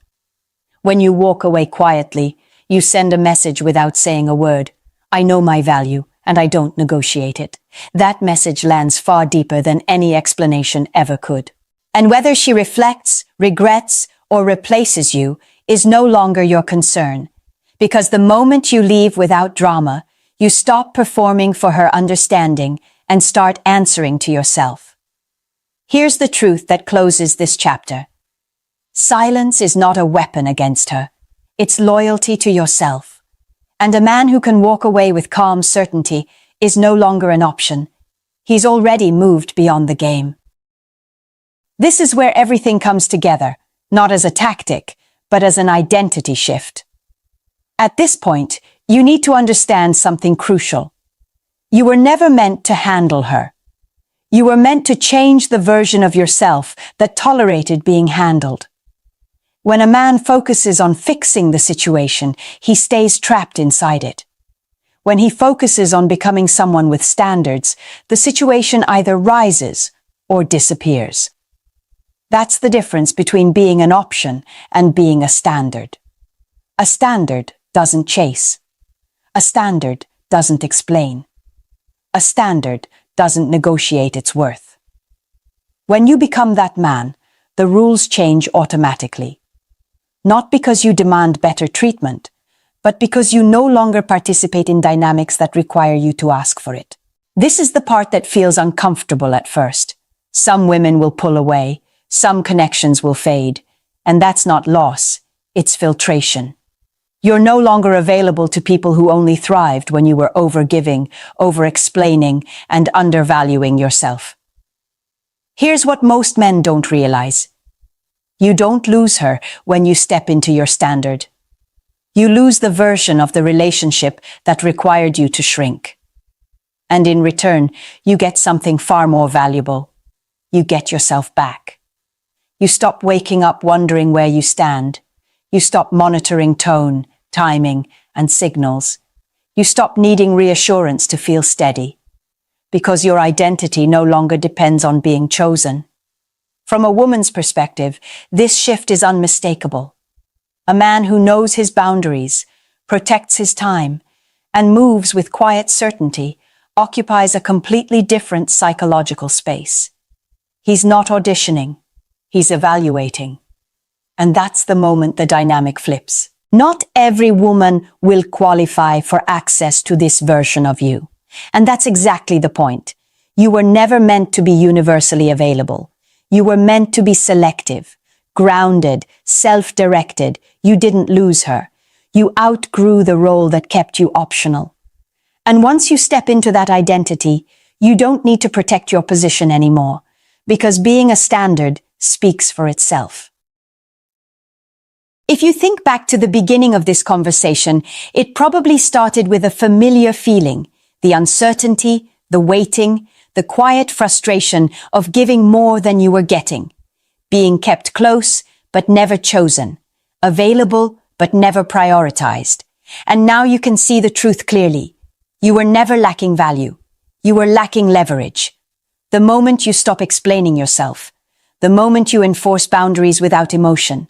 When you walk away quietly, you send a message without saying a word. I know my value, and I don't negotiate it. That message lands far deeper than any explanation ever could. And whether she reflects, regrets, or replaces you is no longer your concern. Because the moment you leave without drama, you stop performing for her understanding and start answering to yourself. Here's the truth that closes this chapter. Silence is not a weapon against her. It's loyalty to yourself. And a man who can walk away with calm certainty is no longer an option. He's already moved beyond the game. This is where everything comes together, not as a tactic, but as an identity shift. At this point, You need to understand something crucial. You were never meant to handle her. You were meant to change the version of yourself that tolerated being handled. When a man focuses on fixing the situation, he stays trapped inside it. When he focuses on becoming someone with standards, the situation either rises or disappears. That's the difference between being an option and being a standard. A standard doesn't chase. A standard doesn't explain. A standard doesn't negotiate its worth. When you become that man, the rules change automatically. Not because you demand better treatment, but because you no longer participate in dynamics that require you to ask for it. This is the part that feels uncomfortable at first. Some women will pull away, some connections will fade, and that's not loss, it's filtration. You're no longer available to people who only thrived when you were overgiving, over-explaining, and undervaluing yourself. Here's what most men don't realize. You don't lose her when you step into your standard. You lose the version of the relationship that required you to shrink. And in return, you get something far more valuable. You get yourself back. You stop waking up wondering where you stand. You stop monitoring tone, timing, and signals. You stop needing reassurance to feel steady. Because your identity no longer depends on being chosen. From a woman's perspective, this shift is unmistakable. A man who knows his boundaries, protects his time, and moves with quiet certainty occupies a completely different psychological space. He's not auditioning, he's evaluating. And that's the moment the dynamic flips. Not every woman will qualify for access to this version of you. And that's exactly the point. You were never meant to be universally available. You were meant to be selective, grounded, self-directed. You didn't lose her. You outgrew the role that kept you optional. And once you step into that identity, you don't need to protect your position anymore, because being a standard speaks for itself. If you think back to the beginning of this conversation, it probably started with a familiar feeling, the uncertainty, the waiting, the quiet frustration of giving more than you were getting, being kept close but never chosen, available but never prioritized. And now you can see the truth clearly. You were never lacking value. You were lacking leverage. The moment you stop explaining yourself, the moment you enforce boundaries without emotion,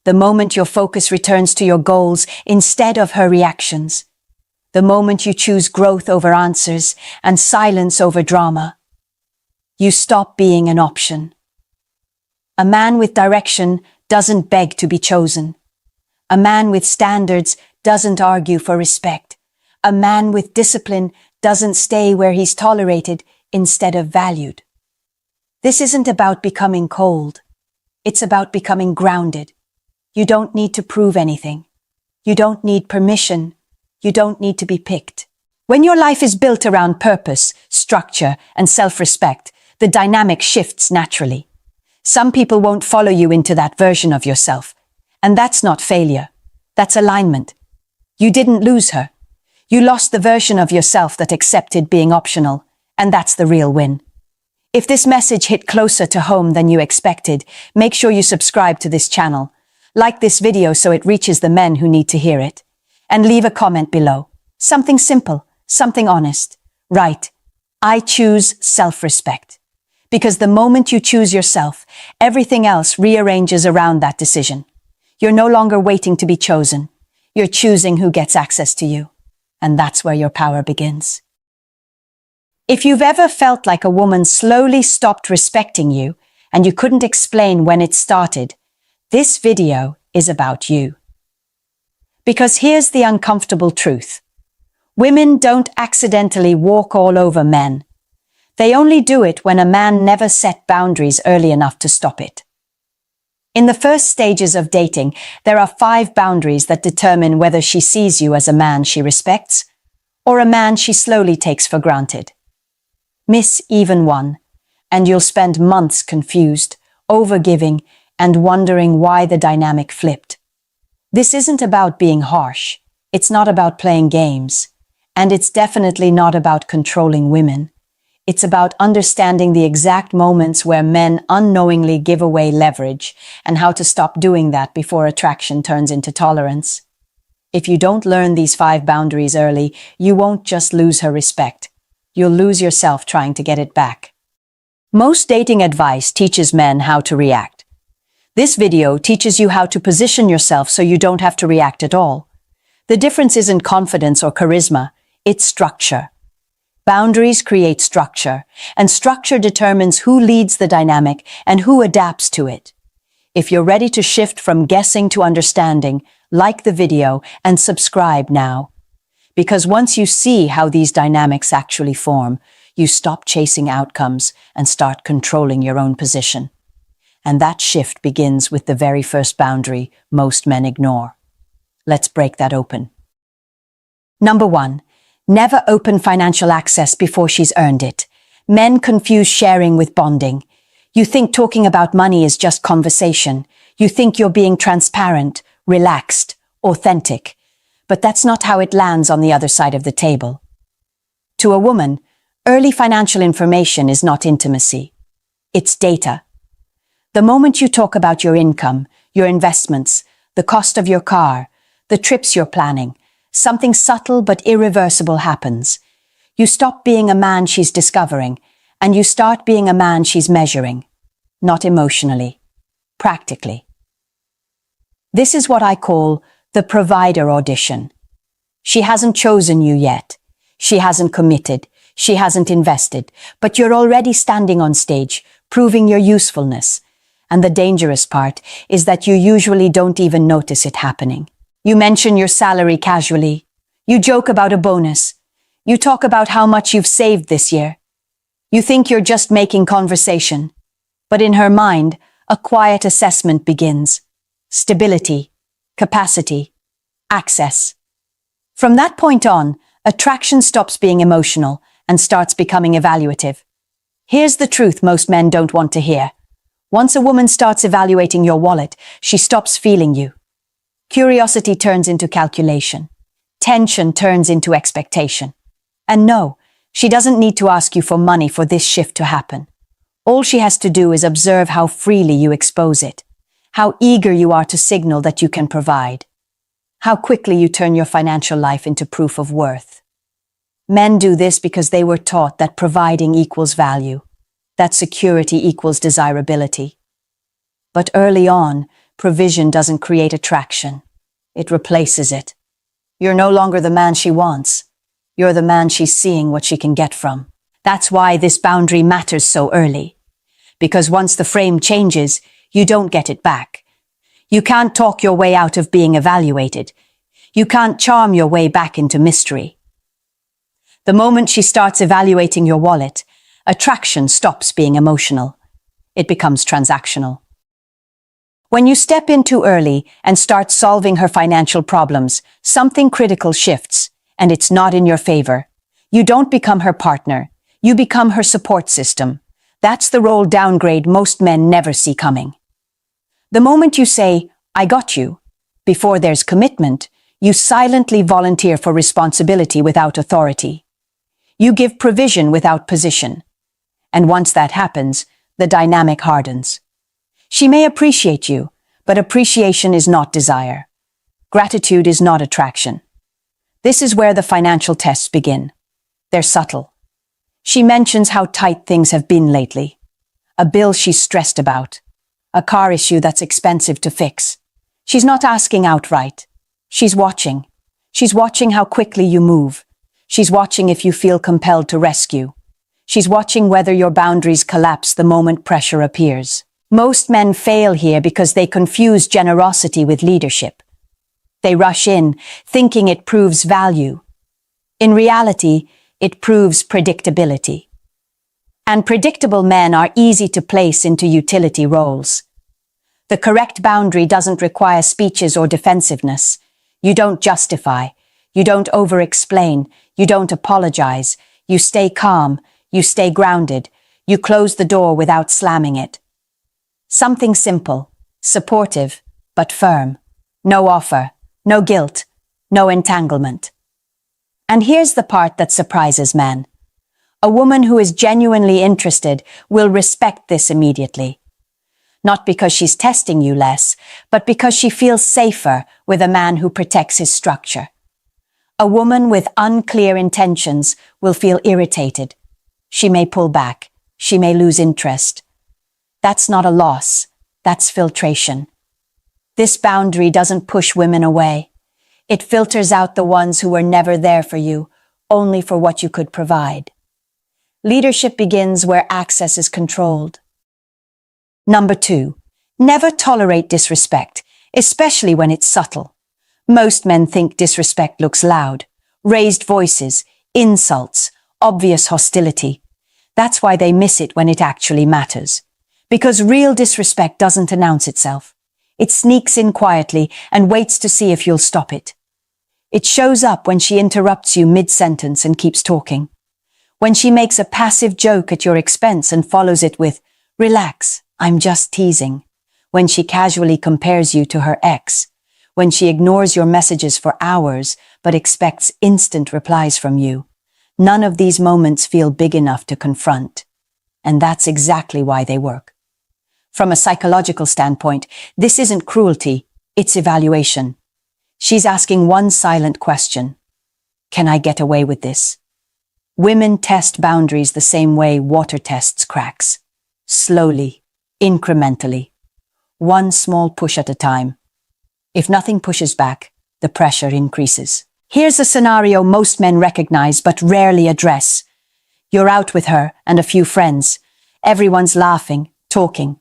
the moment your focus returns to your goals instead of her reactions, the moment you choose growth over answers and silence over drama, you stop being an option. A man with direction doesn't beg to be chosen. A man with standards doesn't argue for respect. A man with discipline doesn't stay where he's tolerated instead of valued. This isn't about becoming cold. It's about becoming grounded. You don't need to prove anything. You don't need permission. You don't need to be picked. When your life is built around purpose, structure, and self-respect, the dynamic shifts naturally. Some people won't follow you into that version of yourself. And that's not failure. That's alignment. You didn't lose her. You lost the version of yourself that accepted being optional, and that's the real win. If this message hit closer to home than you expected, make sure you subscribe to this channel. Like this video so it reaches the men who need to hear it. And leave a comment below. Something simple, something honest. Right, I choose self-respect. Because the moment you choose yourself, everything else rearranges around that decision. You're no longer waiting to be chosen. You're choosing who gets access to you. And that's where your power begins. If you've ever felt like a woman slowly stopped respecting you and you couldn't explain when it started, this video is about you. Because here's the uncomfortable truth. Women don't accidentally walk all over men. They only do it when a man never set boundaries early enough to stop it. In the first stages of dating, there are 5 boundaries that determine whether she sees you as a man she respects or a man she slowly takes for granted. Miss even one, and you'll spend months confused, overgiving, and wondering why the dynamic flipped. This isn't about being harsh. It's not about playing games, and it's definitely not about controlling women. It's about understanding the exact moments where men unknowingly give away leverage and how to stop doing that before attraction turns into tolerance. If you don't learn these 5 boundaries early, you won't just lose her respect. You'll lose yourself trying to get it back. Most dating advice teaches men how to react. This video teaches you how to position yourself so you don't have to react at all. The difference isn't confidence or charisma, it's structure. Boundaries create structure, and structure determines who leads the dynamic and who adapts to it. If you're ready to shift from guessing to understanding, like the video and subscribe now. Because once you see how these dynamics actually form, you stop chasing outcomes and start controlling your own position. And that shift begins with the very first boundary most men ignore. Let's break that open. Number 1. Never open financial access before she's earned it. Men confuse sharing with bonding. You think talking about money is just conversation. You think you're being transparent, relaxed, authentic. But that's not how it lands on the other side of the table. To a woman, early financial information is not intimacy. It's data. The moment you talk about your income, your investments, the cost of your car, the trips you're planning, something subtle but irreversible happens. You stop being a man she's discovering, and you start being a man she's measuring. Not emotionally, practically. This is what I call the provider audition. She hasn't chosen you yet. She hasn't committed. She hasn't invested. But you're already standing on stage, proving your usefulness. And the dangerous part is that you usually don't even notice it happening. You mention your salary casually. You joke about a bonus. You talk about how much you've saved this year. You think you're just making conversation. But in her mind, a quiet assessment begins. Stability, capacity, access. From that point on, attraction stops being emotional and starts becoming evaluative. Here's the truth most men don't want to hear. Once a woman starts evaluating your wallet, she stops feeling you. Curiosity turns into calculation. Tension turns into expectation. And no, she doesn't need to ask you for money for this shift to happen. All she has to do is observe how freely you expose it, how eager you are to signal that you can provide, how quickly you turn your financial life into proof of worth. Men do this because they were taught that providing equals value, that security equals desirability. But early on, provision doesn't create attraction. It replaces it. You're no longer the man she wants. You're the man she's seeing what she can get from. That's why this boundary matters so early. Because once the frame changes, you don't get it back. You can't talk your way out of being evaluated. You can't charm your way back into mystery. The moment she starts evaluating your wallet, attraction stops being emotional. It becomes transactional. When you step in too early and start solving her financial problems, something critical shifts, and it's not in your favor. You don't become her partner. You become her support system. That's the role downgrade most men never see coming. The moment you say, "I got you," before there's commitment, you silently volunteer for responsibility without authority. You give provision without position. And once that happens, the dynamic hardens. She may appreciate you, but appreciation is not desire. Gratitude is not attraction. This is where the financial tests begin. They're subtle. She mentions how tight things have been lately. A bill she's stressed about. A car issue that's expensive to fix. She's not asking outright. She's watching. She's watching how quickly you move. She's watching if you feel compelled to rescue. She's watching whether your boundaries collapse the moment pressure appears. Most men fail here because they confuse generosity with leadership. They rush in, thinking it proves value. In reality, it proves predictability. And predictable men are easy to place into utility roles. The correct boundary doesn't require speeches or defensiveness. You don't justify. You don't over-explain. You don't apologize. You stay calm. You stay grounded. You close the door without slamming it. Something simple, supportive, but firm. No offer, no guilt, no entanglement. And here's the part that surprises men. A woman who is genuinely interested will respect this immediately. Not because she's testing you less, but because she feels safer with a man who protects his structure. A woman with unclear intentions will feel irritated. She may pull back. She may lose interest. That's not a loss. That's filtration. This boundary doesn't push women away. It filters out the ones who were never there for you, only for what you could provide. Leadership begins where access is controlled. Number 2, never tolerate disrespect, especially when it's subtle. Most men think disrespect looks loud, raised voices, insults, obvious hostility. That's why they miss it when it actually matters. Because real disrespect doesn't announce itself. It sneaks in quietly and waits to see if you'll stop it. It shows up when she interrupts you mid-sentence and keeps talking. When she makes a passive joke at your expense and follows it with, "Relax, I'm just teasing." When she casually compares you to her ex. When she ignores your messages for hours but expects instant replies from you. None of these moments feel big enough to confront. And that's exactly why they work. From a psychological standpoint, this isn't cruelty, it's evaluation. She's asking one silent question. Can I get away with this? Women test boundaries the same way water tests cracks. Slowly, incrementally. One small push at a time. If nothing pushes back, the pressure increases. Here's a scenario most men recognize but rarely address. You're out with her and a few friends. Everyone's laughing, talking.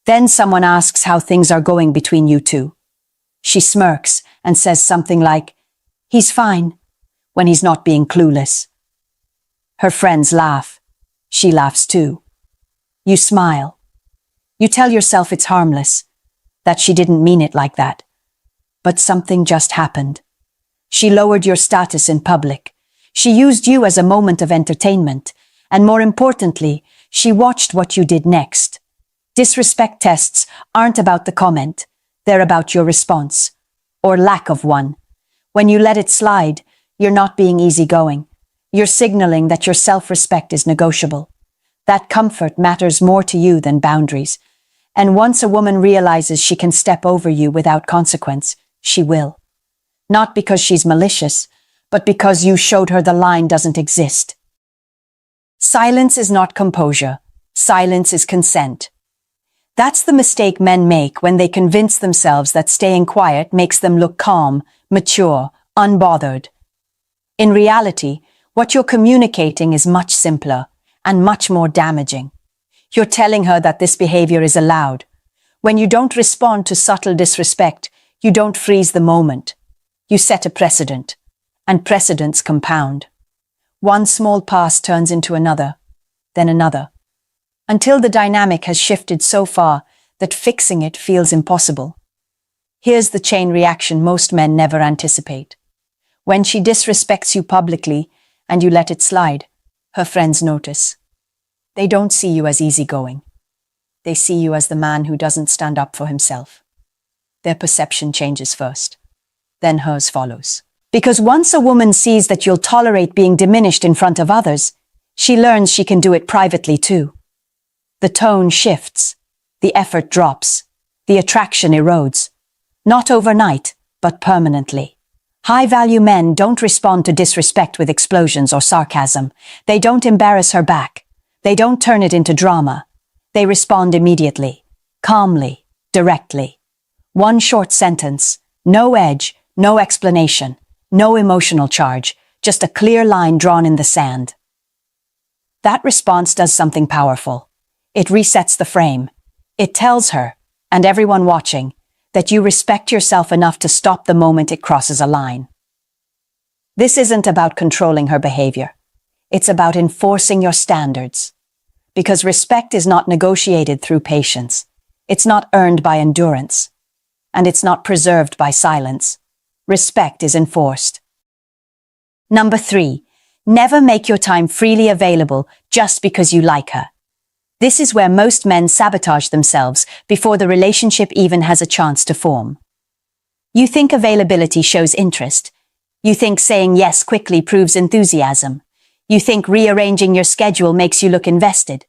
Then someone asks how things are going between you two. She smirks and says something like, "He's fine," when he's not being clueless. Her friends laugh. She laughs too. You smile. You tell yourself it's harmless, that she didn't mean it like that. But something just happened. She lowered your status in public. She used you as a moment of entertainment. And more importantly, she watched what you did next. Disrespect tests aren't about the comment. They're about your response. Or lack of one. When you let it slide, you're not being easygoing. You're signaling that your self-respect is negotiable. That comfort matters more to you than boundaries. And once a woman realizes she can step over you without consequence, she will. Not because she's malicious, but because you showed her the line doesn't exist. Silence is not composure. Silence is consent. That's the mistake men make when they convince themselves that staying quiet makes them look calm, mature, unbothered. In reality, what you're communicating is much simpler and much more damaging. You're telling her that this behavior is allowed. When you don't respond to subtle disrespect, you don't freeze the moment. You set a precedent, and precedents compound. One small pass turns into another, then another, until the dynamic has shifted so far that fixing it feels impossible. Here's the chain reaction most men never anticipate. When she disrespects you publicly and you let it slide, her friends notice. They don't see you as easygoing. They see you as the man who doesn't stand up for himself. Their perception changes first, then hers follows. Because once a woman sees that you'll tolerate being diminished in front of others, she learns she can do it privately too. The tone shifts, the effort drops, the attraction erodes. Not overnight, but permanently. High-value men don't respond to disrespect with explosions or sarcasm. They don't embarrass her back. They don't turn it into drama. They respond immediately, calmly, directly. One short sentence, no edge, no explanation, no emotional charge, just a clear line drawn in the sand. That response does something powerful. It resets the frame. It tells her, and everyone watching, that you respect yourself enough to stop the moment it crosses a line. This isn't about controlling her behavior. It's about enforcing your standards. Because respect is not negotiated through patience. It's not earned by endurance. And it's not preserved by silence. Respect is enforced. Number 3, never make your time freely available just because you like her. This is where most men sabotage themselves before the relationship even has a chance to form. You think availability shows interest. You think saying yes quickly proves enthusiasm. You think rearranging your schedule makes you look invested.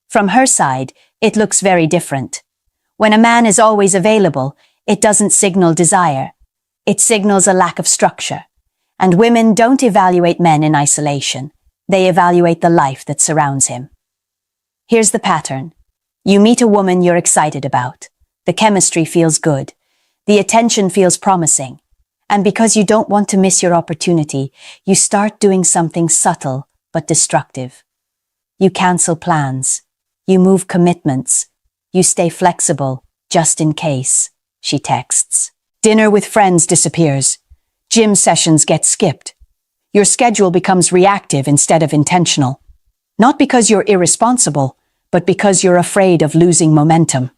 From her side, it looks very different. When a man is always available, it doesn't signal desire. It signals a lack of structure. And women don't evaluate men in isolation. They evaluate the life that surrounds him. Here's the pattern. You meet a woman you're excited about. The chemistry feels good. The attention feels promising. And because you don't want to miss your opportunity, you start doing something subtle but destructive. You cancel plans. You move commitments. You stay flexible, just in case, she texts. Dinner with friends disappears. Gym sessions get skipped. Your schedule becomes reactive instead of intentional. Not because you're irresponsible, but because you're afraid of losing momentum.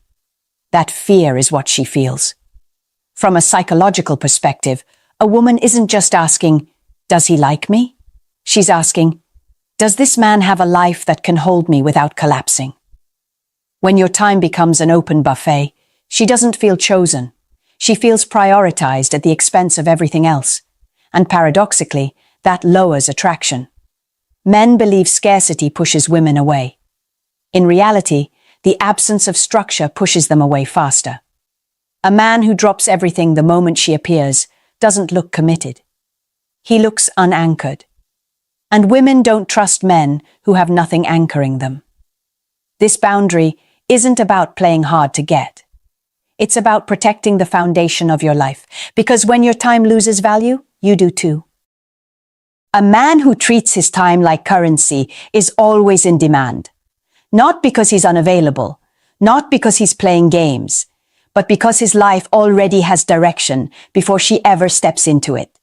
That fear is what she feels. From a psychological perspective, a woman isn't just asking, "Does he like me?" She's asking, "Does this man have a life that can hold me without collapsing?" When your time becomes an open buffet, she doesn't feel chosen. She feels prioritized at the expense of everything else. And paradoxically, that lowers attraction. Men believe scarcity pushes women away. In reality, the absence of structure pushes them away faster. A man who drops everything the moment she appears doesn't look committed. He looks unanchored. And women don't trust men who have nothing anchoring them. This boundary isn't about playing hard to get. It's about protecting the foundation of your life, because when your time loses value, you do too. A man who treats his time like currency is always in demand. Not because he's unavailable, not because he's playing games, but because his life already has direction before she ever steps into it.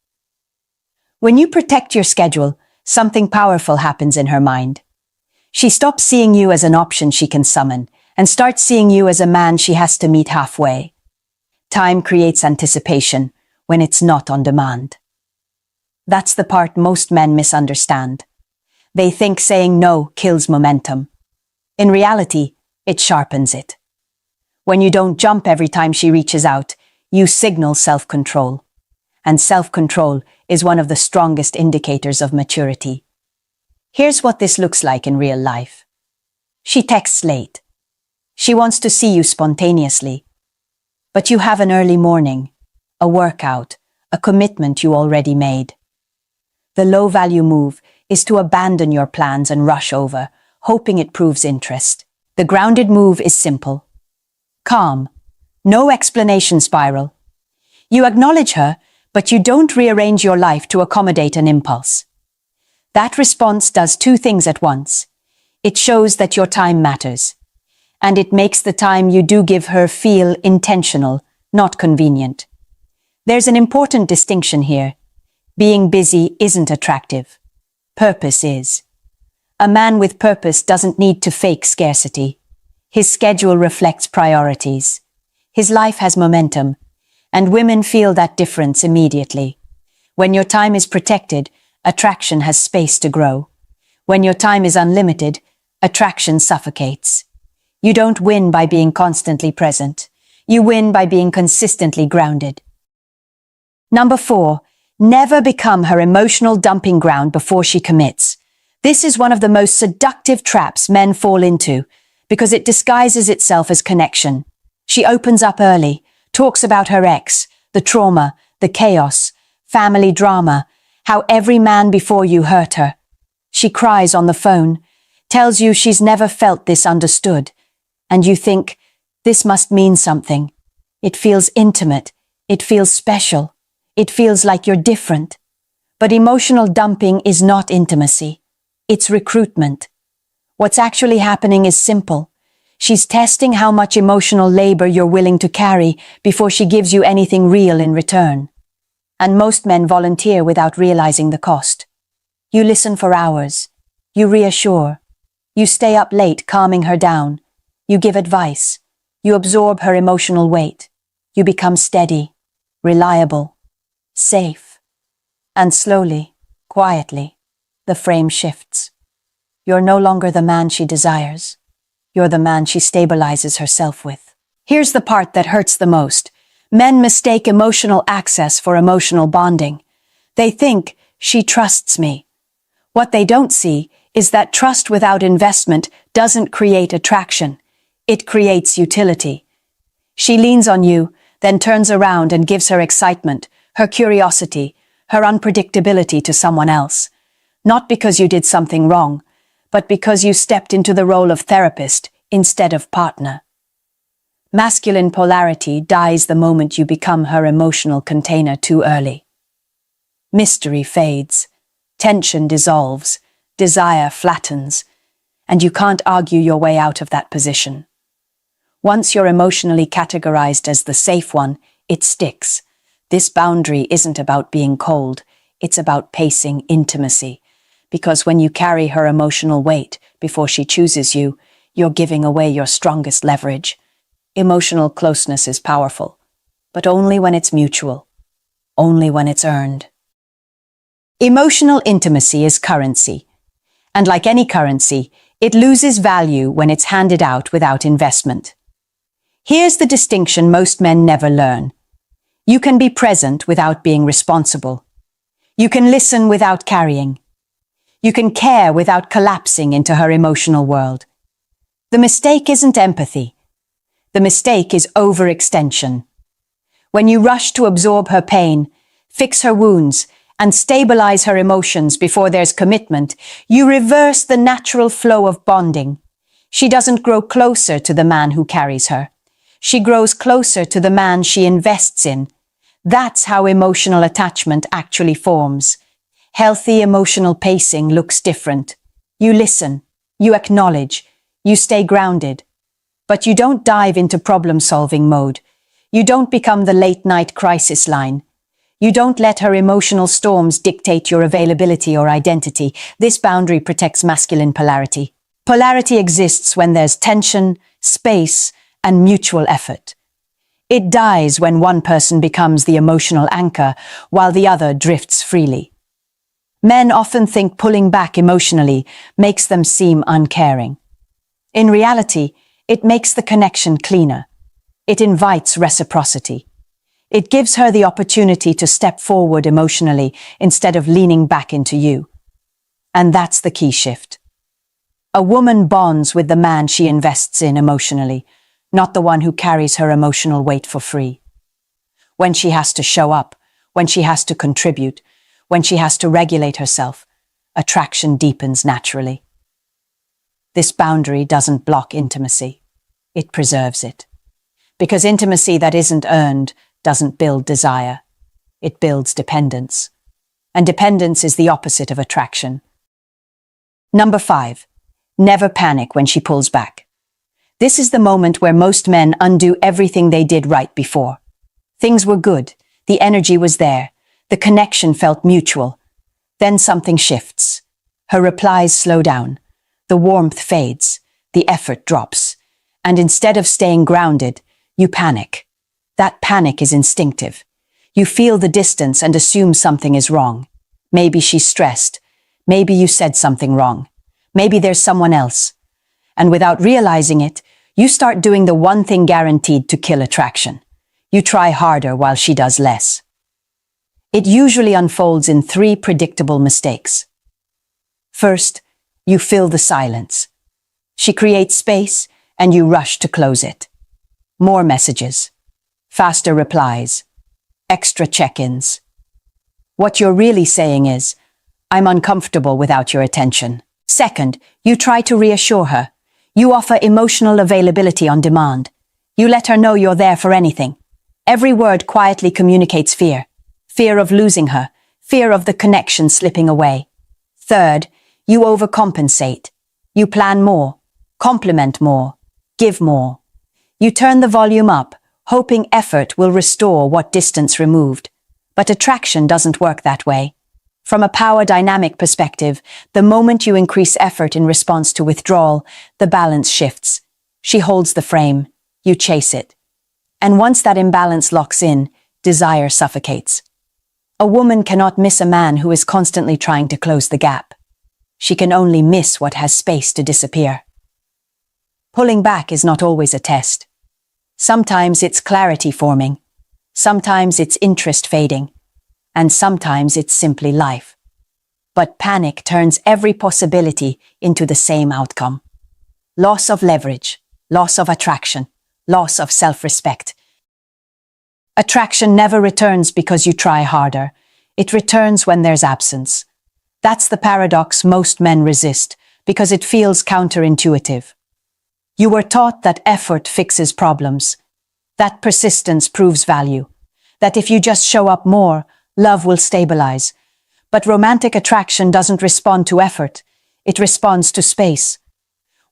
When you protect your schedule, something powerful happens in her mind. She stops seeing you as an option she can summon and starts seeing you as a man she has to meet halfway. Time creates anticipation when it's not on demand. That's the part most men misunderstand. They think saying no kills momentum. In reality, it sharpens it. When you don't jump every time she reaches out, you signal self-control. And self-control is one of the strongest indicators of maturity. Here's what this looks like in real life. She texts late. She wants to see you spontaneously. But you have an early morning, a workout, a commitment you already made. The low-value move is to abandon your plans and rush over, hoping it proves interest. The grounded move is simple. Calm. No explanation spiral. You acknowledge her, but you don't rearrange your life to accommodate an impulse. That response does two things at once. It shows that your time matters. And it makes the time you do give her feel intentional, not convenient. There's an important distinction here. Being busy isn't attractive. Purpose is. A man with purpose doesn't need to fake scarcity. His schedule reflects priorities. His life has momentum, and women feel that difference immediately. When your time is protected, attraction has space to grow. When your time is unlimited, attraction suffocates. You don't win by being constantly present. You win by being consistently grounded. Number 4, never become her emotional dumping ground before she commits. This is one of the most seductive traps men fall into, because it disguises itself as connection. She opens up early, talks about her ex, the trauma, the chaos, family drama, how every man before you hurt her. She cries on the phone, tells you she's never felt this understood, and you think, this must mean something. It feels intimate. It feels special. It feels like you're different. But emotional dumping is not intimacy. It's recruitment. What's actually happening is simple. She's testing how much emotional labor you're willing to carry before she gives you anything real in return. And most men volunteer without realizing the cost. You listen for hours. You reassure. You stay up late calming her down. You give advice. You absorb her emotional weight. You become steady, reliable, safe. And slowly, quietly, the frame shifts. You're no longer the man she desires. You're the man she stabilizes herself with. Here's the part that hurts the most. Men mistake emotional access for emotional bonding. They think, she trusts me. What they don't see is that trust without investment doesn't create attraction. It creates utility. She leans on you, then turns around and gives her excitement, her curiosity, her unpredictability to someone else. Not because you did something wrong, but because you stepped into the role of therapist instead of partner. Masculine polarity dies the moment you become her emotional container too early. Mystery fades, tension dissolves, desire flattens, and you can't argue your way out of that position. Once you're emotionally categorized as the safe one, it sticks. This boundary isn't about being cold, it's about pacing intimacy. Because when you carry her emotional weight before she chooses you, you're giving away your strongest leverage. Emotional closeness is powerful, but only when it's mutual, only when it's earned. Emotional intimacy is currency, and like any currency, it loses value when it's handed out without investment. Here's the distinction most men never learn. You can be present without being responsible. You can listen without carrying. You can care without collapsing into her emotional world. The mistake isn't empathy. The mistake is overextension. When you rush to absorb her pain, fix her wounds, and stabilize her emotions before there's commitment, you reverse the natural flow of bonding. She doesn't grow closer to the man who carries her. She grows closer to the man she invests in. That's how emotional attachment actually forms. Healthy emotional pacing looks different. You listen, you acknowledge, you stay grounded. But you don't dive into problem-solving mode. You don't become the late-night crisis line. You don't let her emotional storms dictate your availability or identity. This boundary protects masculine polarity. Polarity exists when there's tension, space, and mutual effort. It dies when one person becomes the emotional anchor while the other drifts freely. Men often think pulling back emotionally makes them seem uncaring. In reality, it makes the connection cleaner. It invites reciprocity. It gives her the opportunity to step forward emotionally instead of leaning back into you. And that's the key shift. A woman bonds with the man she invests in emotionally, not the one who carries her emotional weight for free. When she has to show up, when she has to contribute, when she has to regulate herself, attraction deepens naturally. This boundary doesn't block intimacy. It preserves it. Because intimacy that isn't earned doesn't build desire. It builds dependence. And dependence is the opposite of attraction. Number 5. Never panic when she pulls back. This is the moment where most men undo everything they did right before. Things were good. The energy was there. The connection felt mutual. Then something shifts. Her replies slow down. The warmth fades, the effort drops, and instead of staying grounded, you panic. That panic is instinctive. You feel the distance and assume something is wrong. Maybe she's stressed. Maybe you said something wrong. Maybe there's someone else. And without realizing it, you start doing the one thing guaranteed to kill attraction. You try harder while she does less. It usually unfolds in 3 predictable mistakes. First, you fill the silence. She creates space, and you rush to close it. More messages. Faster replies. Extra check-ins. What you're really saying is, I'm uncomfortable without your attention. Second, you try to reassure her. You offer emotional availability on demand. You let her know you're there for anything. Every word quietly communicates fear. Fear of losing her. Fear of the connection slipping away. Third, you overcompensate. You plan more, compliment more, give more. You turn the volume up, hoping effort will restore what distance removed. But attraction doesn't work that way. From a power dynamic perspective, the moment you increase effort in response to withdrawal, the balance shifts. She holds the frame, you chase it. And once that imbalance locks in, desire suffocates. A woman cannot miss a man who is constantly trying to close the gap. She can only miss what has space to disappear. Pulling back is not always a test. Sometimes it's clarity forming. Sometimes it's interest fading, and sometimes it's simply life. But panic turns every possibility into the same outcome. Loss of leverage, loss of attraction, loss of self-respect. Attraction never returns because you try harder. It returns when there's absence. That's the paradox most men resist, because it feels counterintuitive. You were taught that effort fixes problems, that persistence proves value, that if you just show up more, love will stabilize. But romantic attraction doesn't respond to effort, it responds to space.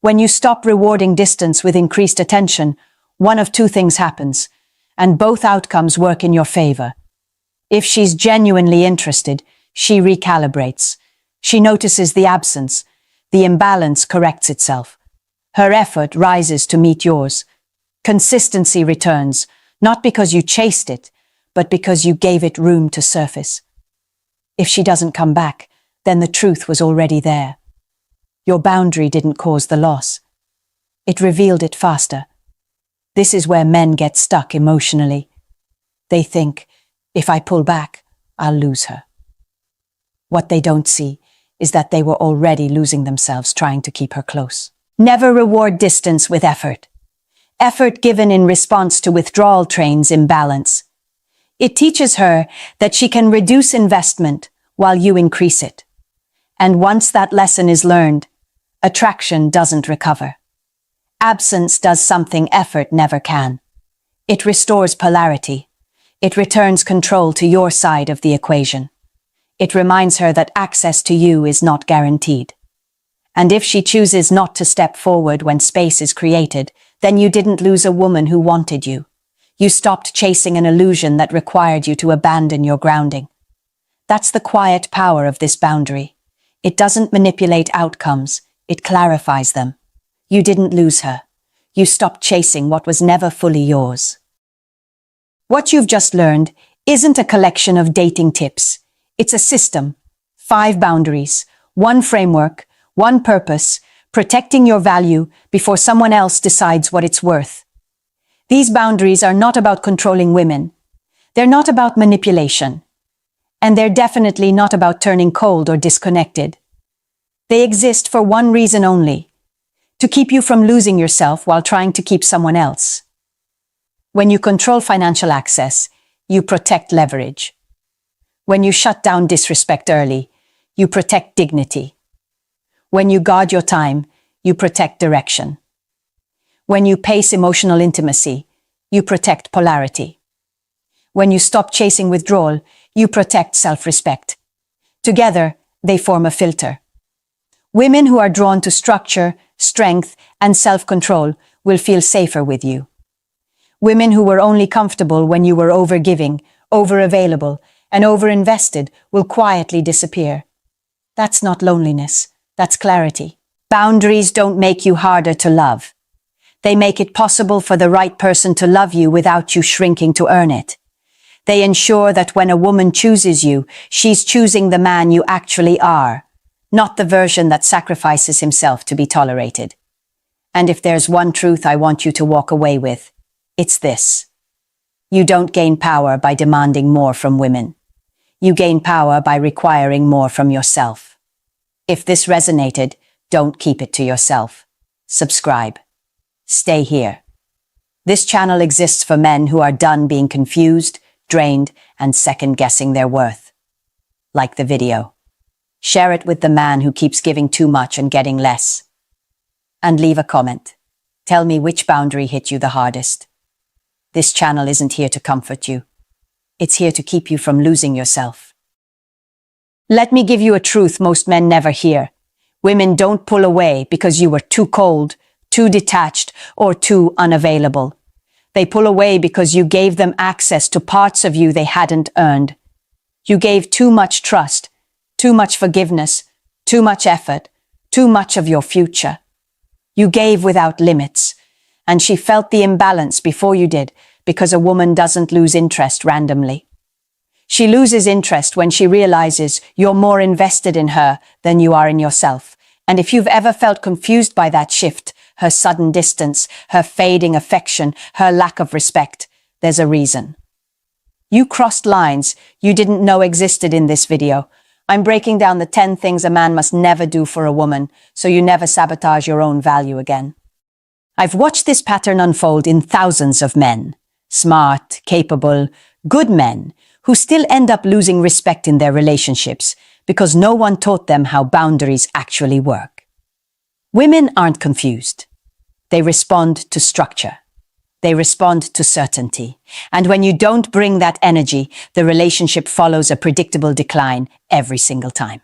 When you stop rewarding distance with increased attention, one of two things happens, and both outcomes work in your favor. If she's genuinely interested, she recalibrates. She notices the absence. The imbalance corrects itself. Her effort rises to meet yours. Consistency returns, not because you chased it, but because you gave it room to surface. If she doesn't come back, then the truth was already there. Your boundary didn't cause the loss. It revealed it faster. This is where men get stuck emotionally. They think, if I pull back, I'll lose her. What they don't see is that they were already losing themselves trying to keep her close. Never reward distance with effort. Effort given in response to withdrawal trains imbalance. It teaches her that she can reduce investment while you increase it. And once that lesson is learned, attraction doesn't recover. Absence does something effort never can. It restores polarity. It returns control to your side of the equation. It reminds her that access to you is not guaranteed. And if she chooses not to step forward when space is created, then you didn't lose a woman who wanted you. You stopped chasing an illusion that required you to abandon your grounding. That's the quiet power of this boundary. It doesn't manipulate outcomes, it clarifies them. You didn't lose her. You stopped chasing what was never fully yours. What you've just learned isn't a collection of dating tips. It's a system. 5 boundaries, 1 framework, 1 purpose, protecting your value before someone else decides what it's worth. These boundaries are not about controlling women. They're not about manipulation. And they're definitely not about turning cold or disconnected. They exist for one reason only: to keep you from losing yourself while trying to keep someone else. When you control financial access, you protect leverage. When you shut down disrespect early, you protect dignity. When you guard your time, you protect direction. When you pace emotional intimacy, you protect polarity. When you stop chasing withdrawal, you protect self-respect. Together, they form a filter. Women who are drawn to structure, strength, and self-control will feel safer with you. Women who were only comfortable when you were overgiving, over-available, and over-invested will quietly disappear. That's not loneliness, that's clarity. Boundaries don't make you harder to love. They make it possible for the right person to love you without you shrinking to earn it. They ensure that when a woman chooses you, she's choosing the man you actually are, not the version that sacrifices himself to be tolerated. And if there's one truth I want you to walk away with, it's this: you don't gain power by demanding more from women. You gain power by requiring more from yourself. If this resonated, don't keep it to yourself. Subscribe. Stay here. This channel exists for men who are done being confused, drained, and second-guessing their worth. Like the video. Share it with the man who keeps giving too much and getting less. And leave a comment. Tell me which boundary hit you the hardest. This channel isn't here to comfort you. It's here to keep you from losing yourself. Let me give you a truth most men never hear. Women don't pull away because you were too cold, too detached, or too unavailable. They pull away because you gave them access to parts of you they hadn't earned. You gave too much trust, too much forgiveness, too much effort, too much of your future. You gave without limits, and she felt the imbalance before you did, because a woman doesn't lose interest randomly. She loses interest when she realizes you're more invested in her than you are in yourself. And if you've ever felt confused by that shift, her sudden distance, her fading affection, her lack of respect, there's a reason. You crossed lines you didn't know existed in this video. I'm breaking down the 10 things a man must never do for a woman, so you never sabotage your own value again. I've watched this pattern unfold in thousands of men. Smart, capable, good men who still end up losing respect in their relationships because no one taught them how boundaries actually work. Women aren't confused. They respond to structure. They respond to certainty. And when you don't bring that energy, the relationship follows a predictable decline every single time.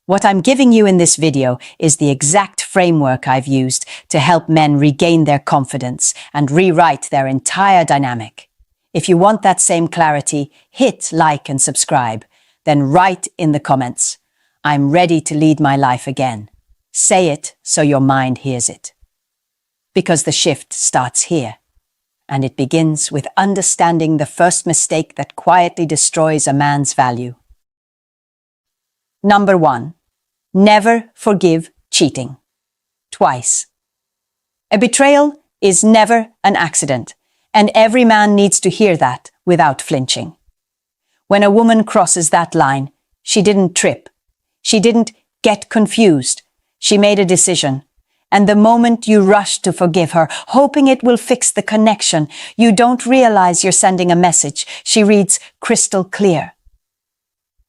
What I'm giving you in this video is the exact framework I've used to help men regain their confidence and rewrite their entire dynamic. If you want that same clarity, hit like and subscribe. Then write in the comments, "I'm ready to lead my life again." Say it so your mind hears it. Because the shift starts here. And it begins with understanding the first mistake that quietly destroys a man's value. Number 1. Never forgive cheating. Twice. A betrayal is never an accident, and every man needs to hear that without flinching. When a woman crosses that line, she didn't trip. She didn't get confused. She made a decision. And the moment you rush to forgive her, hoping it will fix the connection, you don't realize you're sending a message. She reads crystal clear.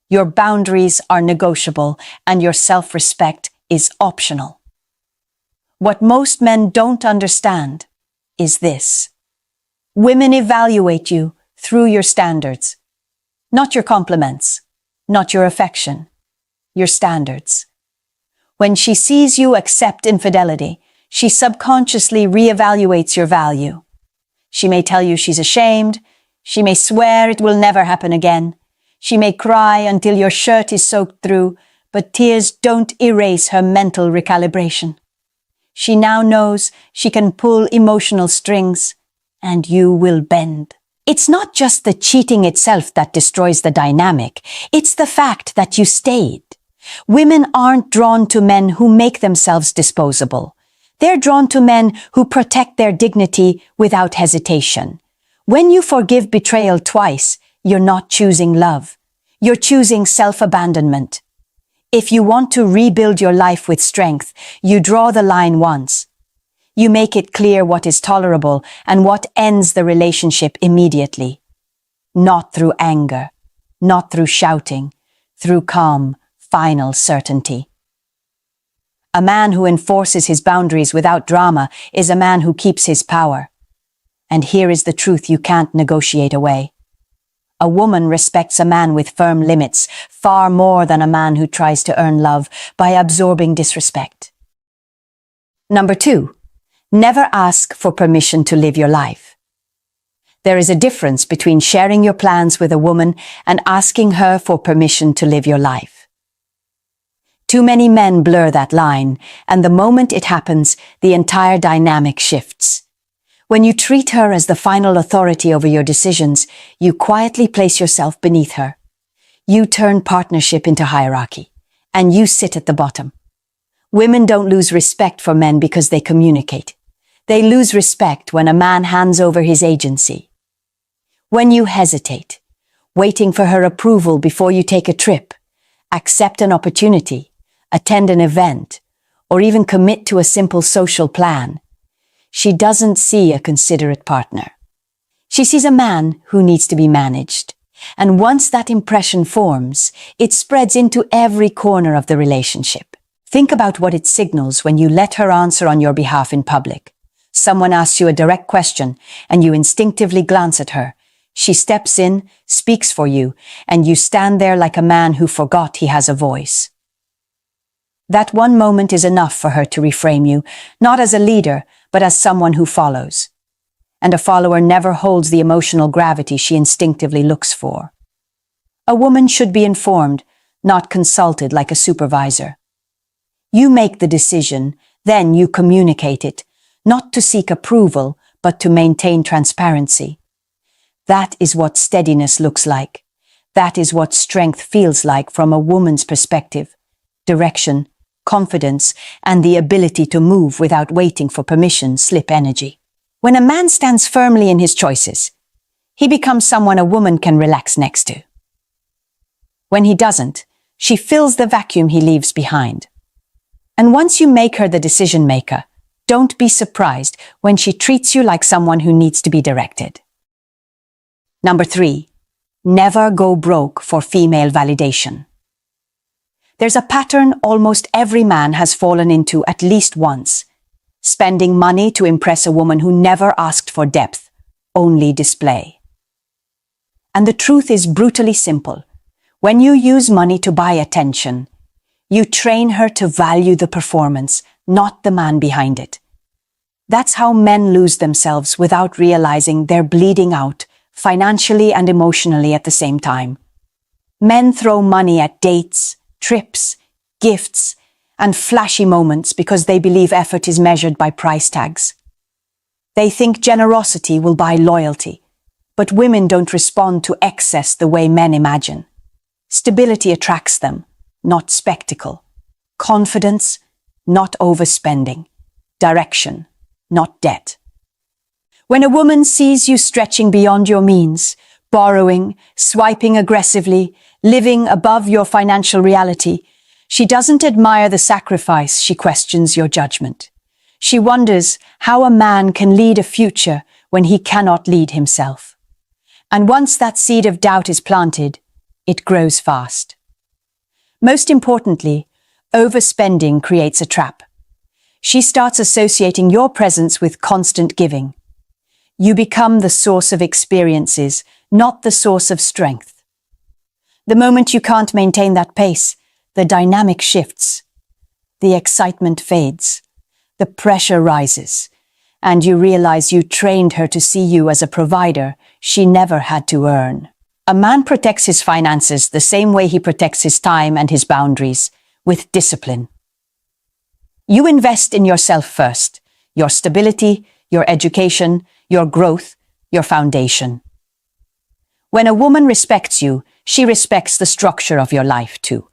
Your boundaries are negotiable and your self-respect is optional. What most men don't understand is this. Women evaluate you through your standards, not your compliments, not your affection, your standards. When she sees you accept infidelity, she subconsciously reevaluates your value. She may tell you she's ashamed. She may swear it will never happen again. She may cry until your shirt is soaked through, but tears don't erase her mental recalibration. She now knows she can pull emotional strings, and you will bend. It's not just the cheating itself that destroys the dynamic. It's the fact that you stayed. Women aren't drawn to men who make themselves disposable. They're drawn to men who protect their dignity without hesitation. When you forgive betrayal twice, you're not choosing love. You're choosing self-abandonment. If you want to rebuild your life with strength, you draw the line once. You make it clear what is tolerable and what ends the relationship immediately. Not through anger, not through shouting, through calm, final certainty. A man who enforces his boundaries without drama is a man who keeps his power. And here is the truth you can't negotiate away. A woman respects a man with firm limits far more than a man who tries to earn love by absorbing disrespect. Number 2, never ask for permission to live your life. There is a difference between sharing your plans with a woman and asking her for permission to live your life. Too many men blur that line, and the moment it happens, the entire dynamic shifts. When you treat her as the final authority over your decisions, you quietly place yourself beneath her. You turn partnership into hierarchy, and you sit at the bottom. Women don't lose respect for men because they communicate. They lose respect when a man hands over his agency. When you hesitate, waiting for her approval before you take a trip, accept an opportunity, attend an event, or even commit to a simple social plan, she doesn't see a considerate partner. She sees a man who needs to be managed. And once that impression forms, it spreads into every corner of the relationship. Think about what it signals when you let her answer on your behalf in public. Someone asks you a direct question, and you instinctively glance at her. She steps in, speaks for you, and you stand there like a man who forgot he has a voice. That one moment is enough for her to reframe you, not as a leader, but as someone who follows. And a follower never holds the emotional gravity she instinctively looks for. A woman should be informed, not consulted like a supervisor. You make the decision, then you communicate it, not to seek approval, but to maintain transparency. That is what steadiness looks like. That is what strength feels like from a woman's perspective. Direction, confidence, and the ability to move without waiting for permission slip energy. When a man stands firmly in his choices, He becomes someone a woman can relax next to. When he doesn't, she fills the vacuum he leaves behind. And once you make her the decision maker, don't be surprised when she treats you like someone who needs to be directed. Number 3, never go broke for female validation. There's a pattern almost every man has fallen into at least once: spending money to impress a woman who never asked for depth, only display. And the truth is brutally simple. When you use money to buy attention, you train her to value the performance, not the man behind it. That's how men lose themselves without realizing they're bleeding out, financially and emotionally at the same time. Men throw money at dates, trips, gifts, and flashy moments because they believe effort is measured by price tags. They think generosity will buy loyalty, but women don't respond to excess the way men imagine. Stability attracts them, not spectacle. Confidence, not overspending. Direction, not debt. When a woman sees you stretching beyond your means, borrowing, swiping aggressively, living above your financial reality, she doesn't admire the sacrifice, she questions your judgment. She wonders how a man can lead a future when he cannot lead himself. And once that seed of doubt is planted, it grows fast. Most importantly, overspending creates a trap. She starts associating your presence with constant giving. You become the source of experiences, not the source of strength. The moment you can't maintain that pace, the dynamic shifts. The excitement fades. The pressure rises. And you realize you trained her to see you as a provider she never had to earn. A man protects his finances the same way he protects his time and his boundaries, with discipline. You invest in yourself first, your stability, your education, your growth, your foundation. When a woman respects you, she respects the structure of your life too.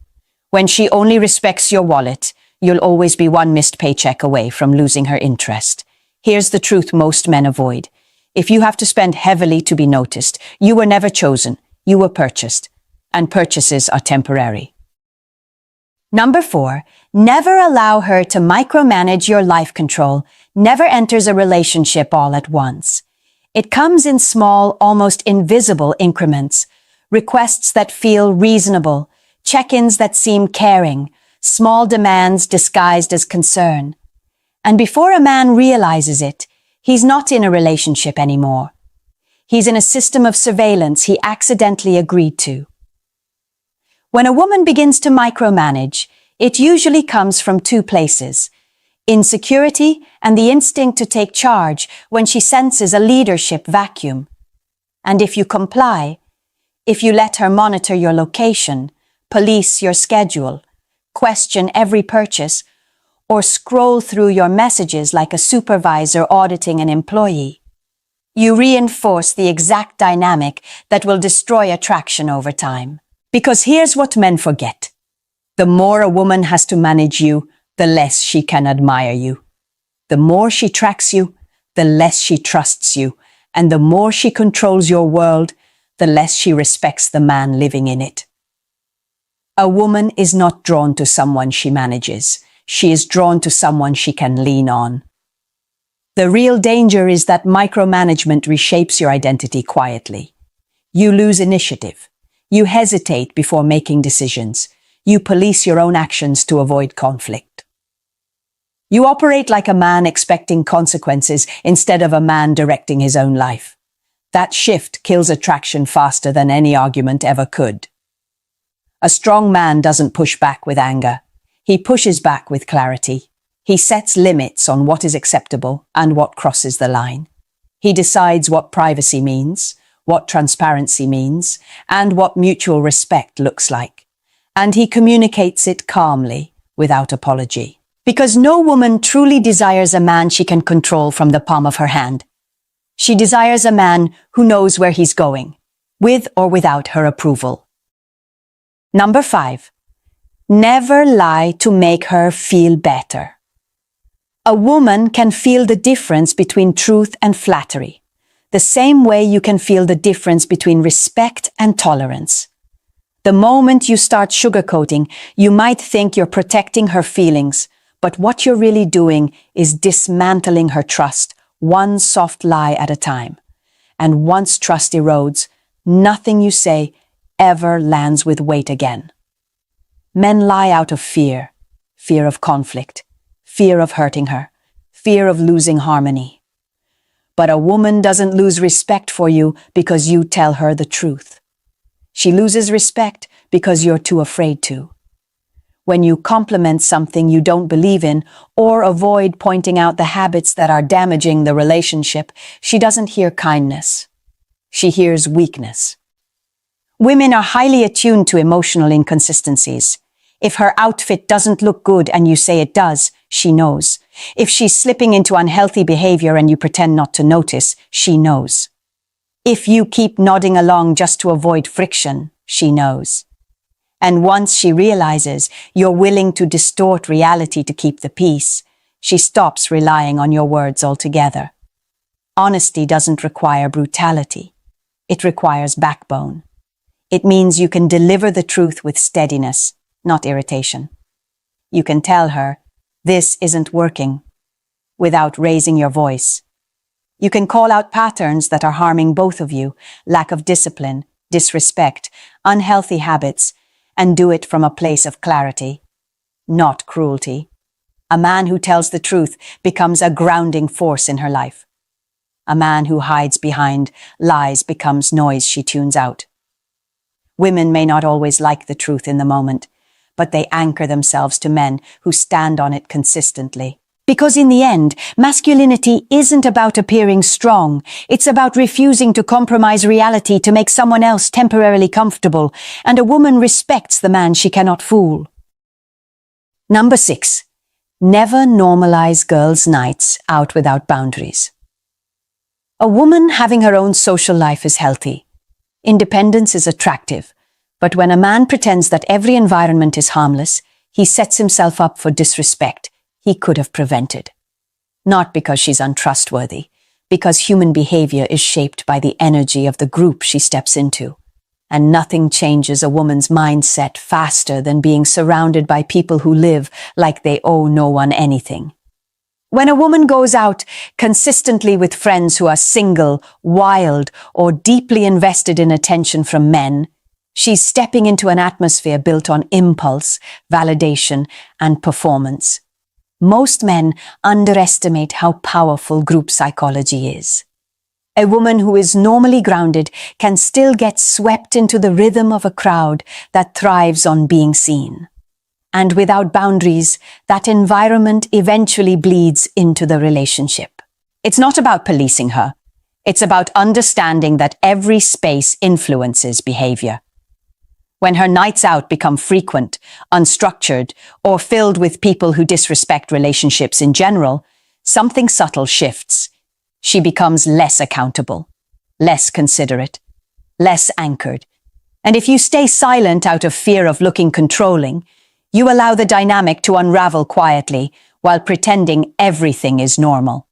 When she only respects your wallet, you'll always be one missed paycheck away from losing her interest. Here's the truth most men avoid. If you have to spend heavily to be noticed, you were never chosen, you were purchased. And purchases are temporary. Number 4, never allow her to micromanage your life control. Never enters a relationship all at once. It comes in small, almost invisible increments. Requests that feel reasonable, check-ins that seem caring, small demands disguised as concern. And before a man realizes it, he's not in a relationship anymore. He's in a system of surveillance he accidentally agreed to. When a woman begins to micromanage, it usually comes from 2 places: insecurity and the instinct to take charge when she senses a leadership vacuum. And if you comply, if you let her monitor your location, police your schedule, question every purchase, or scroll through your messages like a supervisor auditing an employee, you reinforce the exact dynamic that will destroy attraction over time. Because here's what men forget. The more a woman has to manage you, the less she can admire you. The more she tracks you, the less she trusts you. And the more she controls your world, the less she respects the man living in it. A woman is not drawn to someone she manages. She is drawn to someone she can lean on. The real danger is that micromanagement reshapes your identity quietly. You lose initiative. You hesitate before making decisions. You police your own actions to avoid conflict. You operate like a man expecting consequences instead of a man directing his own life. That shift kills attraction faster than any argument ever could. A strong man doesn't push back with anger. He pushes back with clarity. He sets limits on what is acceptable and what crosses the line. He decides what privacy means, what transparency means, and what mutual respect looks like. And he communicates it calmly, without apology. Because no woman truly desires a man she can control from the palm of her hand. She desires a man who knows where he's going, with or without her approval. Number 5, never lie to make her feel better. A woman can feel the difference between truth and flattery. The same way you can feel the difference between respect and tolerance. The moment you start sugarcoating, you might think you're protecting her feelings, but what you're really doing is dismantling her trust, one soft lie at a time. And once trust erodes, nothing you say ever lands with weight again. Men lie out of fear, fear of conflict, fear of hurting her, fear of losing harmony. But a woman doesn't lose respect for you because you tell her the truth. She loses respect because you're too afraid to. When you compliment something you don't believe in or avoid pointing out the habits that are damaging the relationship, she doesn't hear kindness. She hears weakness. Women are highly attuned to emotional inconsistencies. If her outfit doesn't look good and you say it does, she knows. If she's slipping into unhealthy behavior and you pretend not to notice, she knows. If you keep nodding along just to avoid friction, she knows. And once she realizes you're willing to distort reality to keep the peace, she stops relying on your words altogether. Honesty doesn't require brutality. It requires backbone. It means you can deliver the truth with steadiness, not irritation. You can tell her, "This isn't working," without raising your voice. You can call out patterns that are harming both of you, lack of discipline, disrespect, unhealthy habits, and do it from a place of clarity, not cruelty. A man who tells the truth becomes a grounding force in her life. A man who hides behind lies becomes noise she tunes out. Women may not always like the truth in the moment, but they anchor themselves to men who stand on it consistently. Because in the end, masculinity isn't about appearing strong. It's about refusing to compromise reality to make someone else temporarily comfortable, and a woman respects the man she cannot fool. Number 6. Never normalize girls' nights out without boundaries. A woman having her own social life is healthy. Independence is attractive, but when a man pretends that every environment is harmless, he sets himself up for disrespect he could have prevented. Not because she's untrustworthy, because human behavior is shaped by the energy of the group she steps into. And nothing changes a woman's mindset faster than being surrounded by people who live like they owe no one anything. When a woman goes out consistently with friends who are single, wild, or deeply invested in attention from men, she's stepping into an atmosphere built on impulse, validation, and performance. Most men underestimate how powerful group psychology is. A woman who is normally grounded can still get swept into the rhythm of a crowd that thrives on being seen. And without boundaries, that environment eventually bleeds into the relationship. It's not about policing her. It's about understanding that every space influences behavior. When her nights out become frequent, unstructured, or filled with people who disrespect relationships in general, something subtle shifts. She becomes less accountable, less considerate, less anchored. And if you stay silent out of fear of looking controlling, you allow the dynamic to unravel quietly while pretending everything is normal.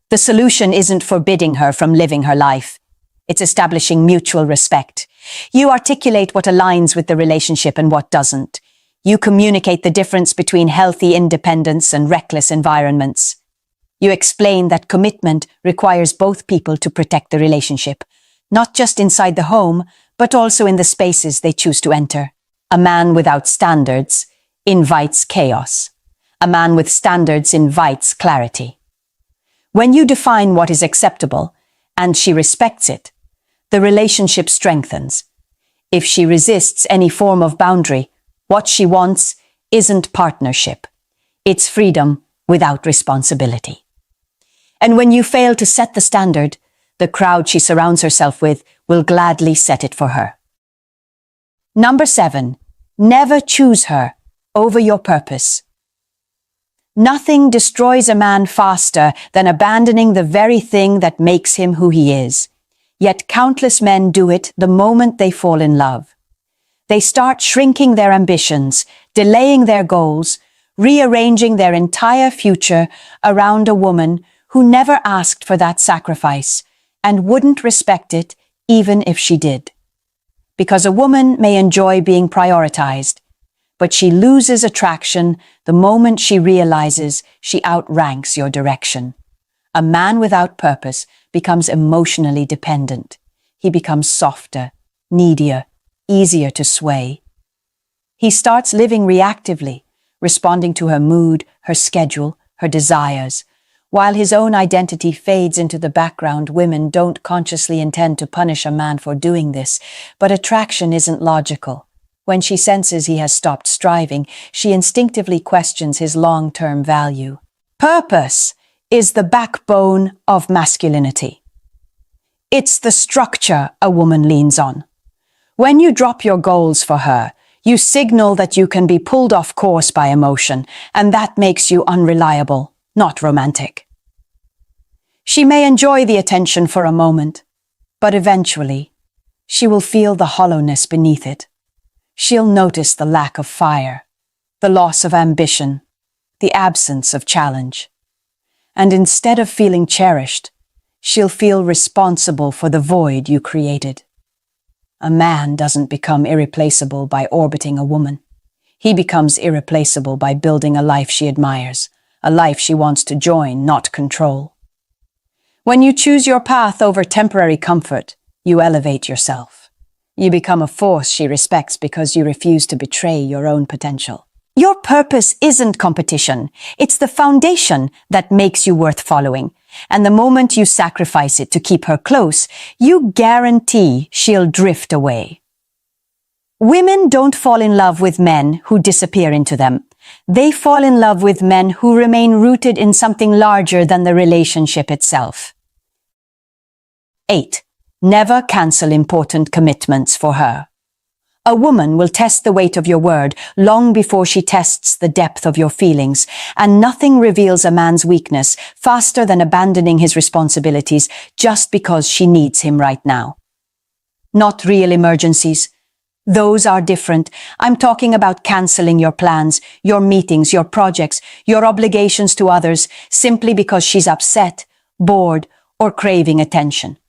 The solution isn't forbidding her from living her life. It's establishing mutual respect. You articulate what aligns with the relationship and what doesn't. You communicate the difference between healthy independence and reckless environments. You explain that commitment requires both people to protect the relationship, not just inside the home, but also in the spaces they choose to enter. A man without standards invites chaos. A man with standards invites clarity. When you define what is acceptable, and she respects it, the relationship strengthens. If she resists any form of boundary, what she wants isn't partnership. It's freedom without responsibility. And when you fail to set the standard, the crowd she surrounds herself with will gladly set it for her. Number 7. Never choose her over your purpose. Nothing destroys a man faster than abandoning the very thing that makes him who he is. Yet countless men do it the moment they fall in love. They start shrinking their ambitions, delaying their goals, rearranging their entire future around a woman who never asked for that sacrifice, and wouldn't respect it even if she did. Because a woman may enjoy being prioritized, but she loses attraction the moment she realizes she outranks your direction. A man without purpose becomes emotionally dependent. He becomes softer, needier, easier to sway. He starts living reactively, responding to her mood, her schedule, her desires. While his own identity fades into the background, women don't consciously intend to punish a man for doing this, but attraction isn't logical. When she senses he has stopped striving, she instinctively questions his long-term value. Purpose is the backbone of masculinity. It's the structure a woman leans on. When you drop your goals for her, you signal that you can be pulled off course by emotion, and that makes you unreliable, not romantic. She may enjoy the attention for a moment, but eventually, she will feel the hollowness beneath it. She'll notice the lack of fire, the loss of ambition, the absence of challenge. And instead of feeling cherished, she'll feel responsible for the void you created. A man doesn't become irreplaceable by orbiting a woman. He becomes irreplaceable by building a life she admires, a life she wants to join, not control. When you choose your path over temporary comfort, you elevate yourself. You become a force she respects because you refuse to betray your own potential. Your purpose isn't competition. It's the foundation that makes you worth following. And the moment you sacrifice it to keep her close, you guarantee she'll drift away. Women don't fall in love with men who disappear into them. They fall in love with men who remain rooted in something larger than the relationship itself. 8. Never cancel important commitments for her. A woman will test the weight of your word long before she tests the depth of your feelings, and nothing reveals a man's weakness faster than abandoning his responsibilities just because she needs him right now. Not real emergencies. Those are different. I'm talking about canceling your plans, your meetings, your projects, your obligations to others simply because she's upset, bored, or craving attention.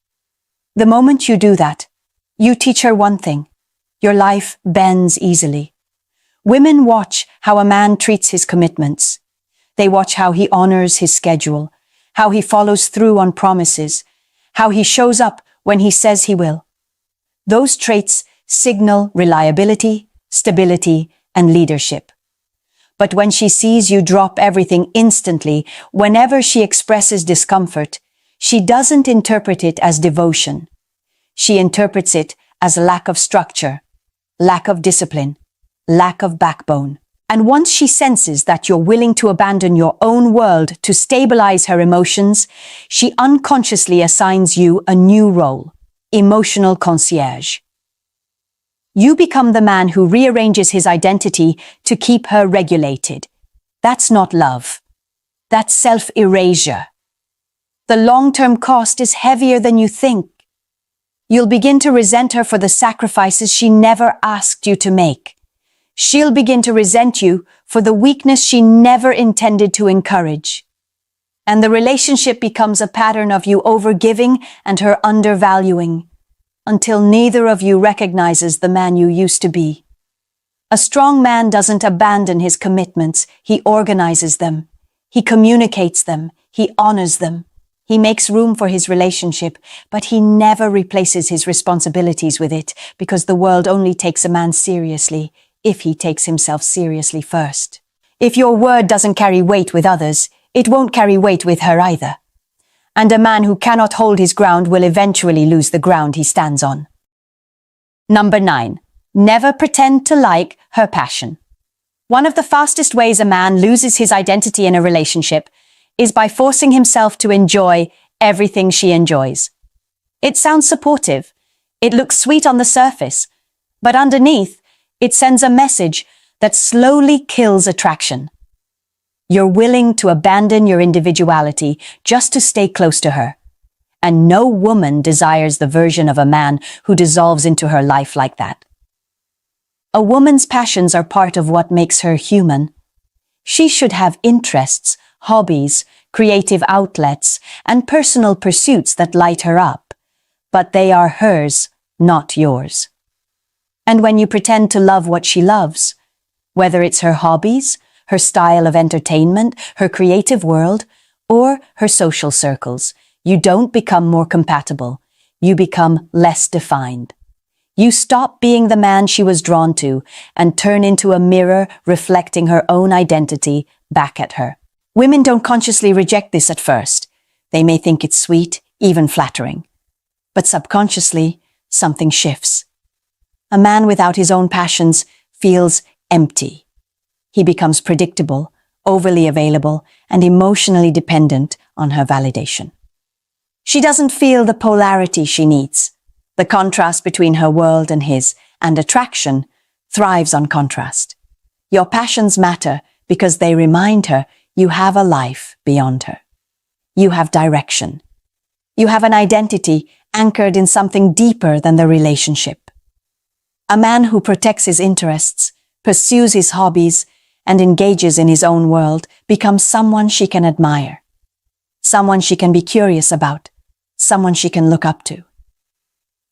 The moment you do that, you teach her one thing. Your life bends easily. Women watch how a man treats his commitments. They watch how he honors his schedule, how he follows through on promises, how he shows up when he says he will. Those traits signal reliability, stability, and leadership. But when she sees you drop everything instantly, whenever she expresses discomfort, she doesn't interpret it as devotion. She interprets it as lack of structure, lack of discipline, lack of backbone. And once she senses that you're willing to abandon your own world to stabilize her emotions, she unconsciously assigns you a new role, emotional concierge. You become the man who rearranges his identity to keep her regulated. That's not love. That's self-erasure. The long-term cost is heavier than you think. You'll begin to resent her for the sacrifices she never asked you to make. She'll begin to resent you for the weakness she never intended to encourage. And the relationship becomes a pattern of you overgiving and her undervaluing, until neither of you recognizes the man you used to be. A strong man doesn't abandon his commitments, he organizes them. He communicates them, he honors them. He makes room for his relationship, but he never replaces his responsibilities with it, because the world only takes a man seriously if he takes himself seriously first. If your word doesn't carry weight with others, it won't carry weight with her either. And a man who cannot hold his ground will eventually lose the ground he stands on. Number 9. Never pretend to like her passion. One of the fastest ways a man loses his identity in a relationship is by forcing himself to enjoy everything she enjoys. It sounds supportive. It looks sweet on the surface. But underneath, it sends a message that slowly kills attraction. You're willing to abandon your individuality just to stay close to her. And no woman desires the version of a man who dissolves into her life like that. A woman's passions are part of what makes her human. She should have interests, hobbies, creative outlets, and personal pursuits that light her up. but they are hers, not yours. And when you pretend to love what she loves, whether it's her hobbies, her style of entertainment, her creative world, or her social circles, you don't become more compatible. You become less defined. You stop being the man she was drawn to and turn into a mirror reflecting her own identity back at her. Women don't consciously reject this at first. They may think it's sweet, even flattering. But subconsciously, something shifts. A man without his own passions feels empty. He becomes predictable, overly available, and emotionally dependent on her validation. She doesn't feel the polarity she needs. The contrast between her world and his, and attraction, thrives on contrast. Your passions matter because they remind her you have a life beyond her. You have direction. You have an identity anchored in something deeper than the relationship. A man who protects his interests, pursues his hobbies, and engages in his own world becomes someone she can admire. Someone she can be curious about. Someone she can look up to.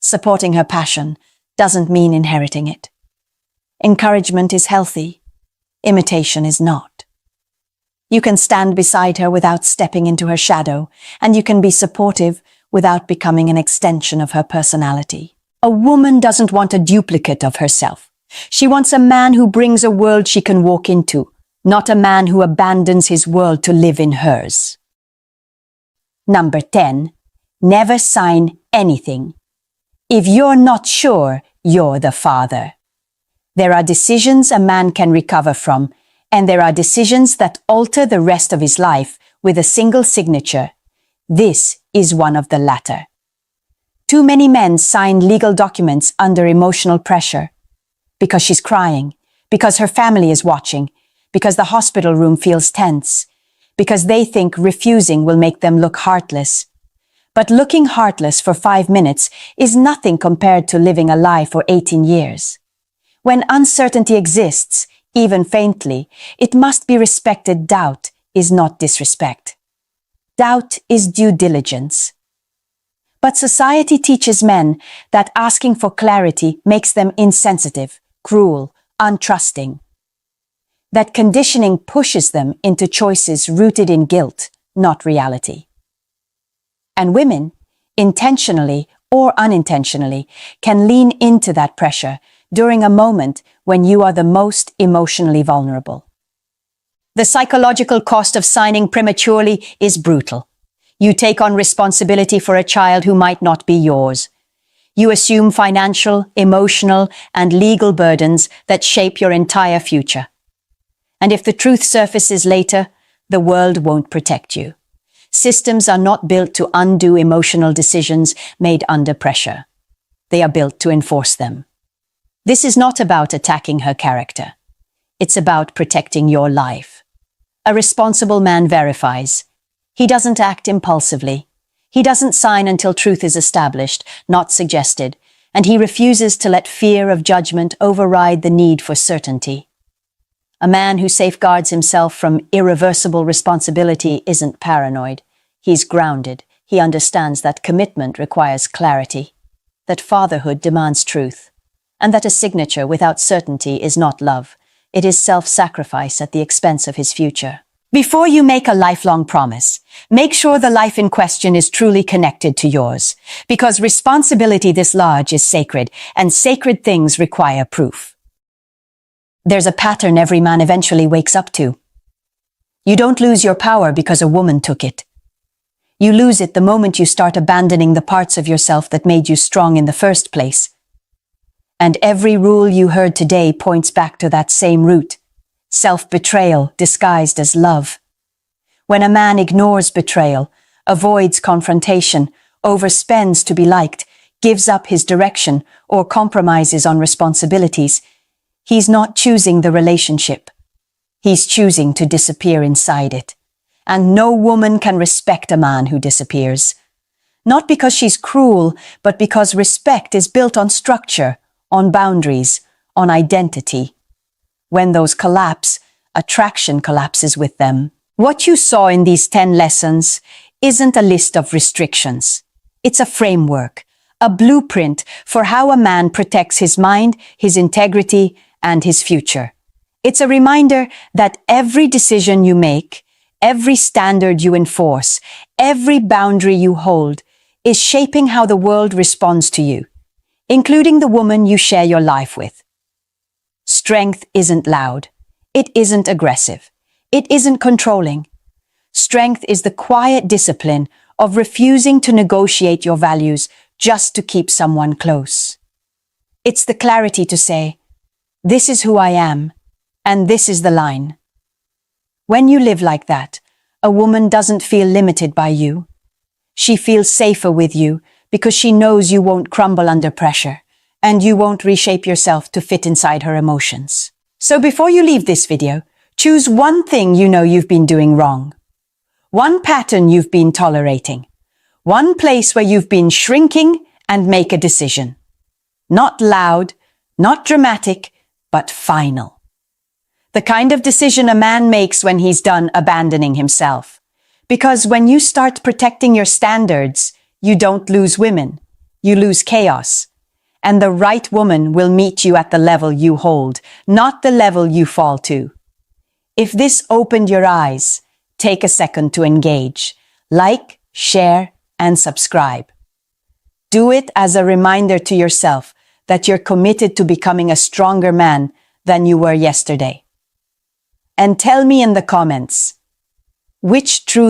Supporting her passion doesn't mean inheriting it. Encouragement is healthy. Imitation is not. You can stand beside her without stepping into her shadow, and you can be supportive without becoming an extension of her personality. A woman doesn't want a duplicate of herself. She wants a man who brings a world she can walk into, not a man who abandons his world to live in hers. Number 10. Never sign anything. If you're not sure, you're the father. There are decisions a man can recover from, and there are decisions that alter the rest of his life with a single signature. This is one of the latter. Too many men sign legal documents under emotional pressure. Because she's crying, because her family is watching, because the hospital room feels tense, because they think refusing will make them look heartless. But looking heartless for 5 minutes is nothing compared to living a lie for 18 years. When uncertainty exists, even faintly, it must be respected. Doubt is not disrespect. Doubt is due diligence. But society teaches men that asking for clarity makes them insensitive, cruel, untrusting. That conditioning pushes them into choices rooted in guilt, not reality. And women, intentionally or unintentionally, can lean into that pressure during a moment when you are the most emotionally vulnerable. The psychological cost of signing prematurely is brutal. You take on responsibility for a child who might not be yours. You assume financial, emotional, and legal burdens that shape your entire future. And if the truth surfaces later, the world won't protect you. Systems are not built to undo emotional decisions made under pressure. They are built to enforce them. This is not about attacking her character. It's about protecting your life. A responsible man verifies. He doesn't act impulsively. He doesn't sign until truth is established, not suggested, and he refuses to let fear of judgment override the need for certainty. A man who safeguards himself from irreversible responsibility isn't paranoid. He's grounded. He understands that commitment requires clarity, that fatherhood demands truth, and that a signature without certainty is not love. It is self-sacrifice at the expense of his future. Before you make a lifelong promise, make sure the life in question is truly connected to yours, because responsibility this large is sacred, and sacred things require proof. There's a pattern every man eventually wakes up to. You don't lose your power because a woman took it. You lose it the moment you start abandoning the parts of yourself that made you strong in the first place. And every rule you heard today points back to that same root. Self-betrayal disguised as love. When a man ignores betrayal, avoids confrontation, overspends to be liked, gives up his direction, or compromises on responsibilities, he's not choosing the relationship. He's choosing to disappear inside it. And no woman can respect a man who disappears. Not because she's cruel, but because respect is built on structure, on boundaries, on identity. When those collapse, attraction collapses with them. What you saw in these 10 lessons isn't a list of restrictions. It's a framework, a blueprint for how a man protects his mind, his integrity, and his future. It's a reminder that every decision you make, every standard you enforce, every boundary you hold is shaping how the world responds to you, including the woman you share your life with. Strength isn't loud. It isn't aggressive. It isn't controlling. Strength is the quiet discipline of refusing to negotiate your values just to keep someone close. It's the clarity to say, "This is who I am, and this is the line." When you live like that, a woman doesn't feel limited by you. She feels safer with you because she knows you won't crumble under pressure, and you won't reshape yourself to fit inside her emotions. So before you leave this video, choose one thing you know you've been doing wrong. One pattern you've been tolerating. One place where you've been shrinking, and make a decision. Not loud, not dramatic, but final. The kind of decision a man makes when he's done abandoning himself. Because when you start protecting your standards, you don't lose women. You lose chaos. And the right woman will meet you at the level you hold, not the level you fall to. If this opened your eyes, take a second to engage. Like, share, and subscribe. Do it as a reminder to yourself that you're committed to becoming a stronger man than you were yesterday. And tell me in the comments, which truth